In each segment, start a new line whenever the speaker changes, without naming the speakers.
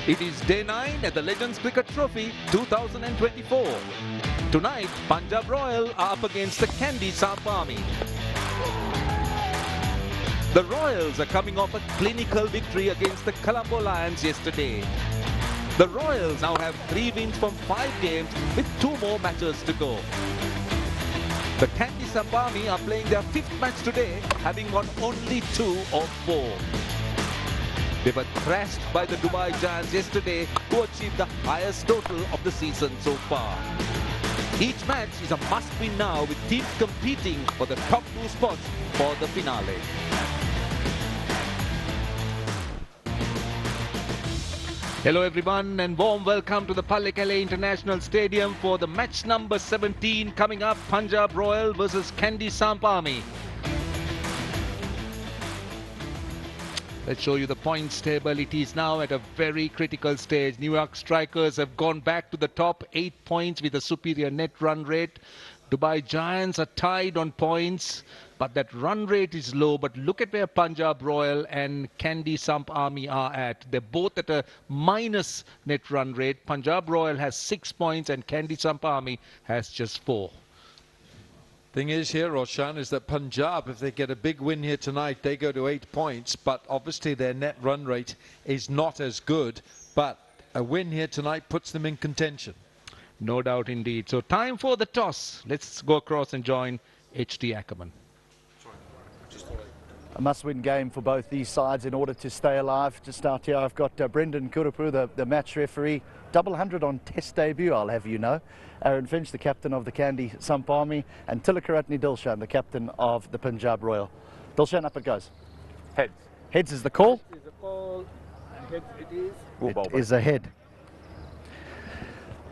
It is day 9 at the Legends Cricket Trophy 2024. Tonight, Punjab Royal are up against the Kandy Samp Army. The Royals are coming off a clinical victory against the Colombo Lions yesterday. The Royals now have 3 wins from 5 games with 2 more matches to go. The Kandy Samp Army are playing their 5th match today, having won only 2 of 4. They were thrashed by the Dubai Giants yesterday to achieve the highest total of the season so far. Each match is a must-win now, with teams competing for the top 2 spots for the finale. Hello everyone and warm welcome to the Pallekele International Stadium for the match number 17 coming up, Punjab Royal versus Kandy Samp Army. Let's show you the points table. It is now at a very critical stage. New York Strikers have gone back to the top, 8 points with a superior net run rate. Dubai Giants are tied on points, but that run rate is low. But look at where Punjab Royal and Kandy Samp Army are at. They're both at a minus net run rate. Punjab Royal has 6 points and Kandy Samp Army has just 4.
Thing is here, Roshan, is that Punjab, if they get a big win here tonight, they go to 8 points, but obviously their net run rate is not as good, but a win here tonight puts them in contention.
No doubt indeed. So time for the toss. Let's go across and join HT Ackerman.
A must-win game for both these sides in order to stay alive. To start here, I've got Brendan Kurupu, the match referee. Double 100 on test debut, I'll have you know. Aaron Finch, the captain of the Kandy Samp Army, and Tillakaratne Dilshan, the captain of the Punjab Royal. Dilshan, up it goes.
Heads.
Heads is the call.
Heads is the call, and heads it is.
It is a head.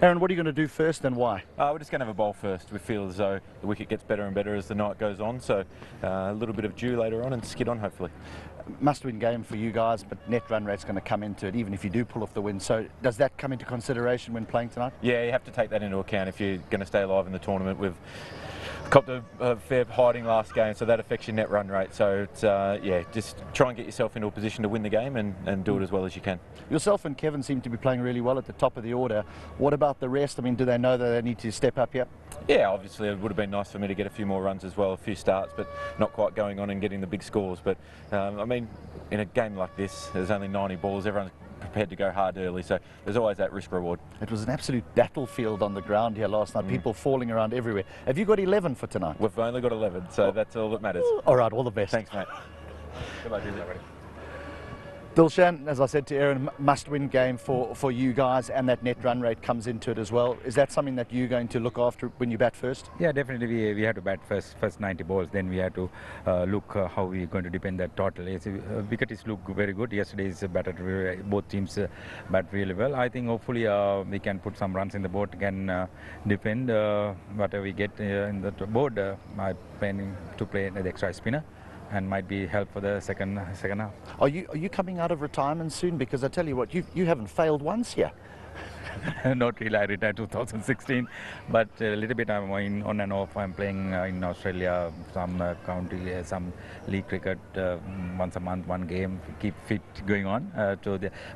Aaron, what are you going to do first and why?
We're just going to have a bowl first. We feel as though the wicket gets better and better as the night goes on, so a little bit of dew later on and skid on, hopefully. Must-win game for you guys, but net run rate's going to come into it, even if you do pull off the win. So does that come into consideration when playing tonight? Yeah, you have to take that into account if you're going to stay alive in the tournament. We've copped a fair hiding last game, so that affects your net run rate. So it's, yeah, just try and get yourself into a position to win the game and do it as well as you can. Yourself and Kevin seem to be playing really well at the top of the order. What about the rest? I mean, do they know that they need to step up here? Yeah, obviously it would have been nice for me to get a few more runs as well, a few starts, but not quite going on and getting the big scores. But I mean, in a game like this, there's only 90 balls, everyone's prepared to go hard early, so there's always that risk reward. It was an absolute battlefield on the ground here last night, people falling around everywhere. Have you got 11 for tonight? We've only got 11, so that's all that matters. All right, all the best. Thanks, mate. Good luck, everybody. Dilshan, as I said to Aaron, must-win game for you guys, and that net run rate comes into it as well. Is that something that you're going to look after when you bat first?
Yeah, definitely we have to bat first 90 balls, then we have to look how we're going to defend that total. Wicket is look very good. Yesterday's batted, both teams bat really well. I think hopefully we can put some runs in the board, can defend whatever we get in the board. I'm planning to play the extra spinner, and might be help for the second half. Are you coming out of retirement soon? Because I tell you what, you haven't failed once here. Not really. I retired 2016, but a little bit I'm on and off. I'm playing in Australia, some county, some league cricket, once a month, one game, keep fit going on.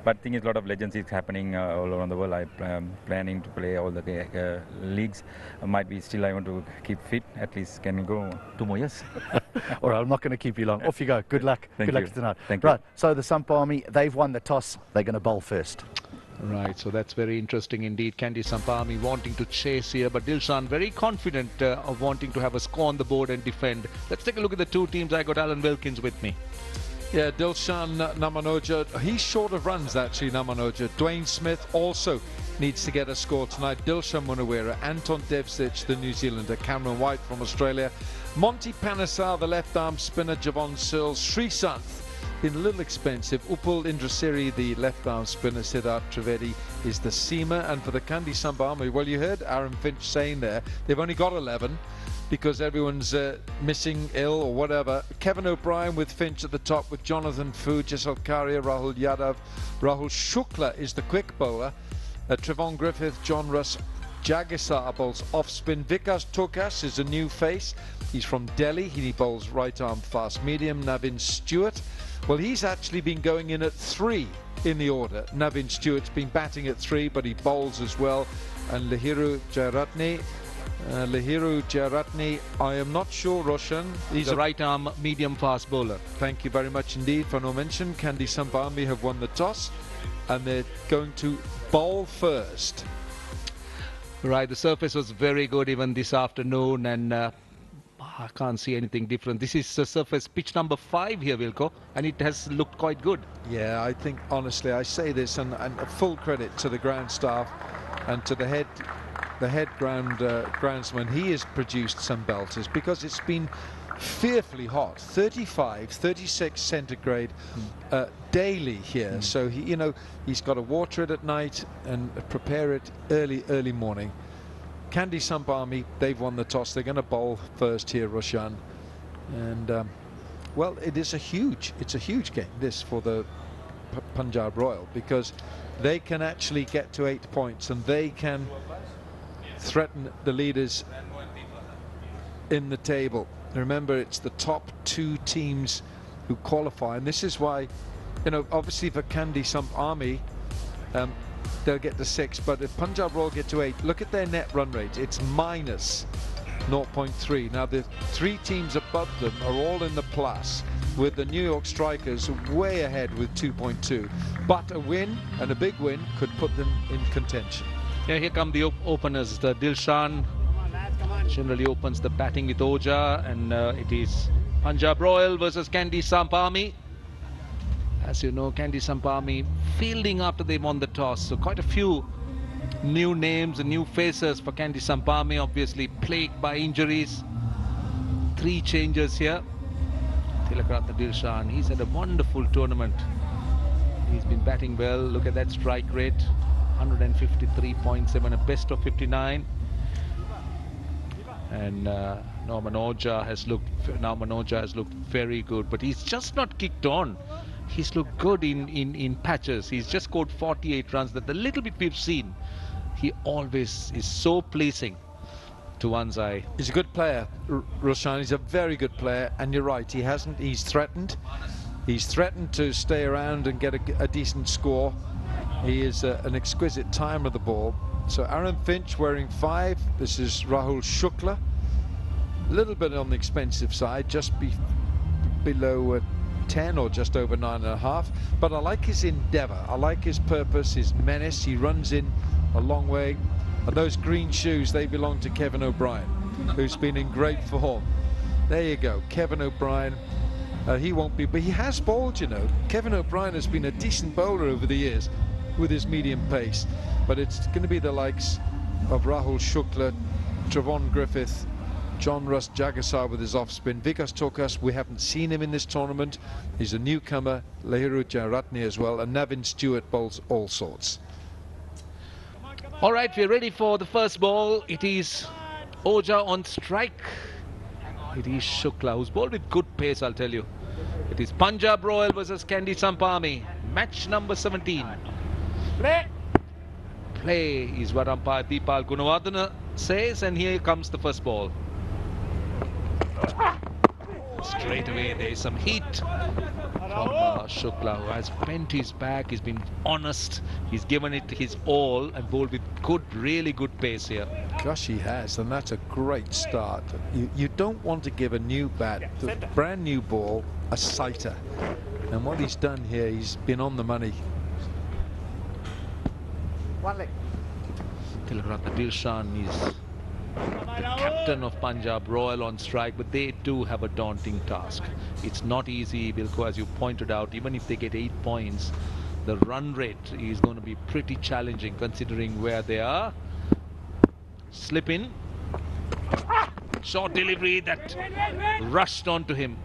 But thing is, a lot of legends is happening all around the world. I'm planning to play all the leagues. Might be still I want to keep fit. At least can go 2 more years.
All right, I'm not going to keep you long. Off you go. Good luck.
Good
luck tonight.
Thank you.
Right, so the Samp Army, they've won the toss. They're going to bowl first.
Right, so that's very interesting indeed. Kandy Samp Army wanting to chase here, but Dilshan very confident of wanting to have a score on the board and defend. Let's take a look at the 2 teams. I got Alan Wilkins with me.
Yeah, Dilshan Namanoja, he's short of runs actually, Namanoja. Dwayne Smith also needs to get a score tonight. Dilshan Munawera, Anton Devsic, the New Zealander, Cameron White from Australia, Monty Panesar, the left-arm spinner, Javon Searles, Srisanth, been a little expensive. Upul Indrasiri, the left-arm spinner, Siddharth Trivedi is the seamer. And for the Kandy Samp Army, well, you heard Aaron Finch saying there, they've only got 11 because everyone's missing, ill or whatever. Kevin O'Brien with Finch at the top with Jonathan Fu, Jasal Karia, Rahul Yadav. Rahul Shukla is the quick bowler. Trevon Griffith, John Russ, Jagisar bowls off spin. Vikas Tokas is a new face. He's from Delhi. He bowls right arm fast medium. Navin Stewart. Well, he's actually been going in at 3 in the order. Navin Stewart's been batting at 3, but he bowls as well. And Lahiru Jayaratne, I am not sure, Roshan.
He's a right arm medium fast bowler.
Thank you very much indeed for no mention. Kandy Samp have won the toss and they're going to bowl first.
Right, the surface was very good even this afternoon, and I can't see anything different. This is the surface pitch number 5 here, Wilco, and it has looked quite good.
Yeah, I think honestly I say this, and full credit to the ground staff and to the head groundsman. He has produced some belters because it's been fearfully hot, 35, 36 centigrade daily here. So he's got to water it at night and prepare it early morning. Kandy Samp, they've won the toss. They're going to bowl first here, Roshan. And well, it's a huge game this for the Punjab Royal, because they can actually get to 8 points and they can threaten the leaders in the table. Remember, it's the top 2 teams who qualify, and this is why, obviously for Kandy Samp they'll get to 6, but if Punjab Royal get to 8, look at their net run rate. It's minus 0.3. Now the 3 teams above them are all in the plus, with the New York Strikers way ahead with 2.2. But a win, and a big win, could put them in contention.
Yeah, here come the openers. The Dilshan generally opens the batting with Oja, and it is Punjab Royal versus Kandy Samp. As you know, Kandy Samp fielding after they won the toss. So quite a few new names and new faces for Kandy Samp, obviously plagued by injuries. 3 changes here. Tillakaratne Dilshan, he's had a wonderful tournament. He's been batting well. Look at that strike rate, 153.7, a best of 59. And Norman Oja has looked very good, but he's just not kicked on. He's looked good in patches. He's just scored 48 runs. That the little bit we've seen, he always is so pleasing to one's eye.
He's a good player, Roshan. He's a very good player, and you're right. He's threatened. He's threatened to stay around and get a decent score. He is an exquisite timer of the ball. So Aaron Finch wearing 5. This is Rahul Shukla. A little bit on the expensive side, just below 10 or just over 9.5. But I like his endeavour. I like his purpose, his menace. He runs in a long way. And those green shoes, they belong to Kevin O'Brien, who's been in great form. There you go, Kevin O'Brien. He won't be, but he has bowled, Kevin O'Brien has been a decent bowler over the years with his medium pace. But it's going to be the likes of Rahul Shukla, Travon Griffith, John Russ Jagasar with his off-spin. Vikas Tokas, we haven't seen him in this tournament. He's a newcomer. Lahiru Jayaratne as well. And Navin Stewart bowls all sorts.
All right, we're ready for the first ball. It is Oja on strike. It is Shukla, who's bowled with good pace, I'll tell you. It is Punjab Royal versus Kandy Samp. Match number 17. Play is what umpire Deepal Gunawardena says, and here comes the first ball. Straight away there is some heat from Shukla, who has bent his back. He's been honest, he's given it his all and bowled with really good pace here.
Gosh, he has, and that's a great start. You don't want to give a new bat, the brand new ball, a sighter, and what he's done here, he's been on the money.
Tillakaratne Dilshan is the captain of Punjab Royal on strike, but they do have a daunting task. It's not easy, Wilco, as you pointed out. Even if they get 8 points, the run rate is going to be pretty challenging considering where they are. Slip in. Short delivery that rushed onto him.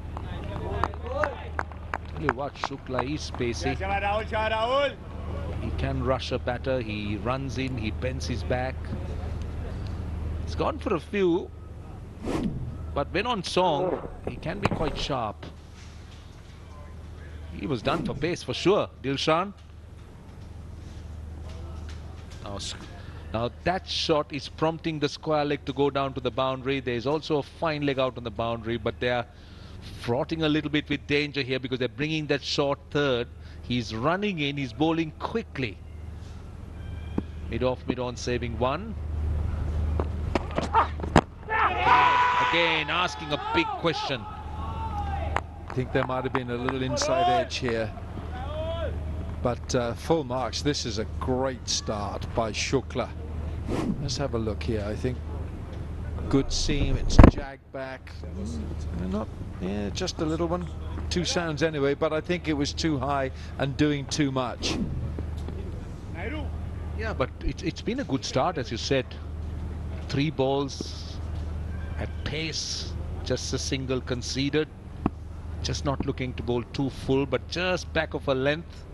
Tell you what, Shukla is spacey. He can rush a batter. He runs in, he bends his back. He's gone for a few, but when on song, he can be quite sharp. He was done for pace for sure, Dilshan. Now Now that shot is prompting the square leg to go down to the boundary. There's also a fine leg out on the boundary, but they are fraughting a little bit with danger here because they're bringing that short third. He's running in, he's bowling quickly. Mid off, mid on, saving one. Again, asking a big question.
I think there might have been a little inside edge here. But full marks. This is a great start by Shukla. Let's have a look here. I think good seam. It's jagged back. Not, yeah, just a little one. 2 sounds anyway, but I think it was too high and doing too much.
Yeah, but it's been a good start, as you said. 3 balls at pace. Just a single conceded. Just not looking to bowl too full, but just back of a length.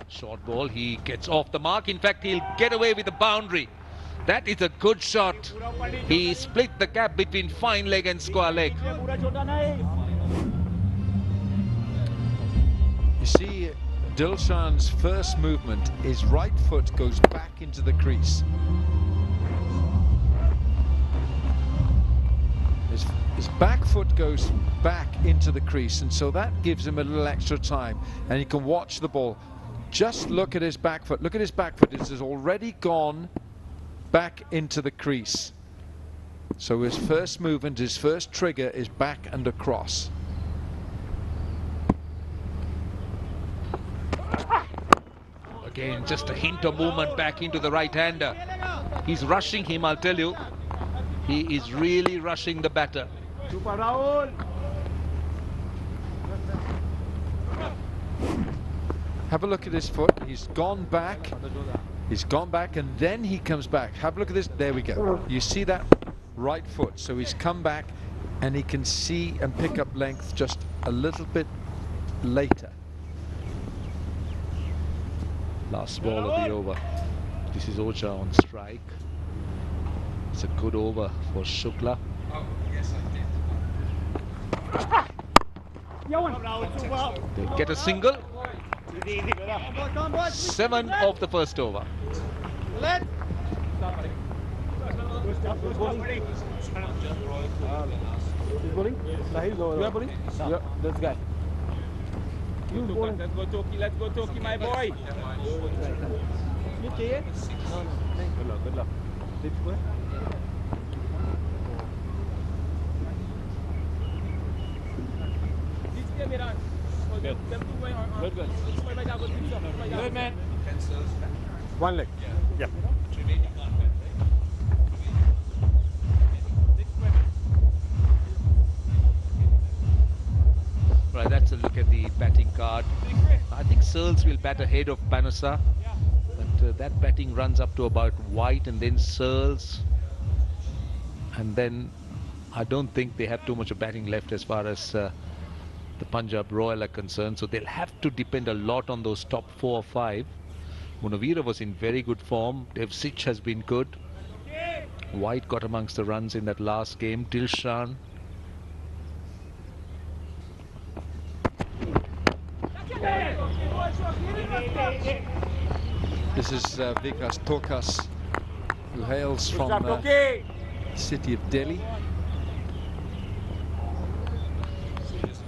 Short ball, he gets off the mark. In fact, he'll get away with the boundary. That is a good shot. He split the gap between fine leg and square leg.
You see, Dilshan's first movement, his right foot goes back into the crease. His back foot goes back into the crease, and so that gives him a little extra time, and he can watch the ball. Just look at his back foot. Look at his back foot. It has already gone back into the crease. So his first movement, his first trigger is back and across.
Again, just a hint of movement back into the right-hander. He's rushing him, I'll tell you. He is really rushing the batter.
Have a look at his foot. He's gone back. He's gone back and then he comes back. Have a look at this. There we go. You see that right foot. So he's come back and he can see and pick up length just a little bit later.
Last ball of the over. This is Oja on strike. It's a good over for Shukla. They'll get a single. 7 of the first over.
Yep, this guy. Let's go Toki, my boy. Good luck. Good man. One leg. Yeah.
Right, that's a look at the batting card. I think Searles will bat ahead of Panusa. But that batting runs up to about White and then Searles. And then I don't think they have too much of batting left as far as the Punjab Royal are concerned. So they'll have to depend a lot on those top 4 or 5. Munavira was in very good form. Devsich has been good. White got amongst the runs in that last game. Dilshan.
This is Vikas Tokas, who hails from the city of Delhi.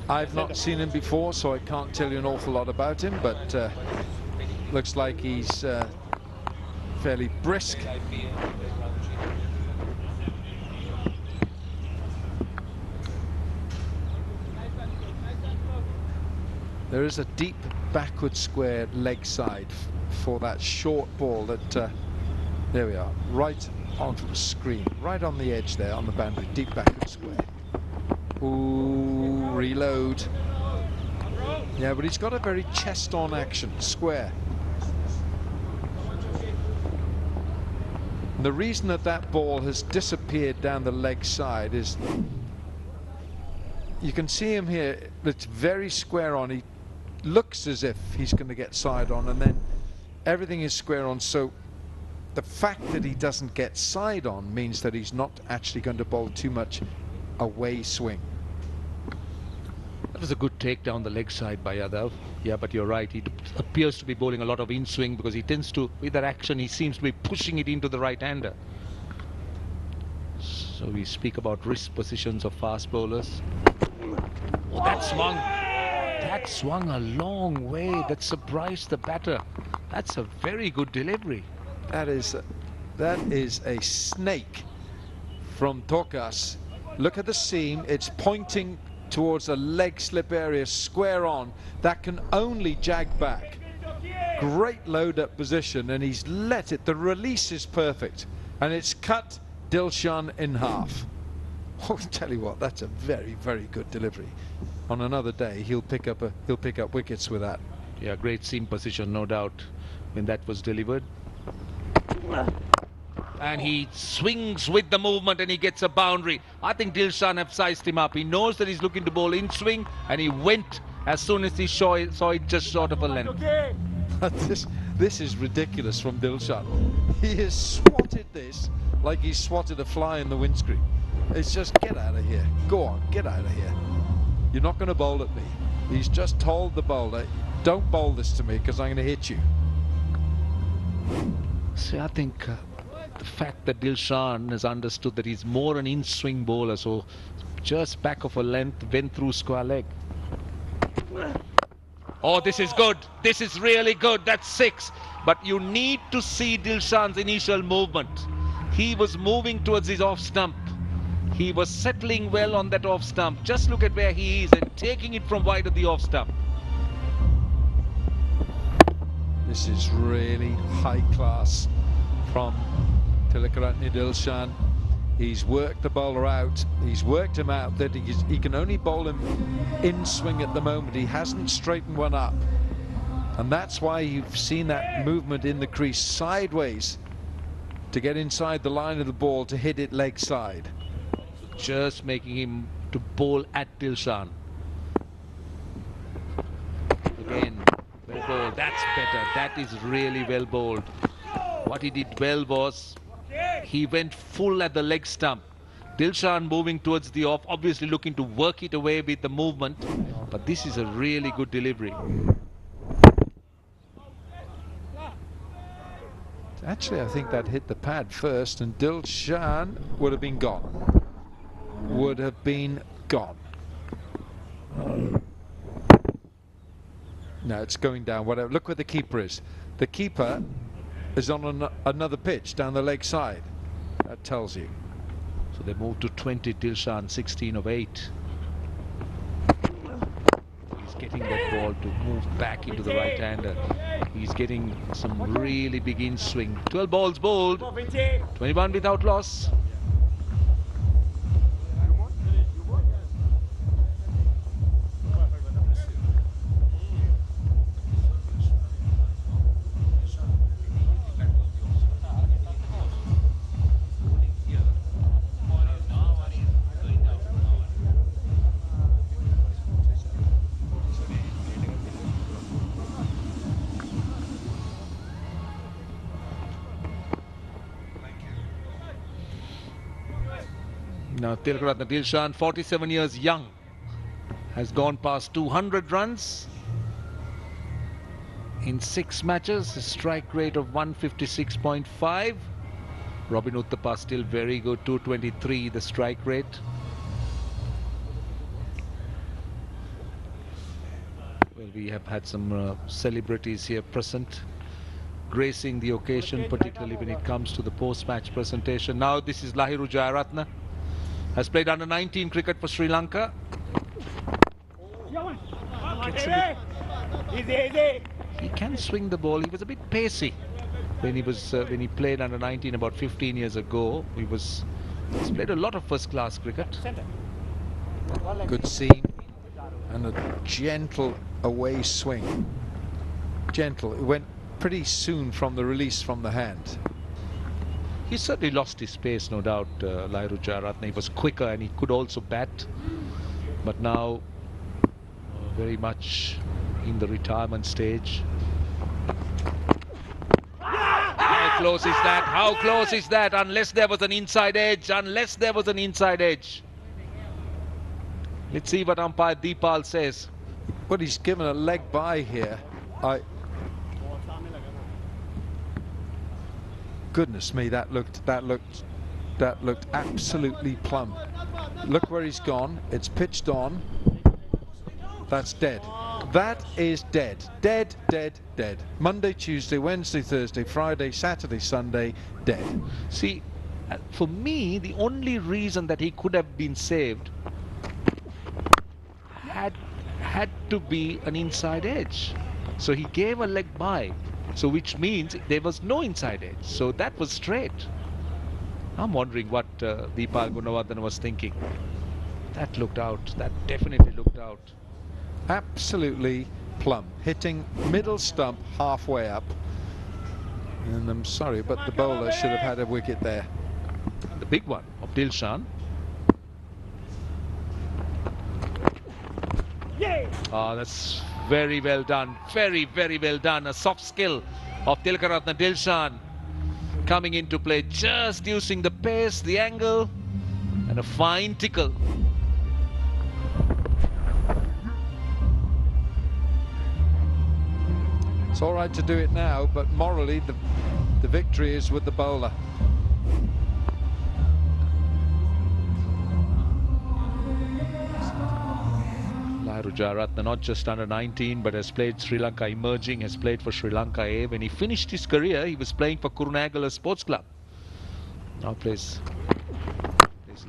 I've not seen him before, so I can't tell you an awful lot about him, but looks like he's fairly brisk. There is a deep backward square leg side for that short ball that, there we are, right onto the screen, right on the edge there on the boundary, deep backward square. Ooh, reload. Yeah, but he's got a very chest-on action, square. And the reason that that ball has disappeared down the leg side is, you can see him here, it's very square on. He looks as if he's going to get side on, and then everything is square on. So the fact that he doesn't get side on means that he's not actually going to bowl too much away swing.
That was a good take down the leg side by Yadav. Yeah, but you're right. He appears to be bowling a lot of in-swing because he tends to, with that action, he seems to be pushing it into the right-hander. So we speak about wrist positions of fast bowlers. Oh, that swung. That swung a long way. That surprised the batter. That's a very good delivery.
That is a snake from Tokas. Look at the seam. It's pointing towards a leg slip area, square on. That can only jag back. Great load-up position, and he's let it. The release is perfect, and it's cut Dilshan in half. I'll tell you what, that's a very, very good delivery. On another day, he'll pick up wickets with that.
Yeah, great seam position, no doubt, when that was delivered. And he swings with the movement and he gets a boundary. I think Dilshan have sized him up. He knows that he's looking to bowl in swing, and he went as soon as he saw it just short of a length.
This is ridiculous from Dilshan. He has swatted this like he swatted a fly in the windscreen. It's just, get out of here. Go on, get out of here. You're not going to bowl at me. He's just told the bowler, don't bowl this to me because I'm going to hit you.
See, I think the fact that Dilshan has understood that he's more an in-swing bowler, so just back of a length, went through square leg. Oh, this is good. This is really good. That's 6. But you need to see Dilshan's initial movement. He was moving towards his off stump. He was settling well on that off stump. Just look at where he is and taking it from wide of the off stump.
This is really high class from Tillakaratne Dilshan. He's worked the bowler out. He's worked him out that he can only bowl him in swing at the moment. He hasn't straightened one up. And that's why you've seen that movement in the crease sideways to get inside the line of the ball to hit it leg side.
Just making him to bowl at Dilshan. Again, well bowled. That's better. That is really well bowled. What he did well was he went full at the leg stump. Dilshan moving towards the off, obviously looking to work it away with the movement. But this is a really good delivery.
Actually, I think that hit the pad first, and Dilshan would have been gone. Would have been gone. No, it's going down. Whatever. Look where the keeper is. The keeper is on another pitch down the leg side. That tells you.
So they moved to 20. Dilshan 16 of 8. He's getting that ball to move back into the right hander. He's getting some really big in swing. 12 balls bowled. 21 without loss. Now Tillakaratne Dilshan, 47 years young, has gone past 200 runs in 6 matches, a strike rate of 156.5. Robin Uthappa still very good, 223 the strike rate. Well, we have had some celebrities here present, gracing the occasion, particularly when it comes to the post-match presentation. Now this is Lahiru Jayaratne. Has played under 19 cricket for Sri Lanka. He can swing the ball. He was a bit pacey when he played under 19 about 15 years ago. He's played a lot of first-class cricket.
Good seam and a gentle away swing. Gentle. It went pretty soon from the release from the hand.
He certainly lost his pace, no doubt, Lahiru Jayaratne. He was quicker and he could also bat. But now, very much in the retirement stage. How close is that? How close is that? Unless there was an inside edge. Unless there was an inside edge. Let's see what umpire Deepal says.
But he's given a leg by here. Goodness me, that looked absolutely plumb. Look where he's gone. It's pitched on. That's dead. That is dead. Dead, dead, dead. Monday, Tuesday, Wednesday, Thursday, Friday, Saturday, Sunday, dead.
See, for me, the only reason that he could have been saved had to be an inside edge. So he gave a leg by. So which means there was no inside edge. So that was straight. I'm wondering what Deepal Gunawardene was thinking. That looked out. That definitely looked out.
Absolutely plumb. Hitting middle stump halfway up. And I'm sorry, but the bowler should have had a wicket there.
The big one of Dilshan. Oh, that's very well done. Very, very well done. A soft skill of Tillakaratne Dilshan coming into play, just using the pace, the angle, and a fine tickle.
It's all right to do it now, but morally the victory is with the bowler.
Rujaratne, not just under 19, but has played Sri Lanka Emerging, has played for Sri Lanka A. When he finished his career, he was playing for Kurunegala Sports Club. Now plays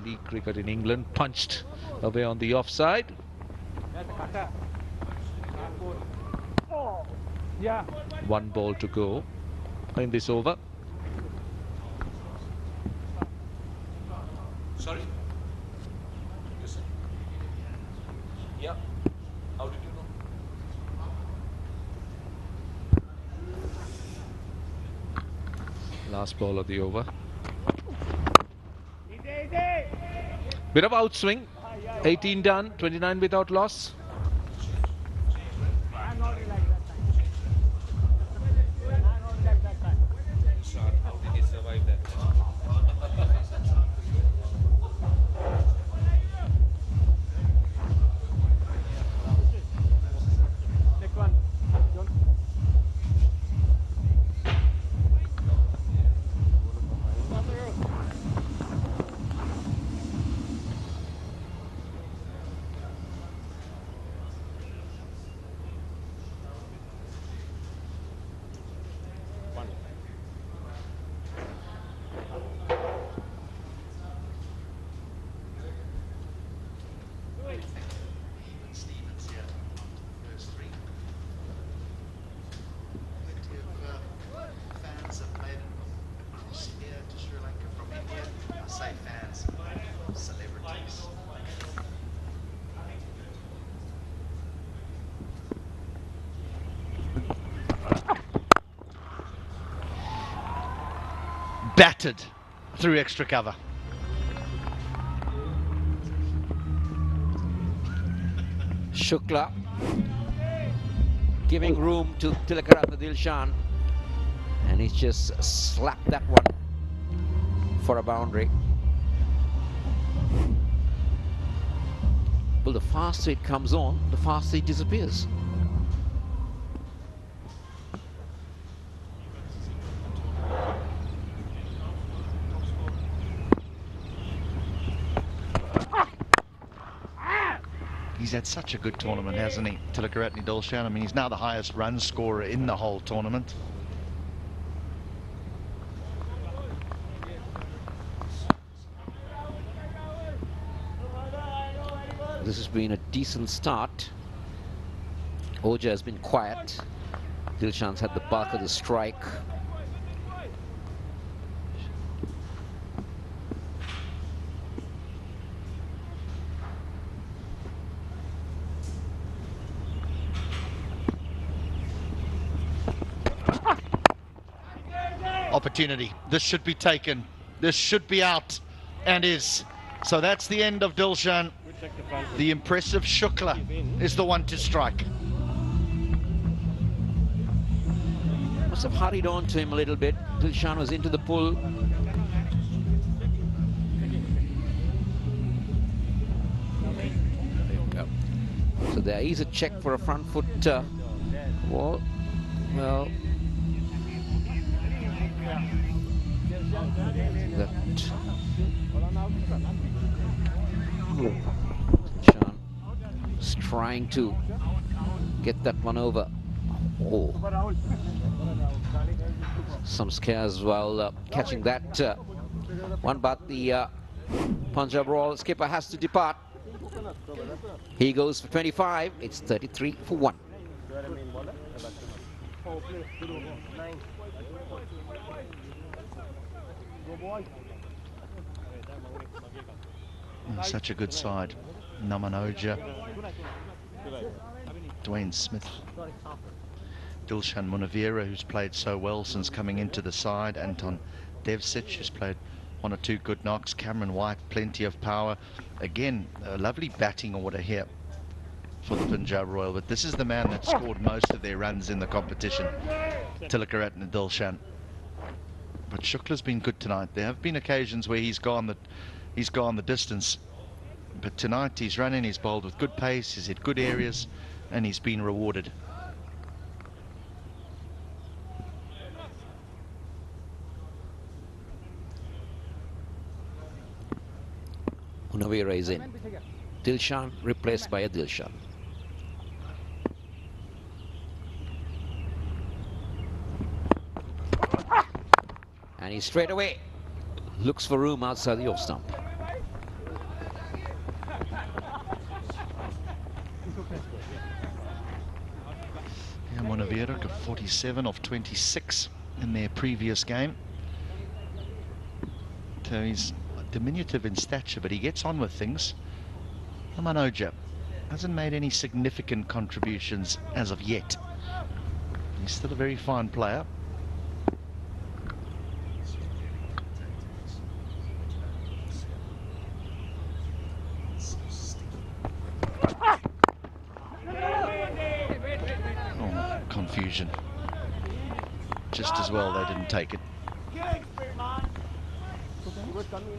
league cricket in England. Punched away on the offside. One ball to go in this over. Sorry? Yeah. How did you know? Last ball of the over. Bit of outswing. 18 done, 29 without loss. How did he survive that?
Battered through extra cover.
Shukla giving room to Tillakaratne Dilshan, and he's just slapped that one for a boundary. Well, the faster it comes on, the faster it disappears.
He's had such a good tournament, hasn't he, Tillakaratne Dilshan? I mean, he's now the highest run scorer in the whole tournament.
This has been a decent start. Oja has been quiet. Dilshan's had the bulk of the strike.
Opportunity. This should be taken. This should be out, and is. So that's the end of Dilshan. The impressive Shukla is the one to strike.
Must have hurried on to him a little bit. Dilshan was into the pull.
They
So there is a check for a front foot ball. Well, Dilshan is trying to get that one over. Oh, some scares while catching that one, but the Punjab Royal skipper has to depart. He goes for 25. It's 33 for 1.
Such a good side. Namanoja, Dwayne Smith, Dilshan Munavira, who's played so well since coming into the side, Anton Devsic, who's played 1 or 2 good knocks, Cameron White, plenty of power. Again, a lovely batting order here for the Punjab Royal, but this is the man that scored most of their runs in the competition, Tillakaratne Dilshan. But Shukla's been good tonight. There have been occasions where he's gone the distance, but tonight he's running, he's bowled with good pace, he's hit good areas, and he's been rewarded.
Munavira is in. Dilshan replaced by a Dilshan. And he straight away looks for room outside the off stump.
Yeah, Munavira got 47 off 26 in their previous game. So he's diminutive in stature, but he gets on with things. Namanoja hasn't made any significant contributions as of yet. He's still a very fine player. Oh, confusion. Just as well they didn't take it.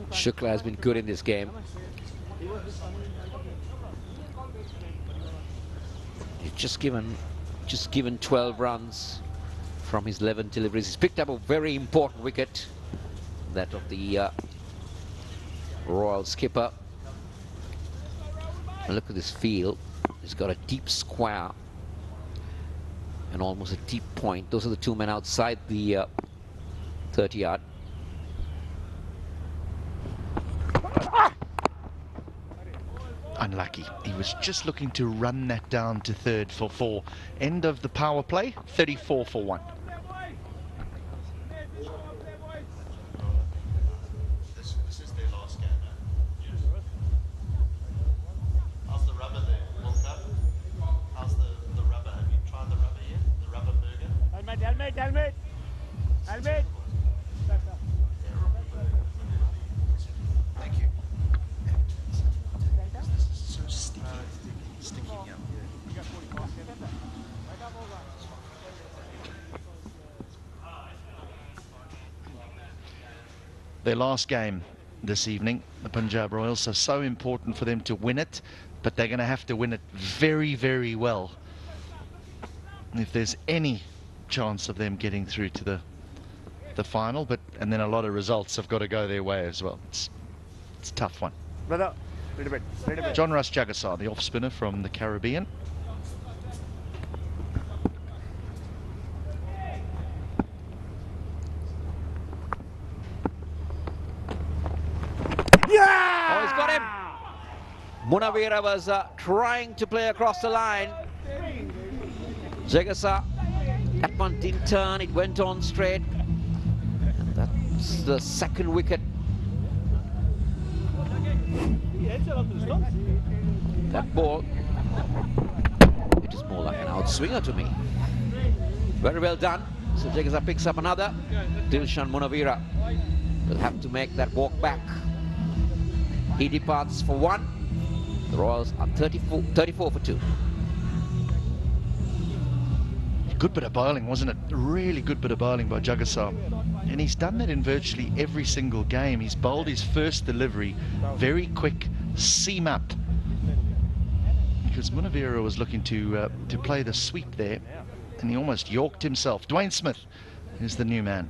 Shukla has been good in this game. He's just given 12 runs from his 11 deliveries. He's picked up a very important wicket, that of the Royal skipper. And look at this field. He's got a deep square and almost a deep point. Those are the 2 men outside the 30-yard.
Unlucky. He was just looking to run that down to third for 4. End of the power play, 34 for 1. This is their last game, How's the rubber there? World Cup? How's the rubber? Have you tried the rubber yet? The rubber burger?
Helmet!
Thank you. This is so sticky. Sticky, yeah. Their last game this evening, the Punjab Royals, so important for them to win it, but they're going to have to win it very, very well if there's any chance of them getting through to the final. And then a lot of results have got to go their way as well. It's a tough one. John Russ Jagasar, the off spinner from the Caribbean.
Oh, he's got him. Munavira was trying to play across the line. Jagasar, that one didn't turn, it went on straight. And that's the second wicket. That ball, it is more like an outswinger to me. Very well done. So Jagasar picks up another. Dilshan Munavira will have to make that walk back. He departs for 1. The Royals are 34 for 2.
Good bit of bowling, wasn't it? A really good bit of bowling by Jagasar. And he's done that in virtually every single game. He's bowled his first delivery very quick, seam up. because Munavira was looking to play the sweep there, and he almost yorked himself. Dwayne Smith is the new man.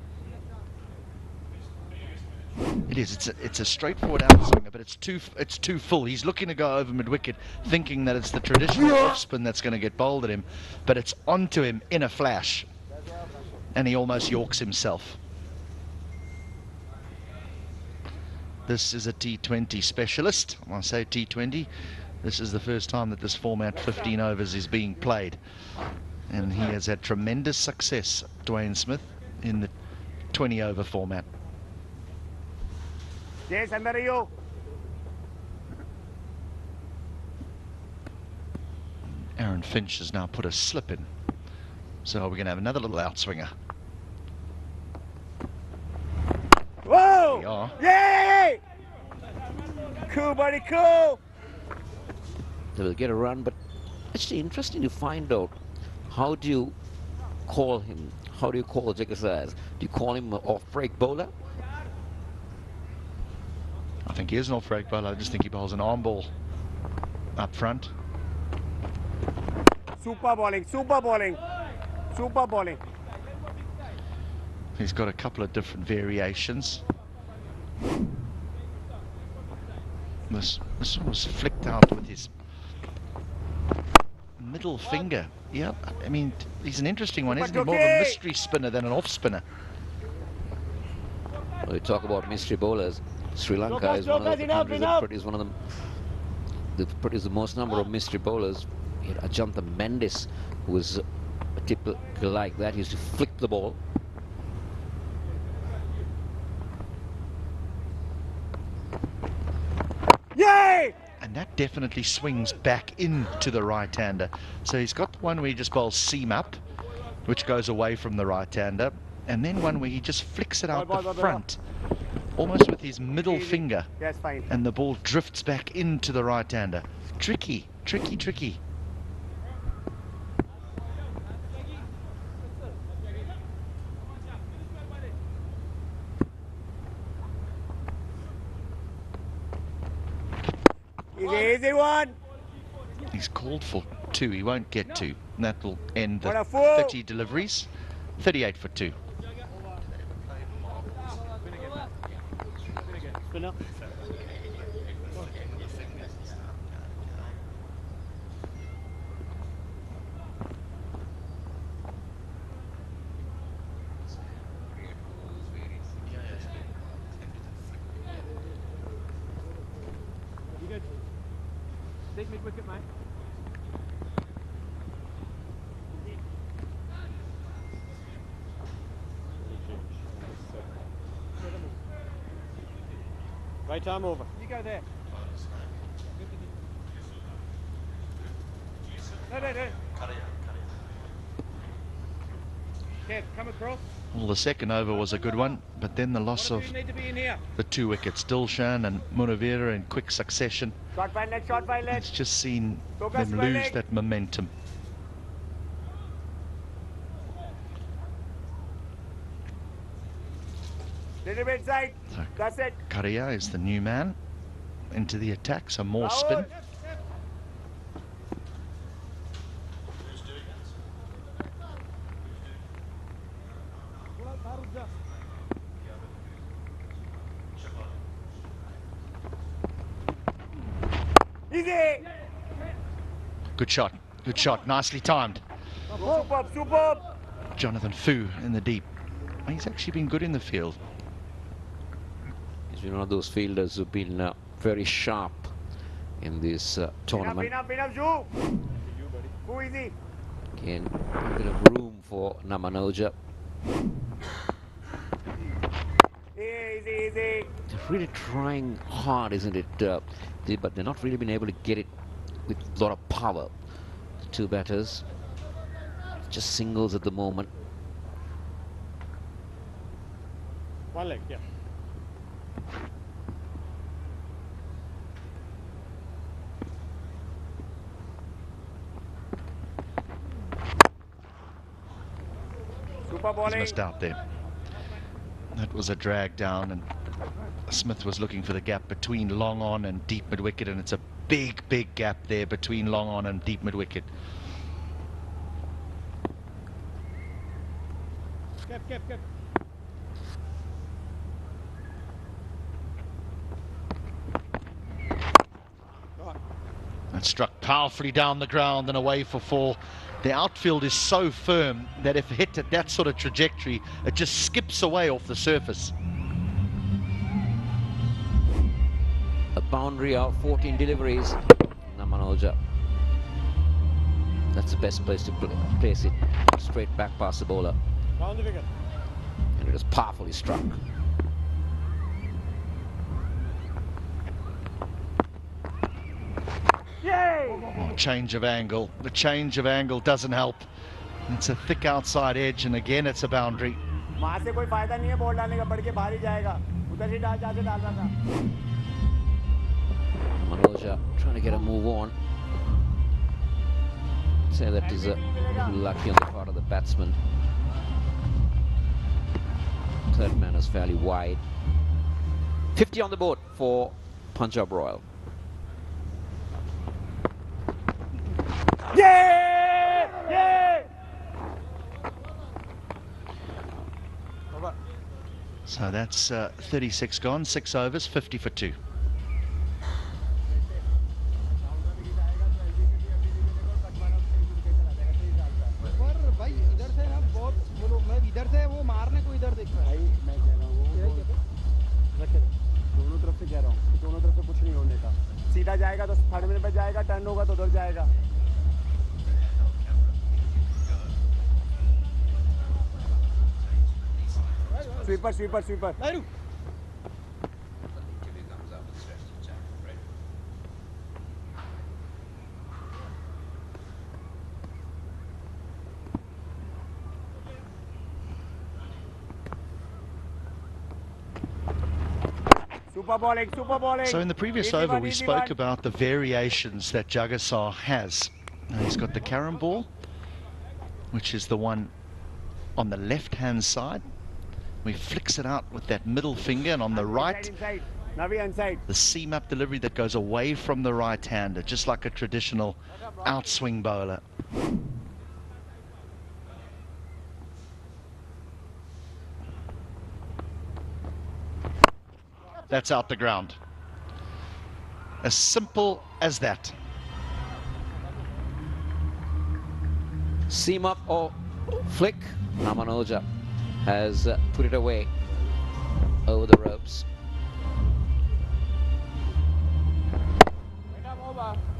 It is. It's a straightforward outswinger, but it's too full. He's looking to go over mid-wicket, thinking that it's the traditional off-spin that's going to get bowled at him, but it's onto him in a flash, and he almost yorks himself. This is a T20 specialist. When I say T20, this is the first time that this format, 15 overs, is being played, and he has had tremendous success, Dwayne Smith, in the 20-over format.
Yes, I'm ready, you.
Aaron Finch has now put a slip in, so we're going to have another little outswinger.
Whoa!
We are.
Yay! Cool, buddy, cool.
They will get a run, but actually interesting to find out, how do you call him? How do you call Jagazaz? Do you call him an off-break bowler?
I think he is an off-break bowler. I just think he bowls an arm ball up front.
Super bowling, super bowling, super bowling.
He's got a couple of different variations. This was flicked out with his middle finger. Yeah, I mean, he's an interesting one, isn't he? More of a mystery spinner than an off-spinner.
When we talk about mystery bowlers, Sri Lanka is one of the countries that produce the most number of mystery bowlers. You had Ajantha Mendis, who was a typical like that. He used to flick the ball.
Yay!
And that definitely swings back into the right-hander. So he's got one where he just bowls seam up, which goes away from the right-hander, and then one where he just flicks it out the front, almost with his middle finger,
Yes, fine.
and the ball drifts back into the right-hander. Tricky, tricky, tricky.
Easy one.
He's called for 2. He won't get 2. And that will end the
What a fool.
30 deliveries. 38 for 2.
Spinner. You good? Take mid-wicket, mate. Right arm over. You go there. No. Kev, come across.
Well, the second over was a good one, but then the loss of
Need to be in here.
the 2 wickets, Dilshan and Munavira, in quick succession.
Short violet, short violet.
It's just seen
Focus,
them
my
lose
leg.
that momentum.
Little bit side.
So
That's it.
Karia is the new man into the attack, so more spin.
Easy.
Good shot, nicely timed.
Superb.
Jonathan Fu in the deep. He's actually been good in the field.
He's been one of those fielders who've been very sharp in this tournament.
Enough, Ju. Go easy.
Again, a bit of room for Namanoja.
Easy.
They're really trying hard, isn't it? But they're not really been able to get it with a lot of power. The 2 batters, just singles at the moment.
One leg, yeah. Super
He's
bowling.
missed out there. That was a drag down, and Smith was looking for the gap between long on and deep mid-wicket, and it's a big gap there between long on and deep mid wicket.
Cap.
And struck powerfully down the ground and away for 4. The outfield is so firm that if hit at that sort of trajectory, it just skips away off the surface.
A boundary of 14 deliveries. Namanoja. That's the best place to place it. Straight back past the bowler.
Round the wicket.
And it was powerfully struck.
Oh, change of angle. The change of angle doesn't help. It's a thick outside edge, and again it's a boundary.
Manoja trying to get a move on. Say that is a little lucky on the part of the batsman. Third man is fairly wide. 50 on the board for Punjab Royal.
So that's 36 gone, 6 overs, 50 for 2.
सीधा जाएगा तो third minute पे जाएगा, turn होगा तो उधर जाएगा. Sweeper. Super bowling.
So in the previous over we spoke about the variations that Jagasar has. Now he's got the carom ball, which is the one on the left hand side. We flicks it out with that middle finger, and on the right, the seam up delivery that goes away from the right hander, just like a traditional outswing bowler. That's out the ground. As simple as that.
Seam up or flick. Namanoja has put it away over the ropes.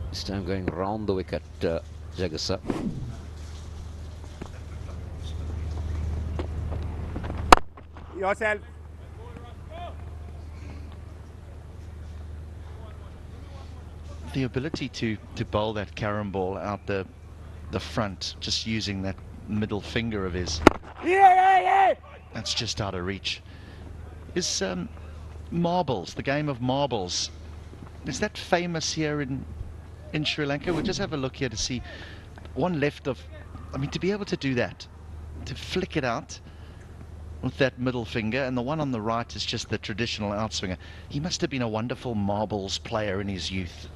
This time going round the wicket, Jagasar.
Yourself.
The ability to bowl that carom ball out the front, just using that middle finger of his. That's just out of reach. Is marbles, the game of marbles, is that famous here in Sri Lanka? We'll just have a look here to see one left of, I mean, to be able to do that, to flick it out with that middle finger, and the one on the right is just the traditional outswinger. He must have been a wonderful marbles player in his youth.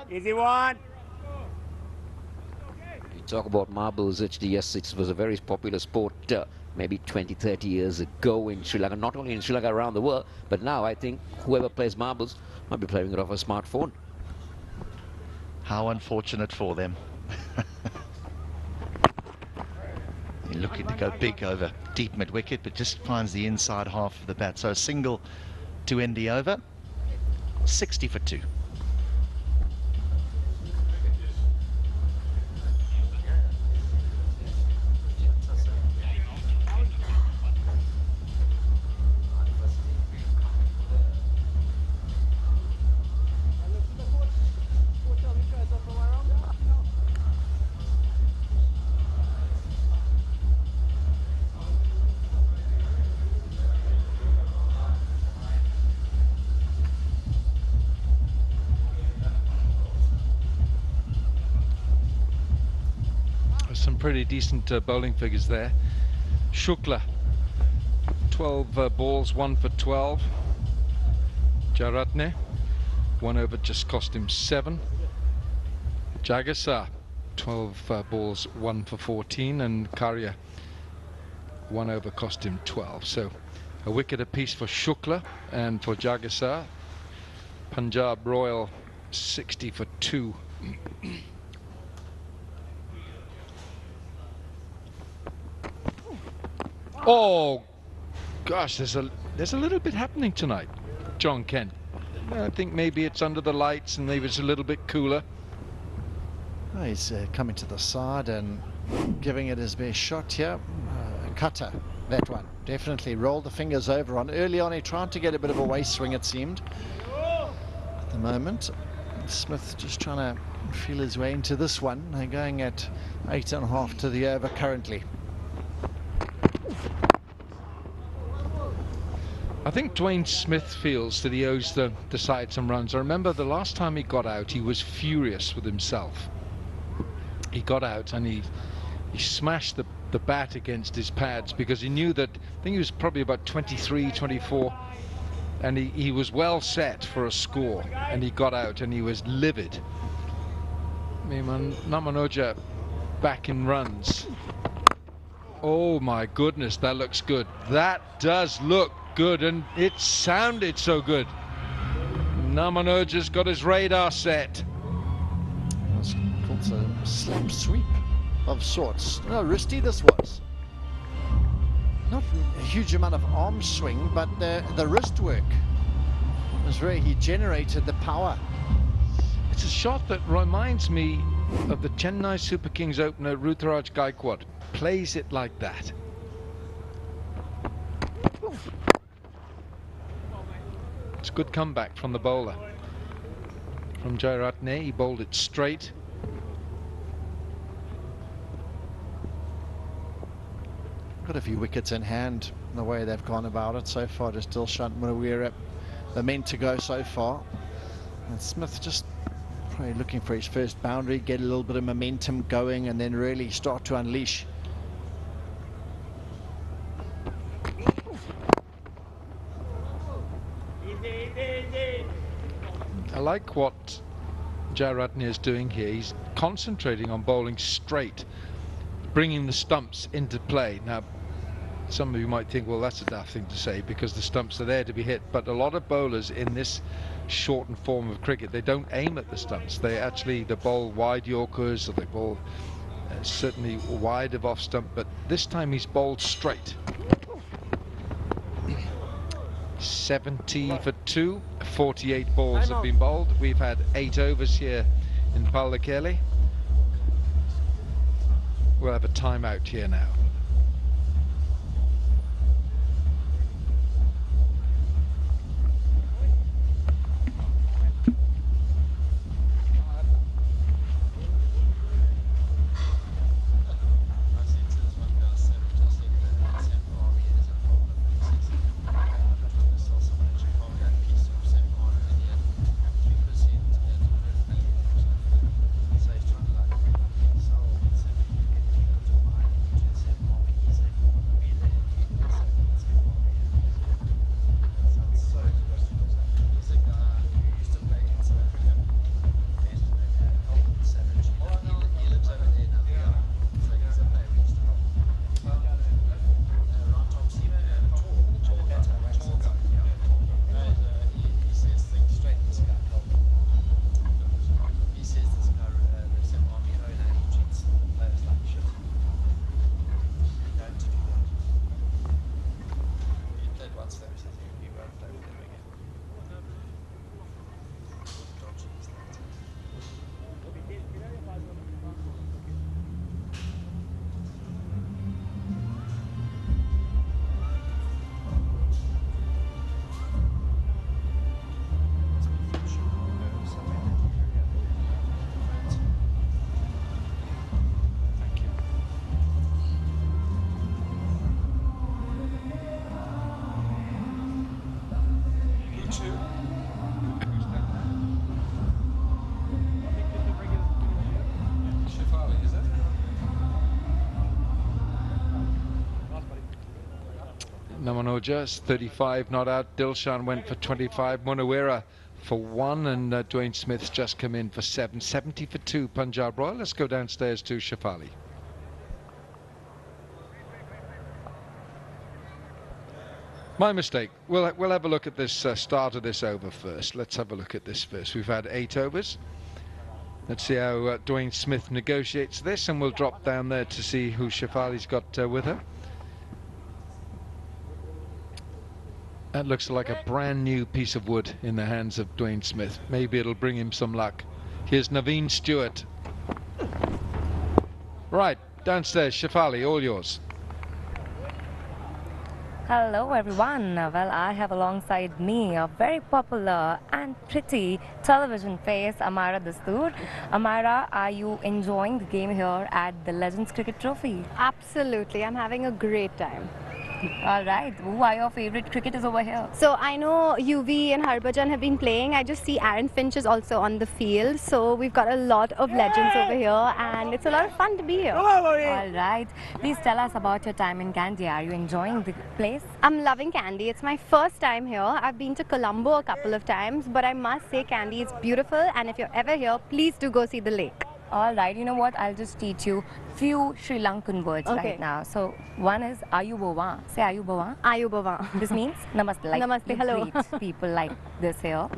Easy one.
You talk about marbles, HD. Yes, it was a very popular sport maybe 20-30 years ago in Sri Lanka, not only in Sri Lanka, around the world, but now I think whoever plays marbles might be playing it off a smartphone.
How unfortunate for them. You're looking to go big over deep mid wicket, but just finds the inside half of the bat. So a single to end the over, 60 for 2.
Some pretty decent bowling figures there. Shukla, 12 balls, 1 for 12. Tillakaratne, 1 over just cost him 7. Jagasa, 12 balls, 1 for 14, and Karya, 1 over cost him 12. So a wicket apiece for Shukla, and for Jagasa, Punjab Royal 60 for 2. Oh gosh, there's a little bit happening tonight, John Kent. I think maybe it's under the lights and maybe it's a little bit cooler.
Oh, he's coming to the side and giving it his best shot here. Cutter, that one. Definitely rolled the fingers over on. Early on he tried to get a bit of a waist swing, it seemed. At the moment, Smith just trying to feel his way into this one. They're going at 8.5 to the over currently.
I think Dwayne Smith feels that he owes the side some runs. I remember the last time he got out, he was furious with himself. He got out and he smashed the bat against his pads because he knew that, I think he was probably about 23, 24, and he was well set for a score, and he got out and he was livid. Namanoja back in runs. Oh my goodness, that looks good. That does look good, and it sounded so good. Namanoja's got his radar set.
That's called a slap sweep of sorts. No, wristy this was. Not a huge amount of arm swing, but the wrist work was where he generated the power.
It's a shot that reminds me of the Chennai Super Kings opener Ruturaj Gaikwad. Plays it like that. It's a good comeback from the bowler. From Tillakaratne, he bowled it straight.
Got a few wickets in hand, the way they've gone about it so far. Just Dilshan Munawira, they're meant to go so far. And Smith just probably looking for his first boundary, get a little bit of momentum going, and then really start to unleash.
I like what Tillakaratne is doing here. He's concentrating on bowling straight, bringing the stumps into play. Now, some of you might think, well, that's a daft thing to say because the stumps are there to be hit, but a lot of bowlers in this shortened form of cricket, they don't aim at the stumps. They bowl wide Yorkers, or they bowl certainly wide of off stump, but this time he's bowled straight. 70 for 2, 48 balls have been bowled. We've had 8 overs here in Tillakaratne. We'll have a timeout here now. Namanoja's 35 not out. Dilshan went for 25. Munawira for 1, and Dwayne Smith's just come in for 7. 70 for 2 Punjab Royal. Let's go downstairs to Shafali. My mistake. We'll have a look at this start of this over first. Let's have a look at this first. We've had 8 overs. Let's see how Dwayne Smith negotiates this, and we'll drop down there to see who Shafali's got with her. That looks like a brand new piece of wood in the hands of Dwayne Smith. Maybe it'll bring him some luck. Here's Naveen Stewart. Right, downstairs, Shafali, all yours.
Hello everyone. Well, I have alongside me a very popular and pretty television face, Amara Dastoor. Amara, are you enjoying the game here at the Legends Cricket Trophy?
Absolutely, I'm having a great time.
All right, who are your favorite cricketers over here?
So I know UV and Harbhajan have been playing. I just see Aaron Finch is also on the field. So we've got a lot of legends over here, and it's a lot of fun to be here.
All right, please tell us about your time in Kandy. Are you enjoying the place?
I'm loving Kandy. It's my first time here. I've been to Colombo a couple of times, but I must say Kandy is beautiful, and if you're ever here, please do go see the lake.
All right, you know what? I'll just teach you few Sri Lankan words right now. So one is Ayubowan. Say Ayubowan.
Ayubowan.
This means namaste. Like
Namaste, hello.
Greet people like this here.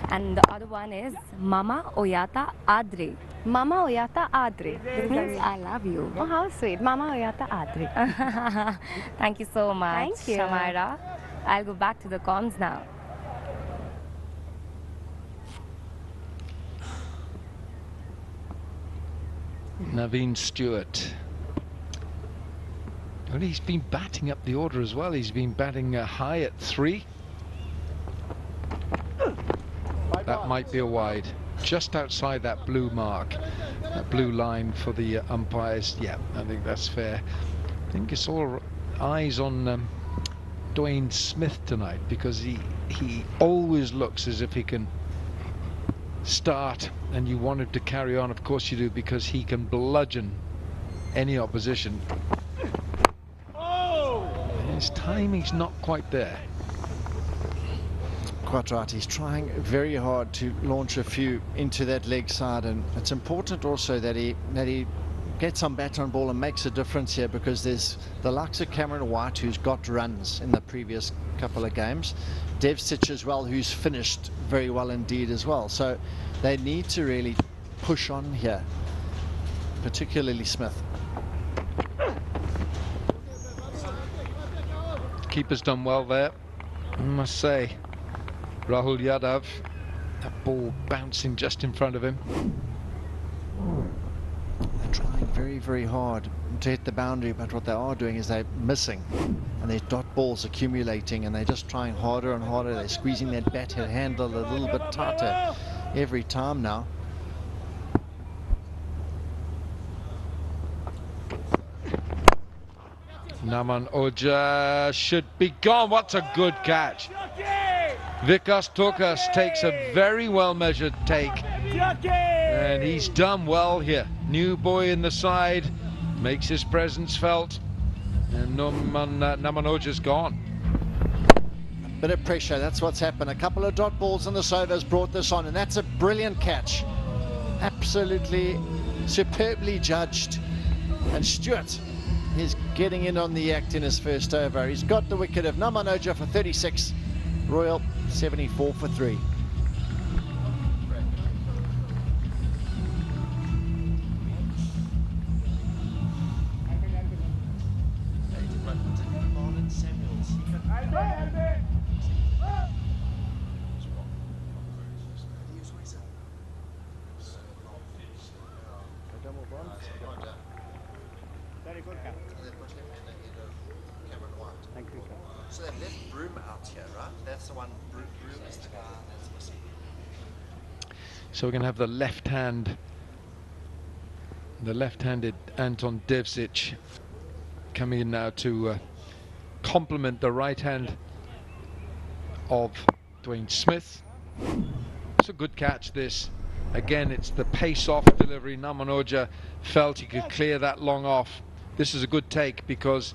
And the other one is Mama Oyata Adre.
Mama Oyata Adre.
This means I love you.
Oh, how sweet. Mama Oyata Adre.
Thank you so much,
Thank you.
Shamira. I'll go back to the comms now.
Naveen Stewart. Well, he's been batting up the order as well. He's been batting high at 3. That might be a wide. Just outside that blue mark, that blue line for the umpires. Yeah, I think that's fair. I think it's all eyes on Dwayne Smith tonight, because he always looks as if he can start, and you want him to carry on. Of course you do, because he can bludgeon any opposition. His timing's not quite there.
Quite right, he's trying very hard to launch a few into that leg side, and it's important also that he gets some bat on ball and makes a difference here, because there's the likes of Cameron White, who's got runs in the previous couple of games, Devsich as well, who's finished very well indeed as well. So they need to really push on here, particularly Smith.
Keeper's done well there, I must say. Rahul Yadav, that ball bouncing just in front of him.
They're trying very, very hard to hit the boundary, but what they are doing is they're missing, and there's dot balls accumulating, and they're just trying harder and harder. They're squeezing that bat handle a little bit tighter every time now.
Naman Oja should be gone. What a good catch. Vikas Tokas takes a very well measured take, and he's done well here. New boy in the side, makes his presence felt, and Naman Oja's gone.
Bit of pressure, that's what's happened. A couple of dot balls in this over has brought this on, and that's a brilliant catch. Absolutely superbly judged. And Stewart is getting in on the act in his first over. He's got the wicket of Naman Oja for 36. Royal 74 for 3.
So they've left Broom out here, right? That's the one. Broom is the guy that's missing.
So we're going to have the left-handed Anton Devsich coming in now to complement the right hand of Dwayne Smith. It's a good catch, this. Again, it's the pace-off delivery. Naman Oja felt he could clear that long off. This is a good take, because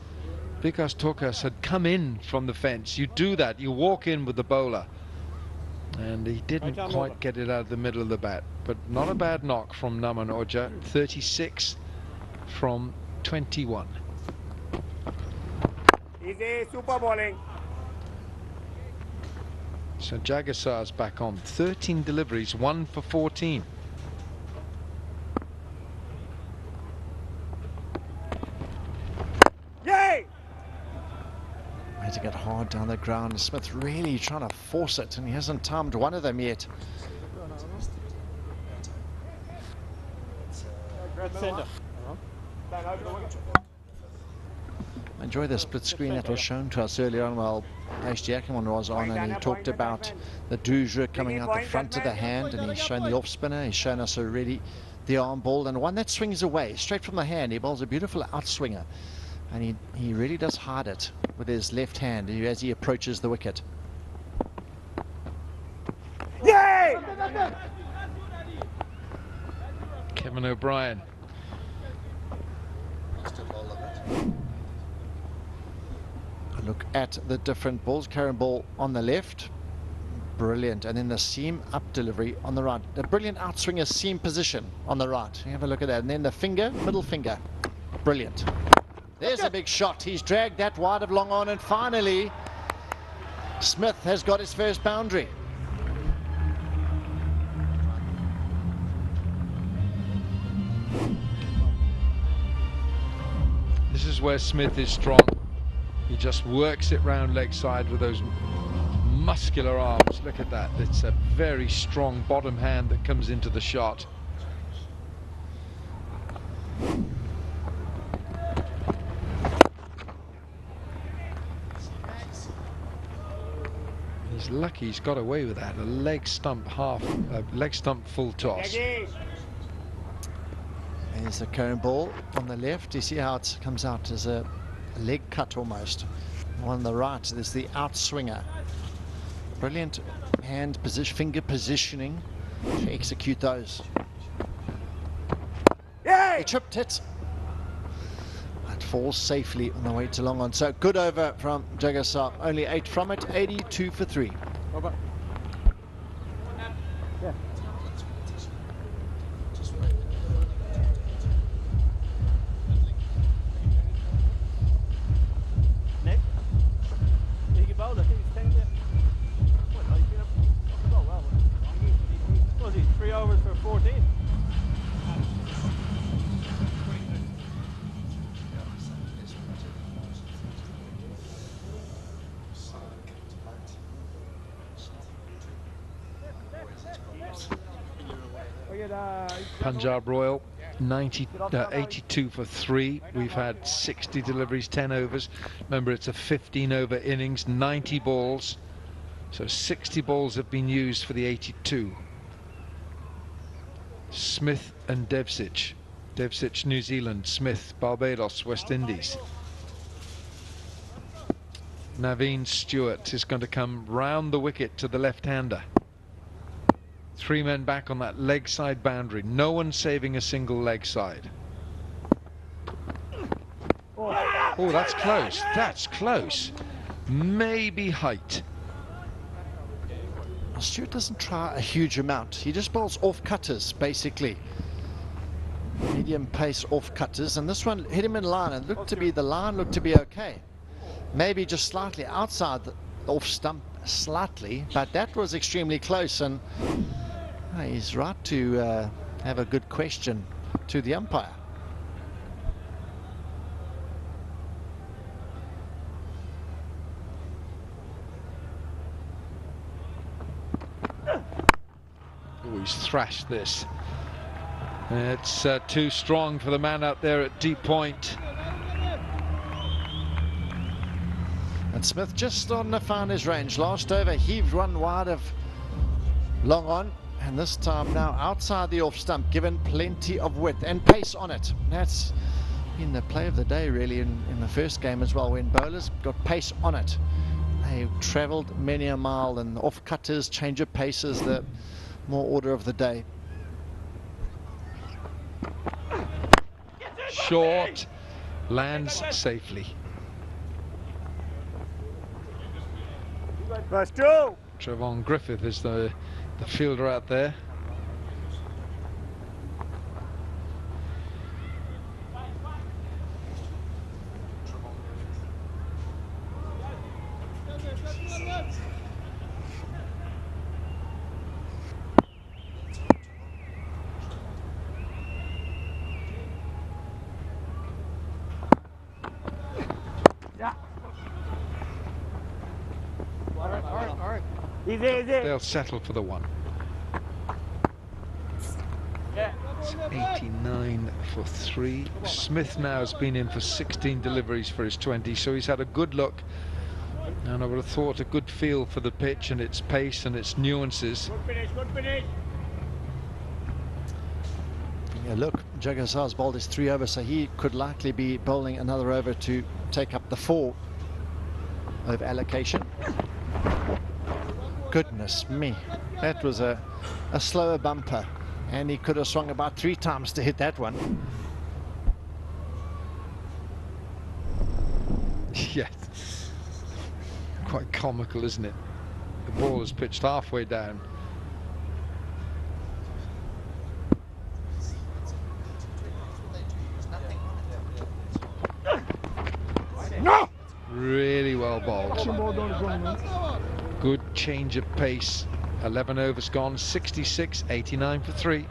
Vikas Tokas had come in from the fence. You do that, you walk in with the bowler. And he didn't quite get it out of the middle of the bat. But not a bad knock from Namanoja. 36 from 21.
Easy, super bowling.
So Jagasar's back on. 13 deliveries, 1 for 14.
Yay!
Hitting it hard down the ground. Smith really trying to force it, and he hasn't timed one of them yet. Enjoy the split screen that was shown to us earlier on while Ash Jackman was on, and he talked about the doojra coming out the front of the hand, and he's shown the off spinner. He's shown us already the arm ball, and one that swings away straight from the hand. He bowls a beautiful outswinger, and he really does hide it with his left hand as he approaches the wicket.
Yay!
Kevin O'Brien.
A look at the different balls. Karen ball on the left, brilliant, and then the seam up delivery on the right. A brilliant outswinger seam position on the right. Have a look at that, and then the finger, middle finger, brilliant. There's a big shot. He's dragged that wide of long on, and finally Smith has got his first boundary.
This is where Smith is strong. He just works it round leg side with those muscular arms. Look at that. It's a very strong bottom hand that comes into the shot. He's lucky he's got away with that. A leg stump full toss.
There's the current ball on the left. You see how it comes out as a leg cut almost. On the right, there's the outswinger. Brilliant hand position, finger positioning to execute those.
Yay!
He tripped it. It falls safely on the way to long on. So good over from Jagasar. Only 8 from it. 82 for 3.
Over. Yeah. Nick? You can bowl it. He's 10 there. Oh, well. What was he? 3 overs for 14.
Punjab Royal 82 for 3. We've had 60 deliveries, 10 overs. Remember, it's a 15 over innings, 90 balls, so 60 balls have been used for the 82. Smith and Devsic. Devsic New Zealand, Smith Barbados, West Indies. Naveen Stewart is going to come round the wicket to the left-hander. 3 men back on that leg side boundary. No one saving a single leg side. Oh, that's close. That's close. Maybe height.
Stewart doesn't try a huge amount. He just bowls off cutters, basically. Medium pace off cutters, and this one hit him in line, and looked to be okay. Maybe just slightly outside the off stump, slightly, but that was extremely close, and he's right to have a good question to the umpire.
Oh, he's thrashed this. It's too strong for the man out there at deep point.
And Smith just starting to find his range. Last over, heaved one wide of long on. And this time now outside the off stump, given plenty of width and pace on it. That's been the play of the day really in the first game as well, when bowlers got pace on it. They travelled many a mile, and off cutters, change of paces, the more order of the day.
Short, lands safely. Trevon Griffith is the fielder out there. They'll settle for the one. It's 89 for 3. Smith now has been in for 16 deliveries for his 20, so he's had a good look, and I would have thought a good feel for the pitch and its pace and its nuances.
Yeah, look, Jagasar's bowled his 3 over, so he could likely be bowling another over to take up the 4 of allocation. Goodness me, that was a slower bumper, and he could have swung about 3 times to hit that one.
Yeah, quite comical, isn't it? The ball is pitched halfway down.
No!
Really well bowled. Good change of pace. 11 overs gone, 66, 89 for 3.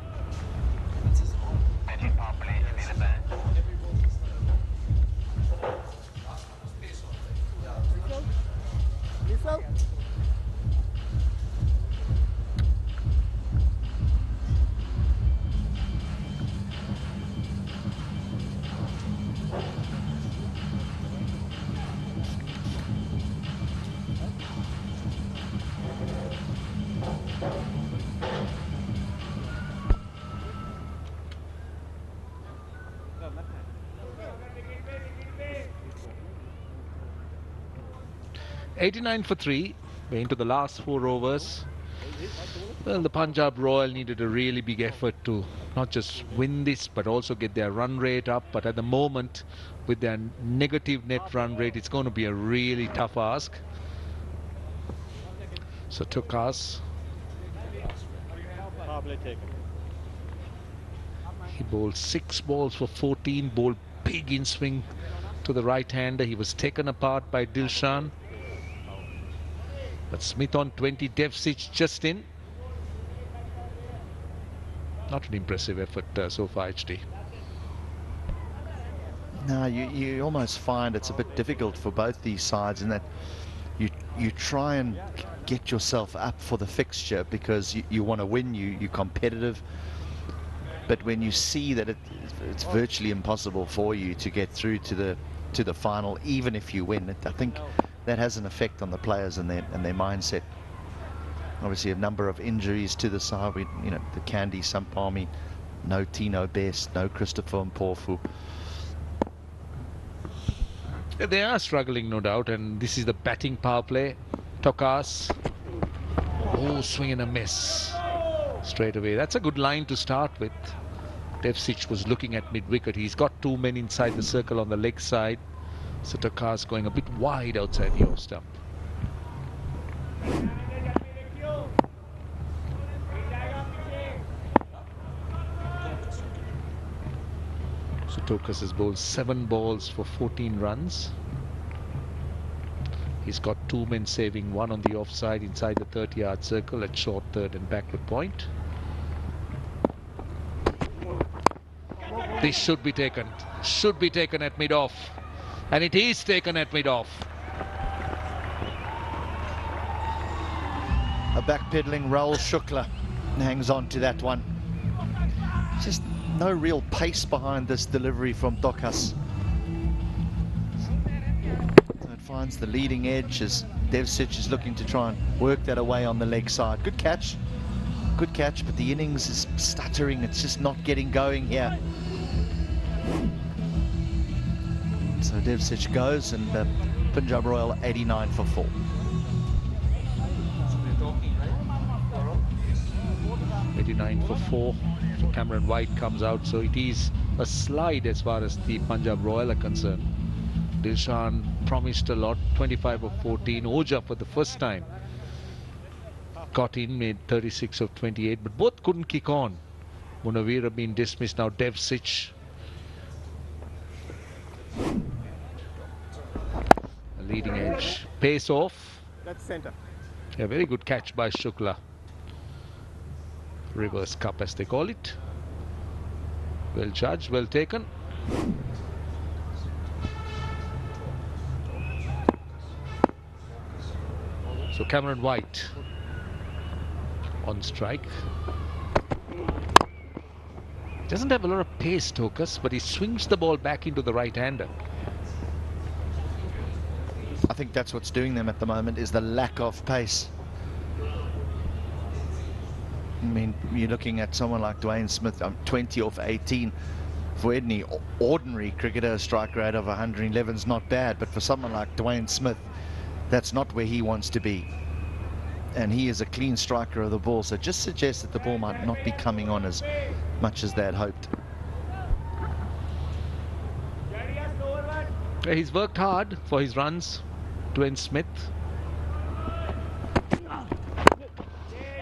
$89 for 3. We're into the last 4 overs. Well, the Punjab Royal needed a really big effort to not just win this, but also get their run rate up. But at the moment, with their negative net run rate, it's going to be a really tough ask. So Tukas, he bowled 6 balls for 14, bowled big in swing to the right-hander. He was taken apart by Dilshan. But Smith on 20, Devcich just in. Not an impressive effort so far, HD.
No, you almost find it's a bit difficult for both these sides in that you try and get yourself up for the fixture because you want to win, you're competitive. But when you see that it's virtually impossible for you to get through to the final, even if you win, I think that has an effect on the players and their mindset. Obviously, a number of injuries to the side. You know, the Kandy Samp, no Tino Best, no Christopher Mpofu.
They are struggling, no doubt, and this is the batting power play. Tukas, oh, swing and a miss straight away. That's a good line to start with. Devcich was looking at mid-wicket. He's got 2 men inside the circle on the leg side. So Tukas going a bit wide outside the off stump. So Tukas has bowled 7 balls for 14 runs. He's got 2 men saving, 1 on the offside inside the 30-yard circle at short third and backward point. This should be taken at mid-off. And it is taken at mid-off.
A backpedaling Rahul Shukla hangs on to that one. Just no real pace behind this delivery from Tukas. So it finds the leading edge as Devcich is looking to try and work that away on the leg side. Good catch, but the innings is stuttering. It's just not getting going here. So Devcich goes, and Punjab Royal 89 for 4.
$89 for 4. So Cameron White comes out, so it is a slide as far as the Punjab Royal are concerned. Dilshan promised a lot, 25 of 14. Oja for the first time got in, made 36 of 28, but both couldn't kick on. Munavira being dismissed now. Devsic. A leading edge. Pace off.
That's center.
A very good catch by Shukla. Reverse cup as they call it. Well judged, well taken. So Cameron White on strike. Doesn't have a lot of pace, Tokas, but he swings the ball back into the right-hander.
I think that's what's doing them at the moment, is the lack of pace. I mean, you're looking at someone like Dwayne Smith, 20 off 18. For any ordinary cricketer, a strike rate of 111 is not bad, but for someone like Dwayne Smith, that's not where he wants to be. And he is a clean striker of the ball, so it just suggests that the ball might not be coming on as much as they had hoped.
He's worked hard for his runs, Dwayne Smith.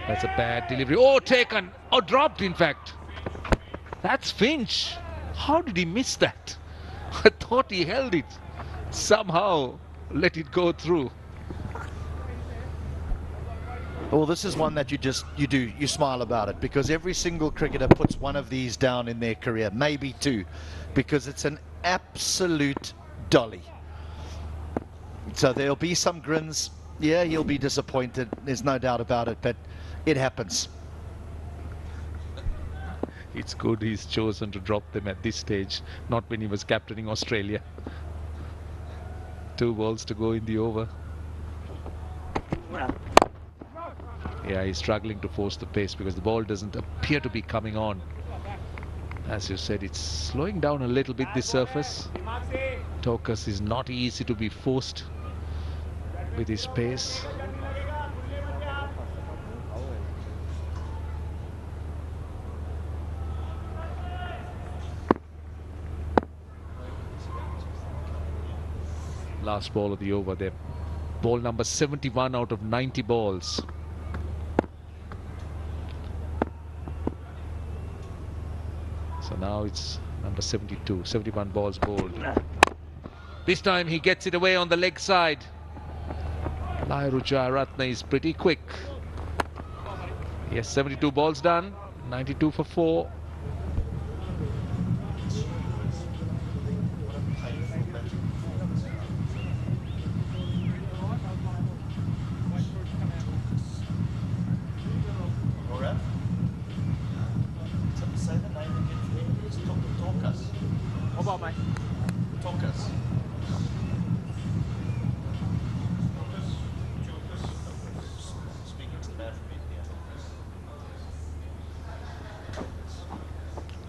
That's a bad delivery. Oh, taken. Oh, dropped, in fact. That's Finch. How did he miss that? I thought he held it. Somehow let it go through.
Well, this is one that you smile about it, because every single cricketer puts one of these down in their career, maybe two, because it's an absolute dolly. So there'll be some grins. Yeah, he'll be disappointed. There's no doubt about it, but it happens.
It's good he's chosen to drop them at this stage, not when he was captaining Australia. 2 balls to go in the over. Yeah, he's struggling to force the pace because the ball doesn't appear to be coming on. As you said, it's slowing down a little bit, this surface. Tokas is not easy to be forced with his pace. Last ball of the over there. Ball number 71 out of 90 balls. So now it's number 72, 71 balls bowled. This time he gets it away on the leg side. Tillakaratne is pretty quick. Yes, 72 balls done, 92 for 4.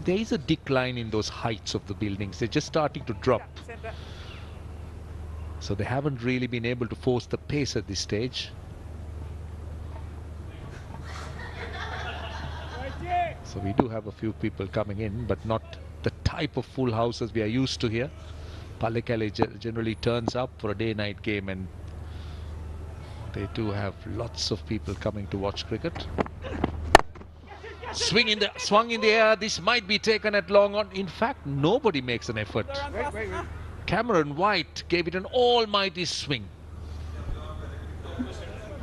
There is a decline in those heights of the buildings. They're just starting to drop. So they haven't really been able to force the pace at this stage. So we do have a few people coming in, but not the type of full houses we are used to here. Palekale generally turns up for a day-night game, and they do have lots of people coming to watch cricket. Swung in the air. This might be taken at long on. In fact, nobody makes an effort. Cameron White gave it an almighty swing.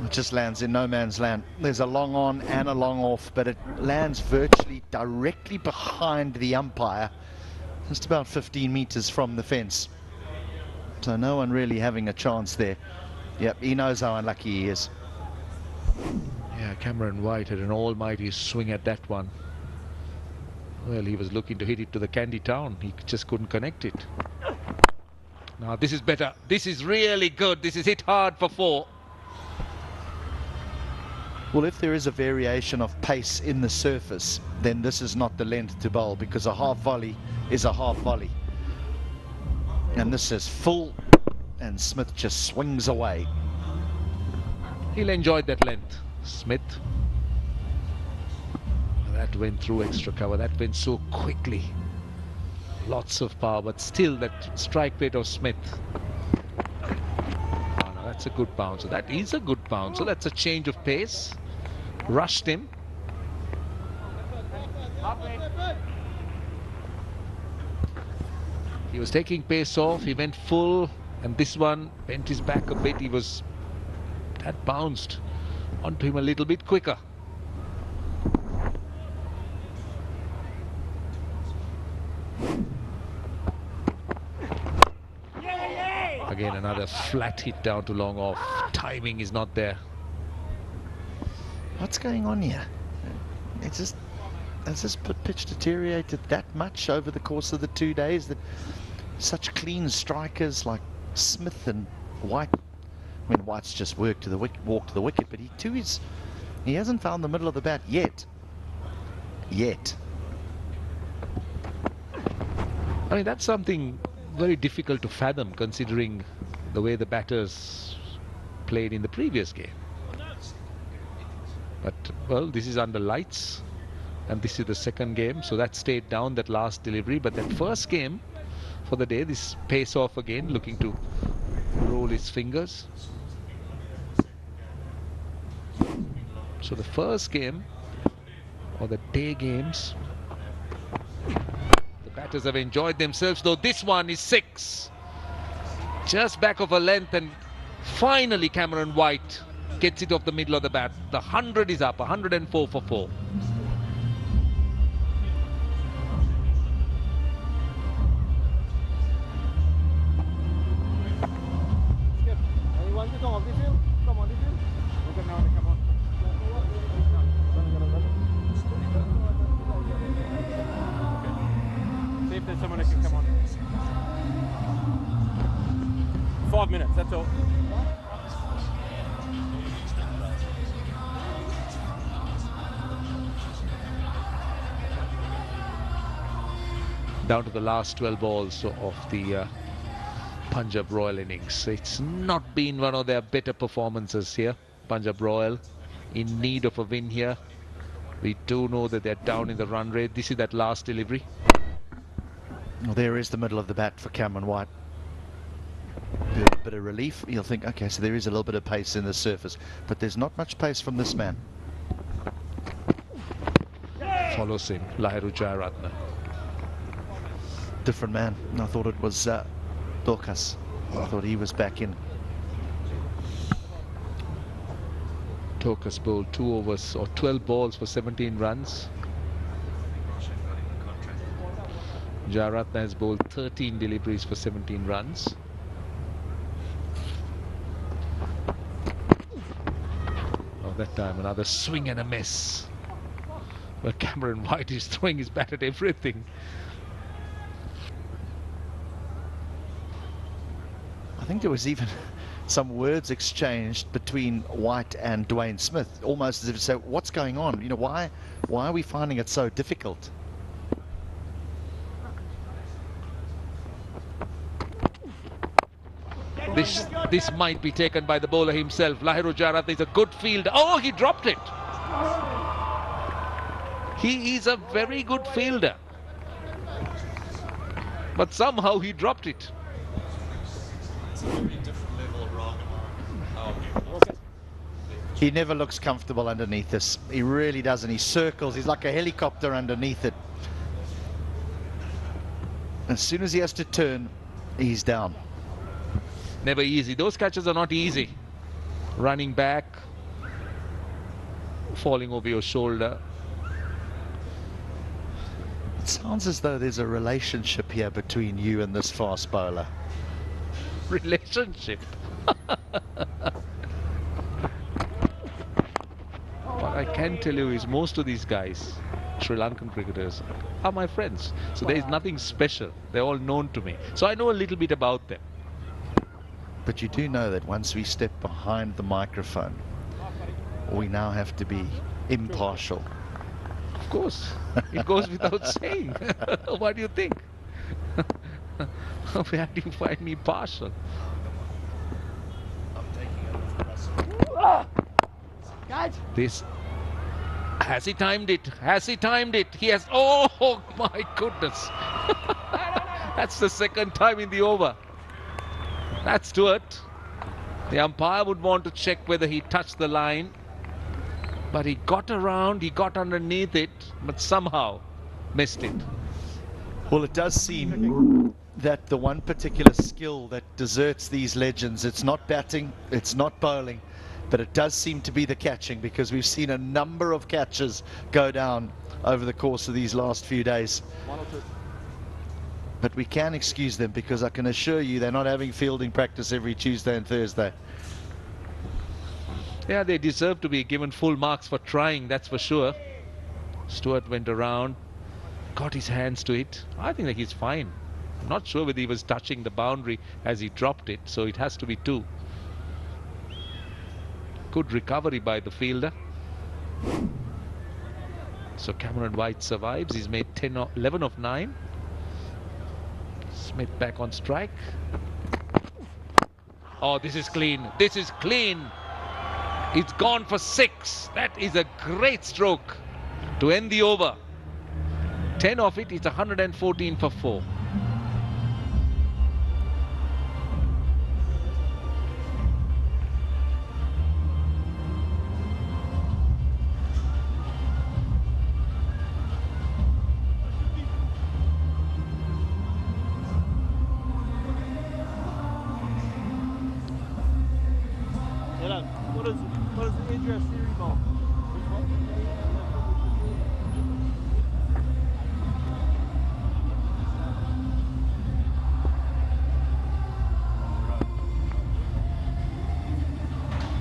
It just lands in no man's land. There's a long on and a long off, but it lands virtually directly behind the umpire, just about 15 meters from the fence. So no one really having a chance there. Yep, he knows how unlucky he is.
Yeah, Cameron White had an almighty swing at that one. Well, he was looking to hit it to the Kandy town. He just couldn't connect it. Now this is better. This is really good. This is hit hard for 4.
Well, if there is a variation of pace in the surface, then this is not the length to bowl, because a half volley is a half volley. And this is full, and Smith just swings away.
He'll enjoy that length, Smith. That went through extra cover. That went so quickly. Lots of power, but still that strike rate of Smith. Oh, no, that's a good bouncer. That is a good bouncer. That's a change of pace.
rushed him. He was taking pace off, he went full, and this one bent his back a bit. That bounced onto him a little bit quicker. Again, another flat hit down to long off. Timing is not there.
What's going on here? Has this pitch deteriorated that much over the course of the 2 days that such clean strikers like Smith and White? I mean, White's just walked to the wicket, but he hasn't found the middle of the bat yet.
I mean, that's something very difficult to fathom, considering the way the batters played in the previous game. But, well, this is under lights, and this is the second game, so that stayed down, that last delivery. But that first game for the day, this pace off again, looking to roll his fingers. So the first game, or the day games, the batters have enjoyed themselves, though this one is 6. Just back of a length, and finally Cameron White gets it off the middle of the bat. The 100 is up, 104 for 4.
Anyone to come off the field? Come on the field. Okay, now come on. See if there's someone that can come on. 5 minutes, that's all.
Down to the last 12 balls of the Punjab Royal innings. It's not been one of their better performances here. Punjab Royal in need of a win here. We do know that they're down in the run rate. This is that last delivery.
Well, there is the middle of the bat for Cameron White. A bit of relief. You'll think, okay, so there is a little bit of pace in the surface, but there's not much pace from this man.
Follows him, Tillakaratne.
Different man. I thought it was Dorcas. I thought he was back in.
Dorcas bowled 2 overs or 12 balls for 17 runs. Tillakaratne has bowled 13 deliveries for 17 runs. Oh, that time another swing and a miss. But Cameron White is throwing his bat at everything.
I think there was even some words exchanged between White and Dwayne Smith, almost as if to say, what's going on? You know, why are we finding it so difficult?
This might be taken by the bowler himself. Tillakaratne is a good fielder. Oh, he dropped it. He is a very good fielder. But somehow he dropped it.
It's a very different level of wrong.
He never looks comfortable underneath this. He really doesn't. He circles. He's like a helicopter underneath it. As soon as he has to turn, he's down.
Never easy. Those catches are not easy. Running back, falling over your shoulder.
It sounds as though there's a relationship here between you and this fast bowler.
Relationship. What I can tell you is most of these guys, Sri Lankan cricketers, are my friends. So there is nothing special. They're all known to me. So I know a little bit about them.
But you do know that once we step behind the microphone, we now have to be impartial.
Of course. It goes without saying. What do you think? Where do you find me partial? This, has he timed it? Has he timed it? He has. Oh my goodness. That's the second time in the over. That's to it. The umpire would want to check whether he touched the line. But he got around, he got underneath it, but somehow missed it.
Well, it does seem that the one particular skill that deserts these legends, it's not batting, it's not bowling, but it does seem to be the catching, because we've seen a number of catches go down over the course of these last few days. But we can excuse them, because I can assure you they're not having fielding practice every Tuesday and Thursday.
Yeah, they deserve to be given full marks for trying, that's for sure. Stewart went around, got his hands to it. I think that he's fine. I'm not sure whether he was touching the boundary as he dropped it, so it has to be 2. Good recovery by the fielder. So Cameron White survives. He's made 11 of 9. Smith back on strike. Oh, this is clean. This is clean. It's gone for 6. That is a great stroke to end the over. 10 of it is 114 for 4.
What is the Idris Series ball? Which one?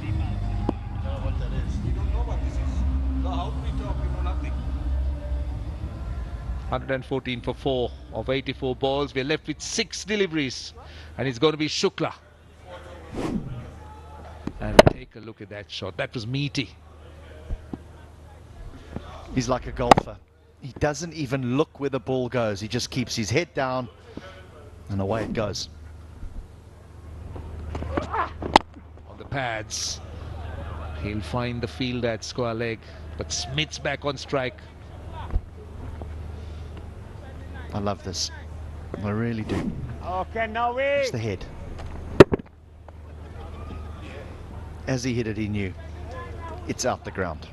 You don't know what that is. You don't know what this is. So how do we talk? You know nothing.
114 for 4 of 84 balls. We're left with 6 deliveries, and it's going to be Shukla. And take a look at that shot. That was meaty.
He's like a golfer. He doesn't even look where the ball goes. He just keeps his head down, and away it goes.
On the pads. He'll find the fielder at square leg, but Smith's back on strike.
I love this. I really do.
Okay, now we.
It's the head. As he hit it, he knew it's out the ground.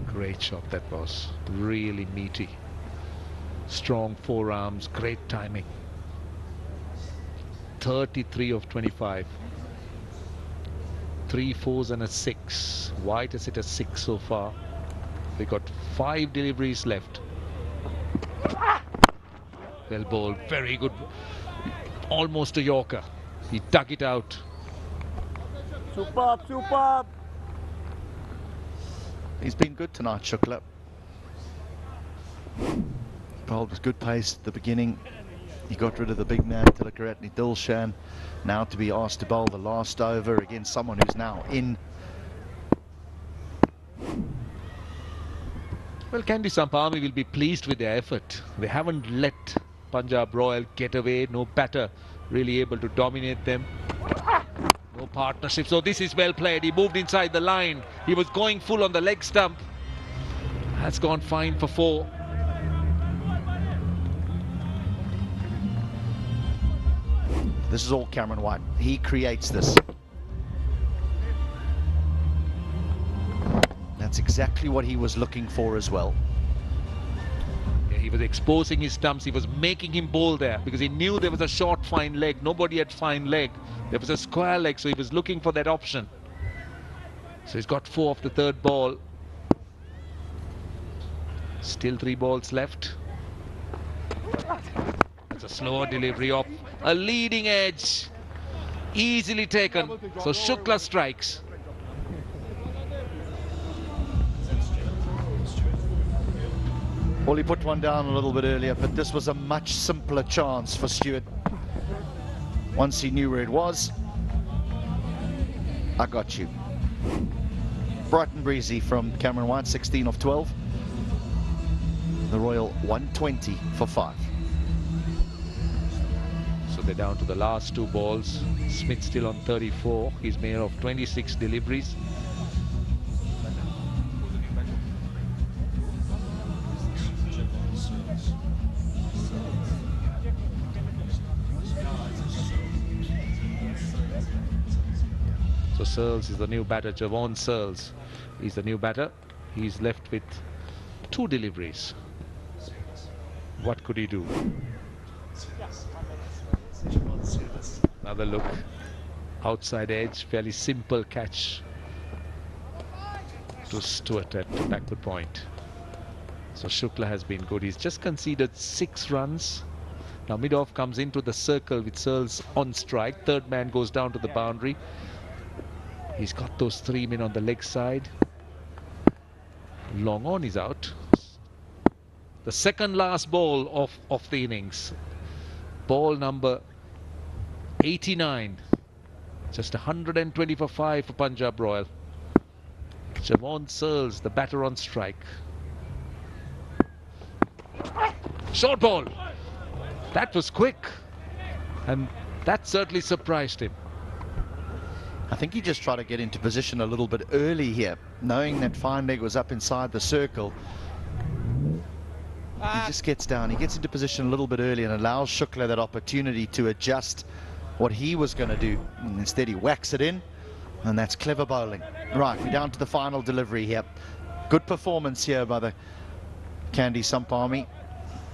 Great shot that was. Really meaty. Strong forearms, great timing. 33 of 25. 3 4s and a 6. White has hit a 6 so far. They got 5 deliveries left. Well bowled, very good. Almost a Yorker. He dug it out.
Superb, superb.
He's been good tonight, Shukla. Bowled with good pace at the beginning. He got rid of the big man, Tillakaratne Dilshan. Now to be asked to bowl the last over against someone who's now in.
Well, Kandy Samp will be pleased with their effort. They haven't let Punjab Royal get away. No batter really able to dominate them. No partnership. So this is well played. He moved inside the line. He was going full on the leg stump. That's gone fine for 4.
This is all Cameron White. He creates this. That's exactly what he was looking for as well.
Yeah, he was exposing his stumps. He was making him bowl there because he knew there was a short fine leg. Nobody had fine leg. There was a square leg, so he was looking for that option. So he's got 4 off the 3rd ball. Still 3 balls left. That's a slower delivery of a leading edge. Easily taken. So Shukla strikes.
Well, he put one down a little bit earlier, but this was a much simpler chance for Stewart. Once he knew where it was, I got you. Bright and breezy from Cameron White, 16 of 12. The Royal 120 for 5.
So they're down to the last 2 balls. Smith still on 34. He's made of 26 deliveries. So Searles is the new batter. Javon Searles is the new batter. He's left with 2 deliveries. What could he do? Another look. Outside edge. Fairly simple catch to Stewart at the backward point. So Shukla has been good. He's just conceded 6 runs. Now mid-off comes into the circle with Searles on strike. Third man goes down to the boundary. He's got those 3 men on the leg side. Long on is out. The second last ball of the innings. Ball number 89. Just 120 for 5 for Punjab Royal. Javon Searles, the batter on strike. Short ball. That was quick. And that certainly surprised him.
I think he just tried to get into position a little bit early here, knowing that fine leg was up inside the circle. He just gets down, he gets into position a little bit early and allows Shukla that opportunity to adjust what he was going to do. And instead he whacks it in, and that's clever bowling. Right, we're down to the final delivery here. Good performance here by the Kandy Samp Army.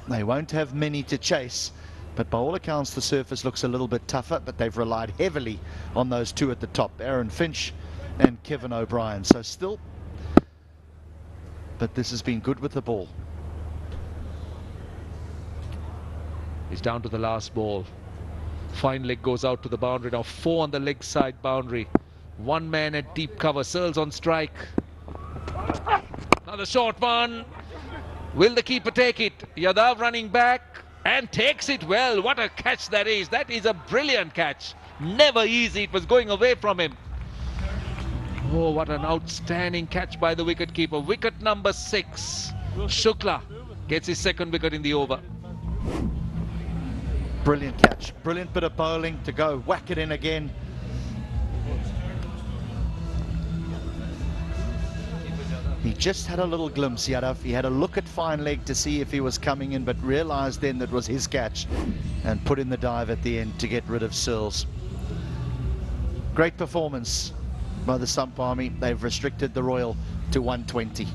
They won't have many to chase, but by all accounts the surface looks a little bit tougher, but they've relied heavily on those 2 at the top, Aaron Finch and Kevin O'Brien. So still, but this has been good with the ball.
He's down to the last ball. Fine leg goes out to the boundary. Now 4 on the leg side boundary. 1 man at deep cover. Searles on strike. Another short one. Will the keeper take it? Yadav running back and takes it well. What a catch that is. That is a brilliant catch. Never easy. It was going away from him. Oh, what an outstanding catch by the wicketkeeper. Wicket number 6. Shukla gets his 2nd wicket in the over.
Brilliant catch. Brilliant bit of bowling to go whack it in again. He just had a little glimpse, Yadav. He had a look at fine leg to see if he was coming in, but realised then that was his catch and put in the dive at the end to get rid of Searles. Great performance by the Samp Army. They've restricted the Royal to 120.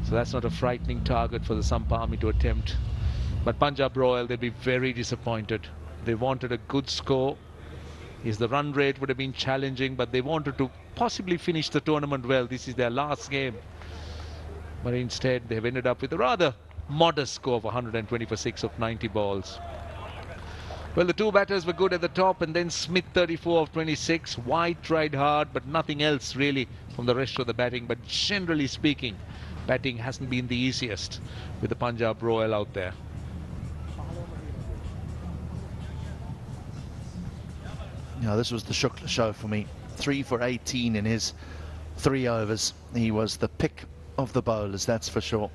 So that's not a frightening target for the Samp Army to attempt. But Punjab Royal, they'll be very disappointed. They wanted a good score. The run rate would have been challenging, but they wanted to possibly finish the tournament well. This is their last game. But instead, they've ended up with a rather modest score of 120 for 6 of 90 balls. Well, the 2 batters were good at the top, and then Smith 34 of 26. White tried hard, but nothing else really from the rest of the batting. But generally speaking, batting hasn't been the easiest with the Punjab Royal out there.
Yeah, this was the Shukla show for me. 3 for 18 in his 3 overs. He was the pick of the bowlers, that's for sure.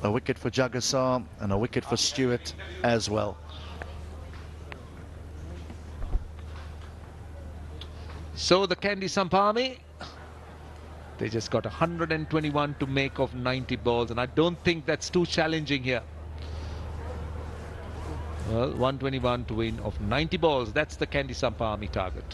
A wicket for Jagasar and a wicket for Stewart as well.
So the Kandy Samp Army, they just got 121 to make of 90 balls, and I don't think that's too challenging here. Well, 121 to win of 90 balls. That's the Kandy Samp Army target.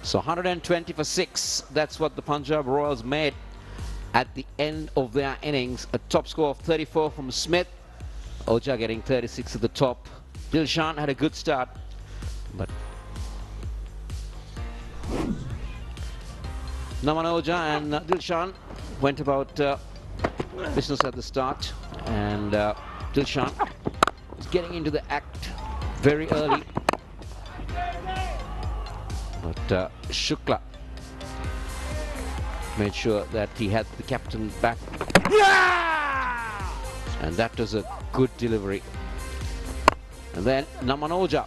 So 120 for 6. That's what the Punjab Royals made at the end of their innings. A top score of 34 from Smith. Oja getting 36 at the top. Dilshan had a good start, but Naman Oja and Dilshan went about business at the start, and Dilshan was getting into the act very early, but Shukla made sure that he had the captain back, and that was a good delivery. And then Naman Oja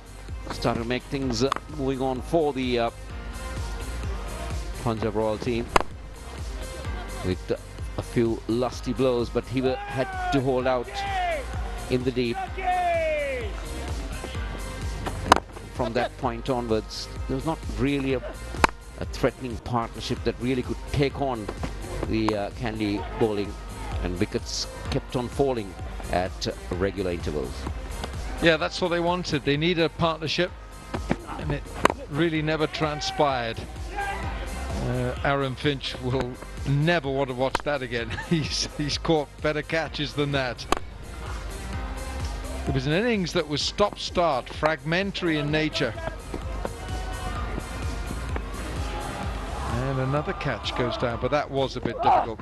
started to make things moving on for the Punjab Royal team with a few lusty blows, but he had to hold out in the deep. From that point onwards, there was not really a threatening partnership that really could take on the Kandy bowling, and wickets kept on falling at regular intervals.
Yeah, that's what they wanted. They needed a partnership, and it really never transpired. Aaron Finch will never want to watch that again. He's caught better catches than that. It was an innings that was stop-start, fragmentary in nature. And another catch goes down, but that was a bit difficult.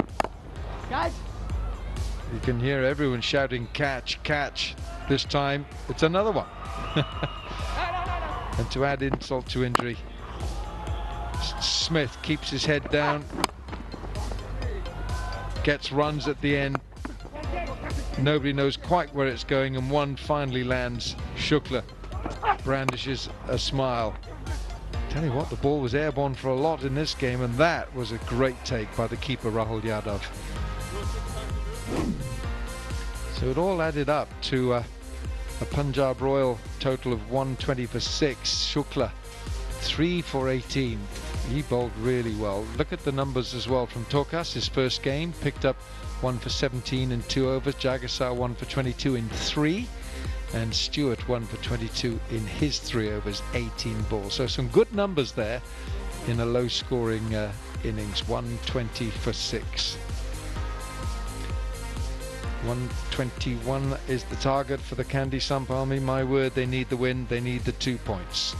You can hear everyone shouting, catch, catch. This time, it's another one. And to add insult to injury, Smith keeps his head down, gets runs at the end. Nobody knows quite where it's going, and one finally lands. Shukla brandishes a smile. Tell you what, the ball was airborne for a lot in this game, and that was a great take by the keeper, Rahul Yadav. So it all added up to a Punjab Royal total of 120 for 6. Shukla 3 for 18. He bowled really well. Look at the numbers as well from Tokas. His first game picked up 1 for 17 in 2 overs. Jagasar 1 for 22 in 3, and Stewart 1 for 22 in his 3 overs, 18 balls. So some good numbers there in a low scoring innings. 120 for 6. 121 is the target for the Kandy Samp Army. My word, they need the win. They need the 2 points.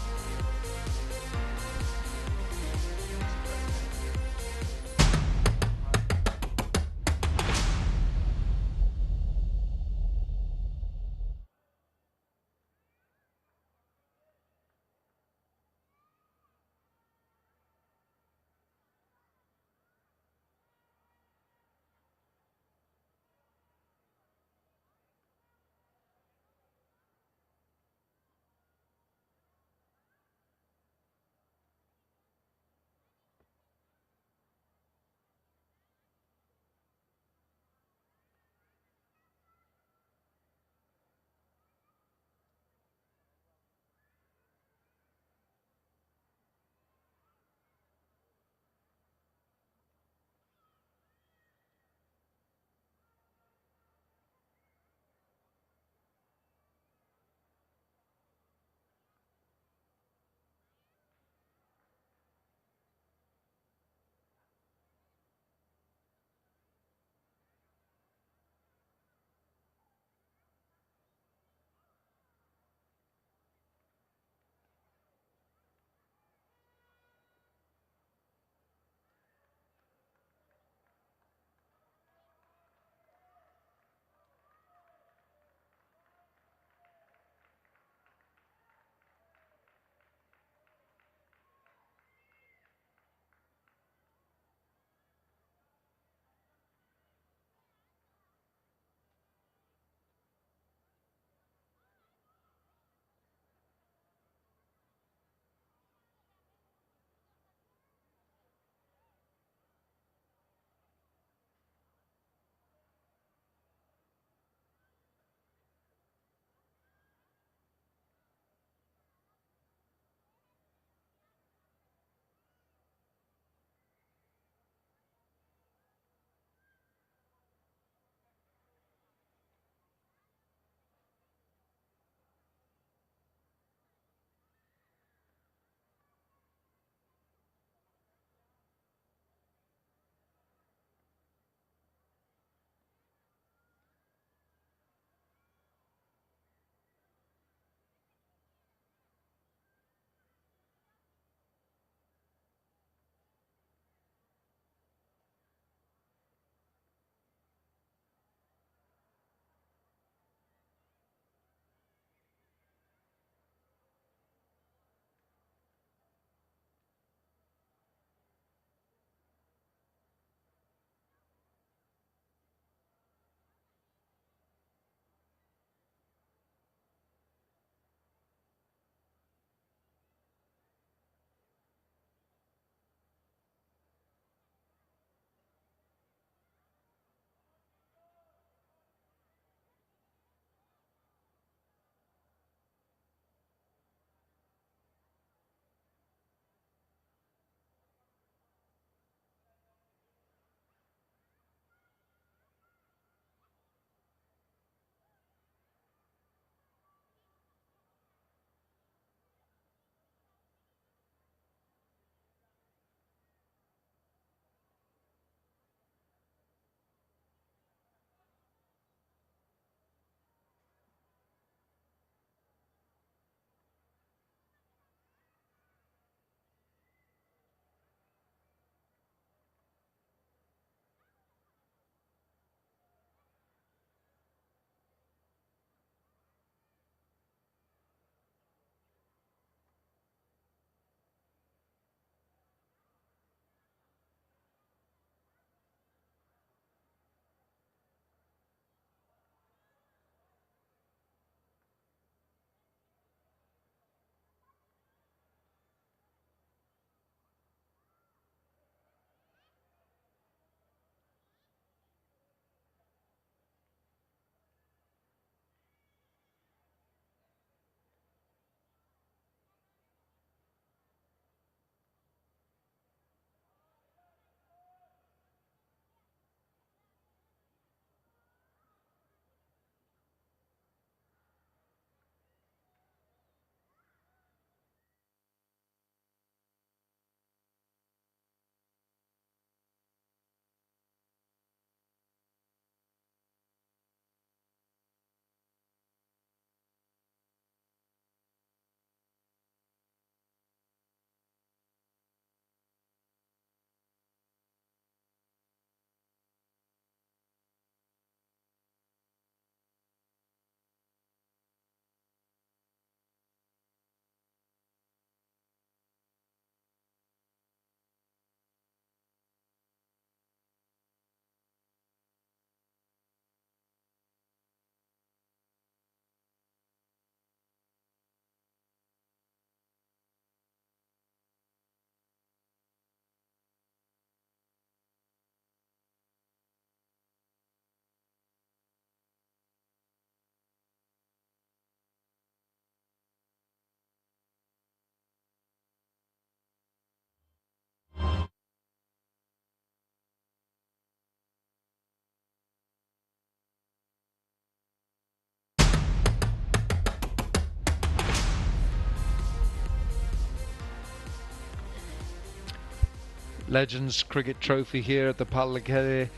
Legends Cricket Trophy here at the Tillakaratne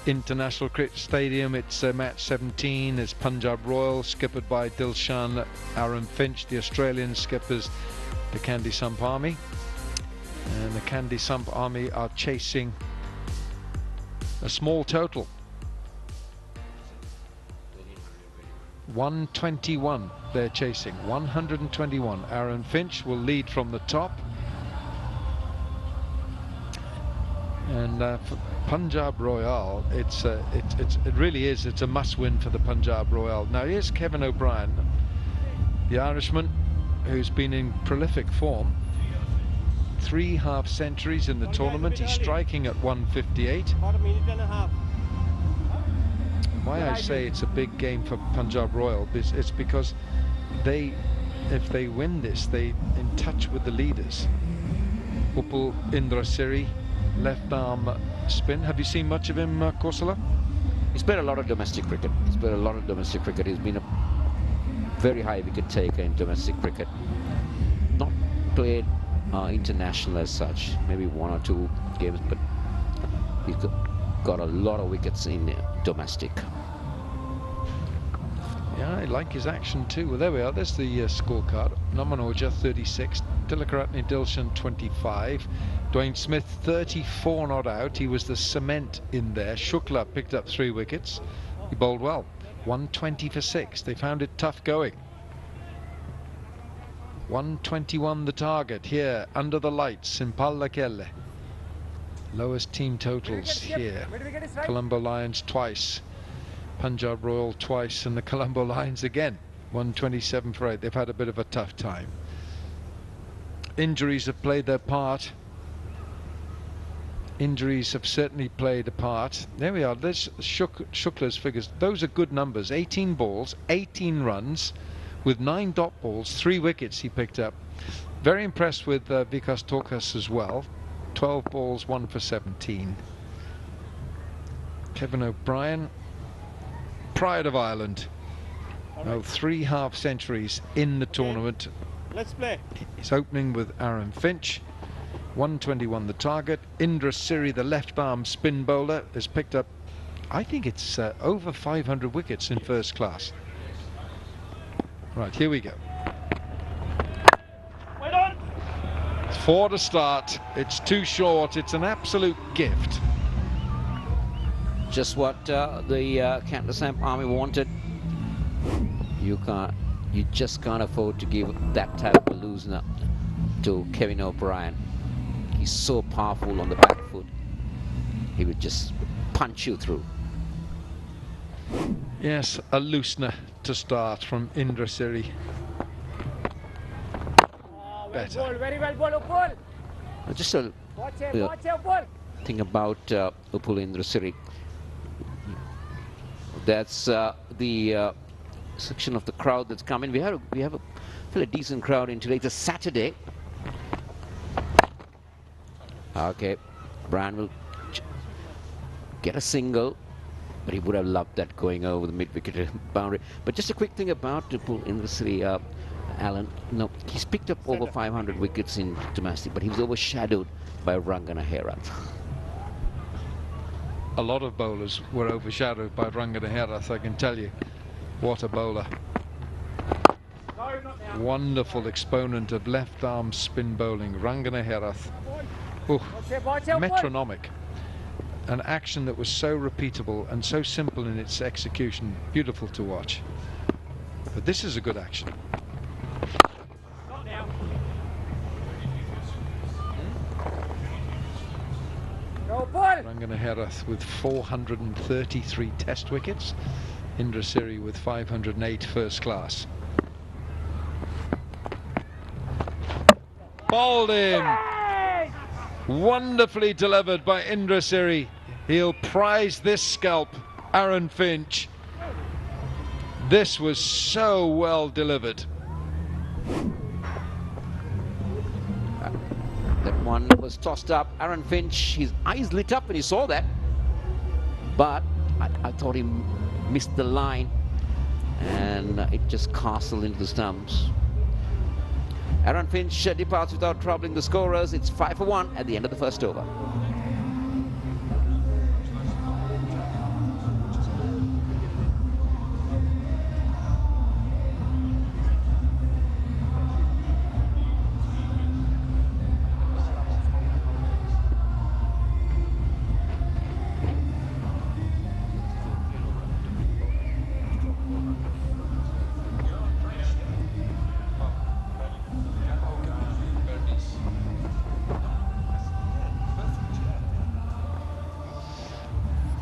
International Cricket Stadium. It's match 17. It's Punjab Royal, skippered by Dilshan, Aaron Finch. The Australian skippers, the Kandy Samp Army. And the Kandy Samp Army are chasing a small total. 121 they're chasing, 121. Aaron Finch will lead from the top. And for Punjab Royal, it really is. It's a must-win for the Punjab Royal. Now here's Kevin O'Brien, the Irishman, who's been in prolific form. 3 half-centuries in the tournament. He's striking at 158.
About a minute and a half.
Why I say it's a big game for Punjab Royal is it's because if they win this, they're in touch with the leaders. Upul Indrasiri, left arm spin. Have you seen much of him, Kosala?
He's played a lot of domestic cricket. He's been a very high wicket taker in domestic cricket. Not played international as such, maybe 1 or 2 games, but he's got a lot of wickets in domestic.
Yeah, I like his action too. Well, there we are. There's the scorecard. Namanoja 36, Tillakaratne Dilshan 25, Dwayne Smith 34 not out. He was the cement in there. Shukla picked up 3 wickets. He bowled well. 120 for 6. They found it tough going. 121 the target here under the lights in Tillakaratne. Lowest team totals here. Colombo Lions twice, Punjab Royal twice, and the Colombo Lions again. 127 for 8. They've had a bit of a tough time. Injuries have played their part. Injuries have certainly played a part. There we are. There's Shukla's figures. Those are good numbers. 18 balls, 18 runs, with 9 dot balls, 3 wickets he picked up. Very impressed with Vikas Tokas as well. 12 balls, 1 for 17. Kevin O'Brien, pride of Ireland. Now 3 half-centuries in the tournament.
Let's play.
He's opening with Aaron Finch. 121 the target. Indra Siri, the left-arm spin bowler, has picked up, I think it's over 500 wickets in first class. Right, here we go. 4 to start. It's too short. It's an absolute gift.
Just what the Kandy Samp Army wanted. You just can't afford to give that type of a loosener to Kevin O'Brien. He's so powerful on the back foot. He would just punch you through.
Yes, a loosener to start from Indra Siri. Better.
Very well, ball.
Just a thing about Upul Indrasiri. That's the section of the crowd that's coming. We have a fairly decent crowd in today. It's a Saturday. Okay, Brian will get a single, but he would have loved that going over the mid-wicket boundary. But just a quick thing about Upul Indrasiri. Alan, no, he's picked up over 500 wickets in domestic, but he was overshadowed by Rangana Herath.
A lot of bowlers were overshadowed by Rangana Herath, I can tell you. What a bowler. Wonderful exponent of left-arm spin bowling, Rangana Herath. Metronomic. An action that was so repeatable and so simple in its execution. Beautiful to watch. But this is a good action. Rangana Herath with 433 test wickets. Indra Siri with 508 first class. Bowled in. Wonderfully delivered by Indra Siri. He'll prize this scalp, Aaron Finch. This was so well delivered.
That one was tossed up. Aaron Finch, his eyes lit up when he saw that. But I thought he missed the line. And it just castled into the stumps. Aaron Finch departs without troubling the scorers. It's 5 for 1 at the end of the first over.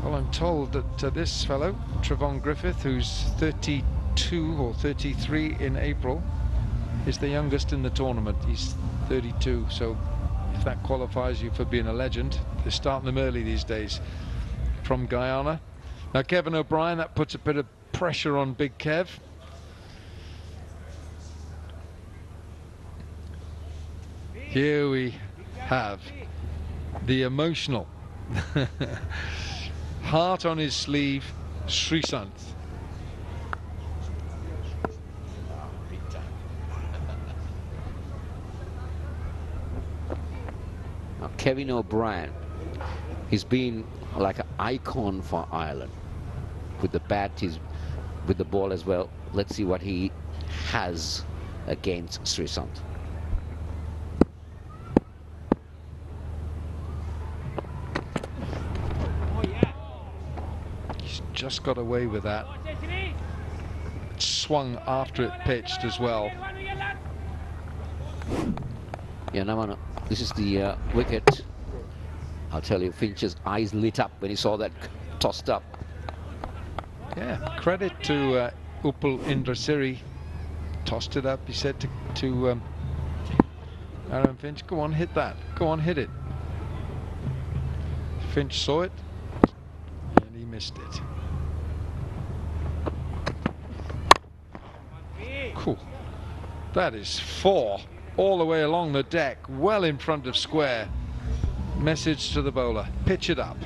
Well, I'm told that this fellow, Trevon Griffith, who's 32 or 33 in April, is the youngest in the tournament. He's 32, so if that qualifies you for being a legend, they're starting them early these days. From Guyana. Now Kevin O'Brien, that puts a bit of pressure on Big Kev. Here we have the emotional heart on his sleeve, Srisant.
Now Kevin O'Brien, he's been like an icon for Ireland with the bat, he's with the ball as well. Let's see what he has against Srisant.
Just got away with that. It swung after it pitched as well.
Yeah, Namano, this is the wicket. I'll tell you, Finch's eyes lit up when he saw that tossed up.
Yeah, credit to Upal Indrasiri. Tossed it up, he said to Aaron Finch, go on, hit that. Go on, hit it. Finch saw it, and he missed it. Cool. That is 4 all the way along the deck, well in front of square. Message to the bowler, pitch it up.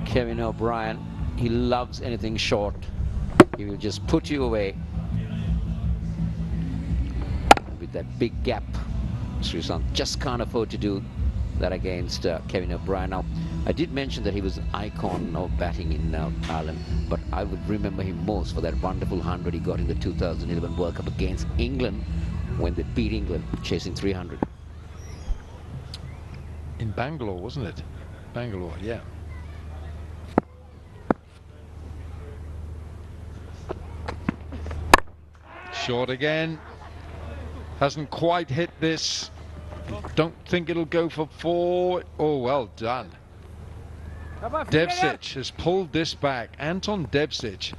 Kevin O'Brien, he loves anything short. He will just put you away. With that big gap, Srisant just can't afford to do that against Kevin O'Brien. Now, I did mention that he was an icon of batting in Ireland, but I would remember him most for that wonderful 100 he got in the 2011 World Cup against England when they beat England, chasing 300.
In Bangalore, wasn't it? Bangalore, yeah. Short again. Hasn't quite hit this. Don't think it'll go for 4. Oh, well done. Devsic has pulled this back. Anton Devsic.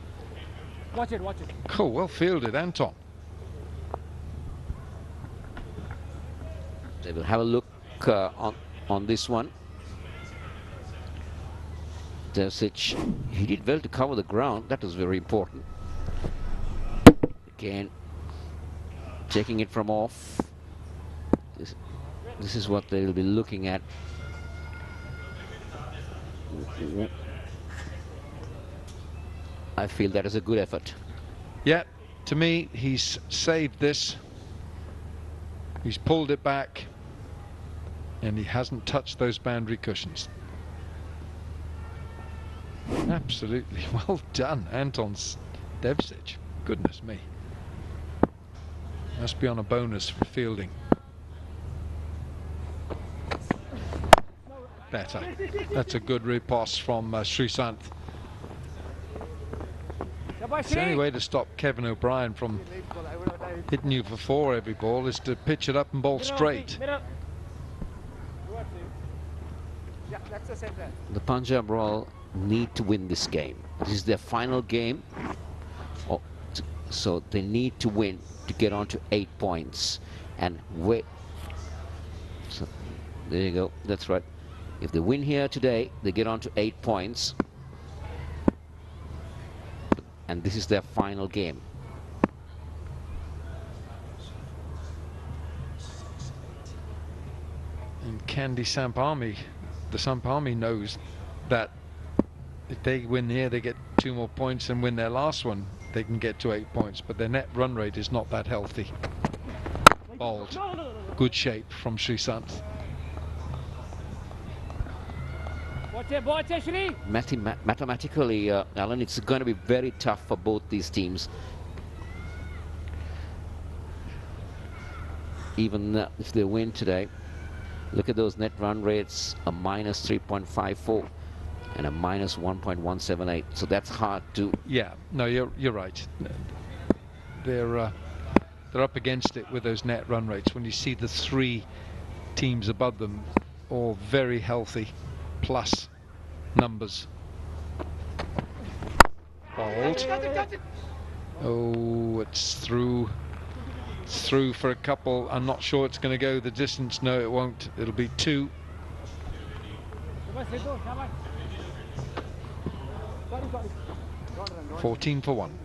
Watch it, watch it.
Cool, well fielded, Anton.
They will have a look on this one. Devsic, he did well to cover the ground. That was very important. Again, taking it from off. This is what they'll be looking at. I feel that is a good effort.
Yeah, to me, he's saved this. He's pulled it back, and he hasn't touched those boundary cushions. Absolutely well done, Anton Devsic. Goodness me. Must be on a bonus for fielding. Better. That's a good riposte from Srisant. It's the only way to stop Kevin O'Brien from hitting you for 4 every ball is to pitch it up and bowl straight.
The Punjab Royal need to win this game. This is their final game. So they need to win to get on to 8 points. And wait. So there you go. That's right. If they win here today, they get on to 8 points. And this is their final game.
And Kandy Samp Army, the Samp Army knows that if they win here, they get 2 more points, and win their last one, they can get to 8 points. But their net run rate is not that healthy. bowled. Good shape from Srisant.
Mathematically, Alan, it's going to be very tough for both these teams. Even if they win today, look at those net run rates, a minus 3.54 and a minus 1.178. So that's hard to...
Yeah, no, you're right. They're up against it with those net run rates. When you see the three teams above them, all very healthy, plus numbers. Bowled. Oh, it's through. It's through for a couple. I'm not sure it's going to go the distance. No, it won't. It'll be 2. $14 for 1.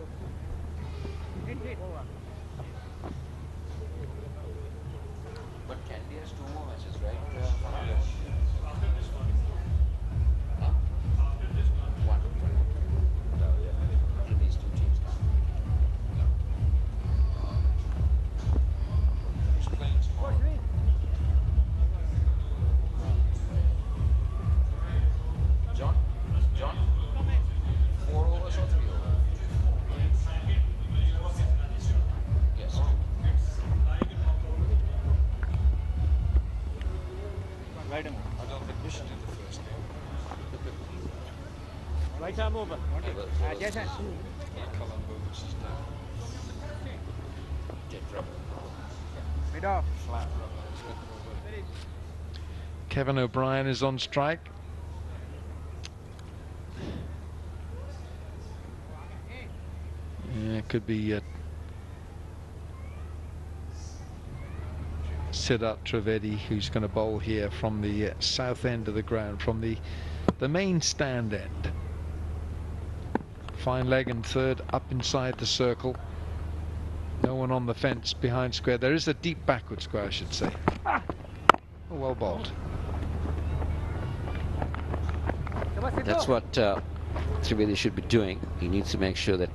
But Kandy has 2 more matches, right? One. These 2 teams now. John, 4 overs or 3 overs? Yes.
Right arm.
I don't think we should do the first game.
Right arm over. Yes, sir.
Colombo versus down.
Dead rubber.
Mid off.
Flat rubber. Kevin O'Brien is on strike. Yeah, it could be Siddharth Trivedi who's going to bowl here from the south end of the ground, from the main stand end. Fine leg and third up inside the circle. No one on the fence behind square. There is a deep backward square, I should say. Oh, well bowled.
That's what Trivedi should be doing. He needs to make sure that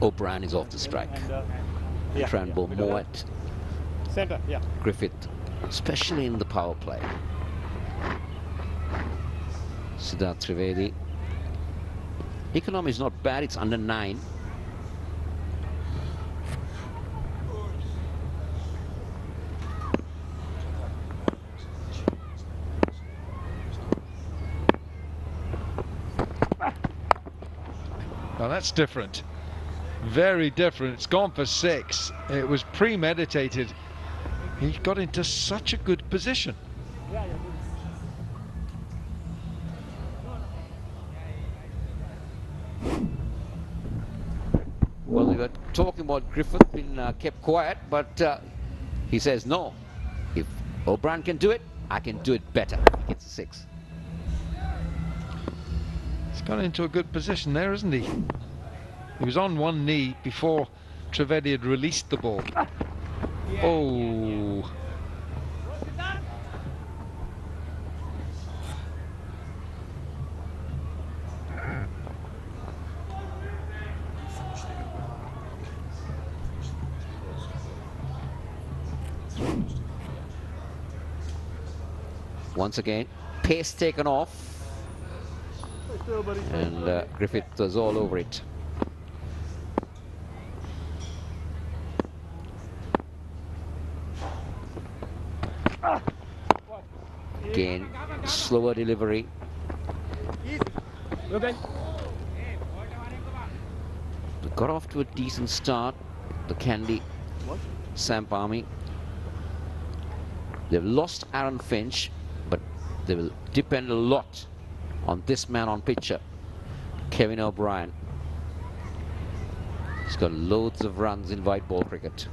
O'Brien is off the strike.
And,
try and bowl more at
center,
Griffith, especially in the power play. Siddharth Trivedi. Economy is not bad, it's under 9.
Now that's different. Very different. It's gone for 6. It was premeditated. He got into such a good position.
Well, we were talking about Griffith being kept quiet, but he says no. If O'Brien can do it, I can do it better. He gets a 6.
He's got into a good position there, isn't he? He was on one knee before Trivedi had released the ball. Oh.
Once again, pace taken off. And Griffith was all over it. Again, slower delivery.
Okay.
They got off to a decent start, the Kandy Samp army. They've lost Aaron Finch, but they will depend a lot on this man on pitcher, Kevin O'Brien. He's got loads of runs in white ball cricket.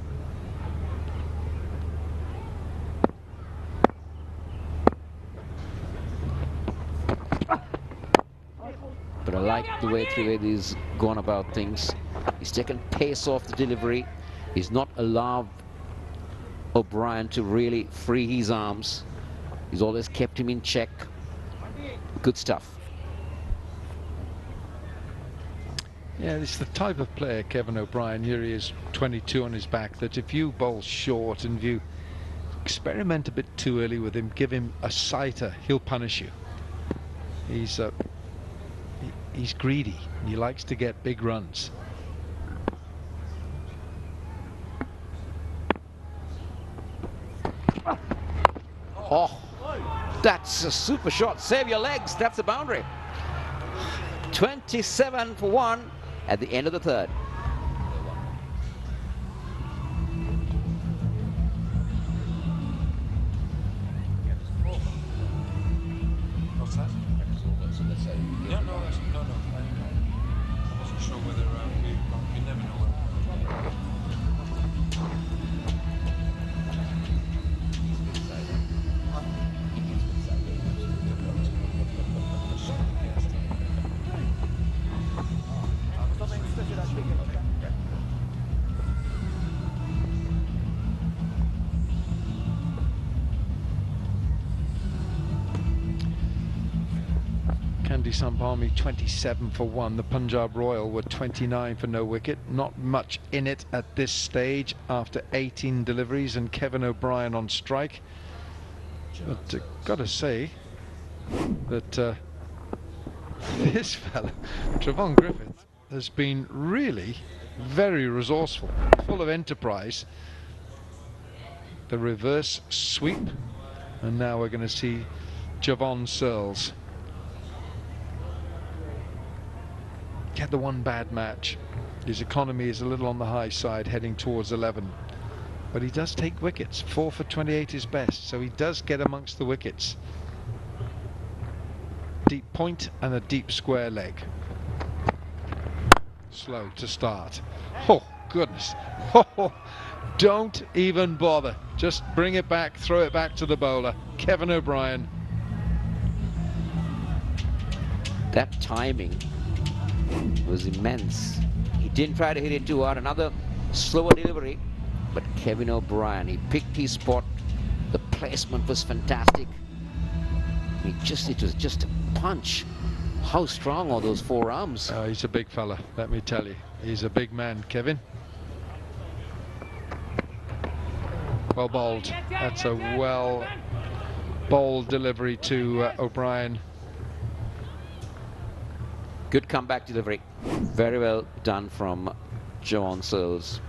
But I like the way Trivedi's gone about things. He's taken pace off the delivery. He's not allowed O'Brien to really free his arms. He's always kept him in check. Good stuff.
Yeah, it's the type of player, Kevin O'Brien. Here he is, 22 on his back, that if you bowl short and if you experiment a bit too early with him, give him a sighter, he'll punish you. He's greedy. He likes to get big runs.
Oh, that's a super shot. Save your legs. That's the boundary. 27 for 1 at the end of the third.
What's that? Yeah, no, I wasn't sure whether we never know where. Kandy Samp 27 for 1. The Punjab Royal were 29 for no wicket. Not much in it at this stage after 18 deliveries and Kevin O'Brien on strike. But got to say that this fella, Trevon Griffith, has been really very resourceful, full of enterprise. The reverse sweep, and now we're going to see Javon Searles get the one bad match. His economy is a little on the high side, heading towards 11, but he does take wickets. 4 for 28 is best, so he does get amongst the wickets. Deep point and a deep square leg. Slow to start. Oh goodness. Oh, don't even bother, just bring it back, throw it back to the bowler. Kevin O'Brien.
That timing was immense. He didn't try to hit it too hard. Another slower delivery, but Kevin O'Brien, he picked his spot. The placement was fantastic. It was just a punch. How strong are those forearms?
He's a big fella, let me tell you. He's a big man, Kevin. Well bowled. That's a well bowled delivery to O'Brien.
Good comeback delivery. Very well done from Javon Searles.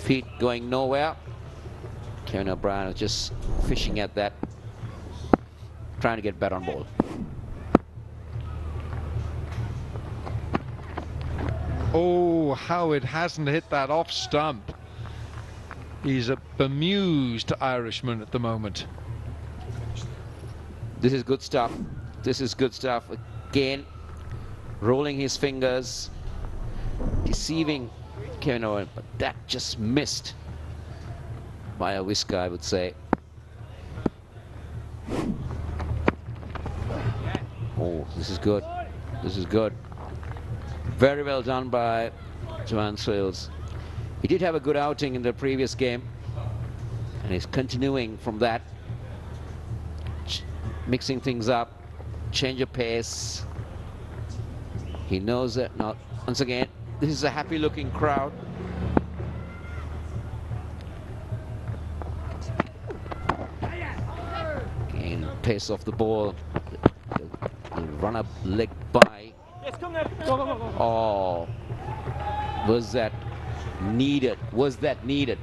Feet going nowhere. Kevin O'Brien was just fishing at that, trying to get bat on ball.
Oh, how it hasn't hit that off stump. He's a bemused Irishman at the moment.
This is good stuff. This is good stuff. Again, rolling his fingers, deceiving Kevin O'Brien, but that just missed by a whisker, I would say. Oh, this is good. This is good. Very well done by Javon Searles. He did have a good outing in the previous game, and he's continuing from that. Mixing things up, change of pace. He knows that. Now, once again, this is a happy-looking crowd. Again, pace off the ball. The run-up leg by. Oh, was that needed? Was that needed?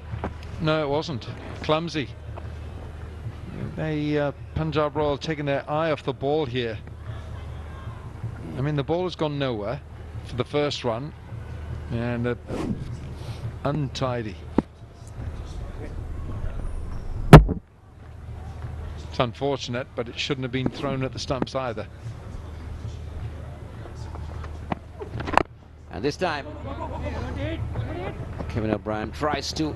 No, it wasn't. Clumsy. Punjab Royal taking their eye off the ball here. I mean, the ball has gone nowhere for the first run, and untidy. It's unfortunate, but it shouldn't have been thrown at the stumps either.
And this time, Kevin O'Brien tries to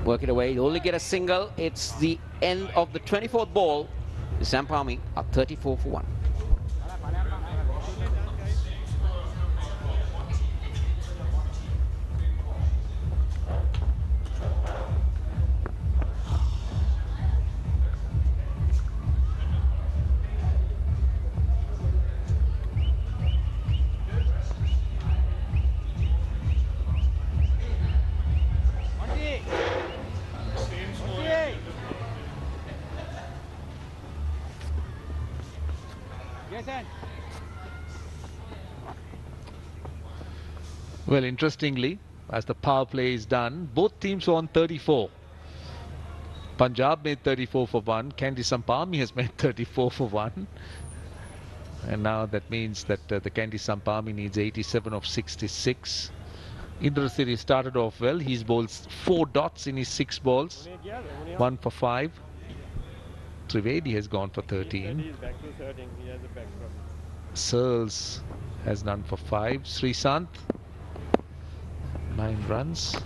work it away. You only get a single. It's the end of the 24th ball. The Samp Army are 34 for 1.
Well, interestingly, as the power play is done, both teams were on 34. Punjab made 34 for 1. Kandy Samp has made 34 for 1. And now that means that the Kandy Samp needs 87 of 66. Indrasiri started off well. He's bowled 4 dots in his 6 balls. 1 for 5. Trivedi has gone for 13. Searles has done for 5. Srisant, 9 runs.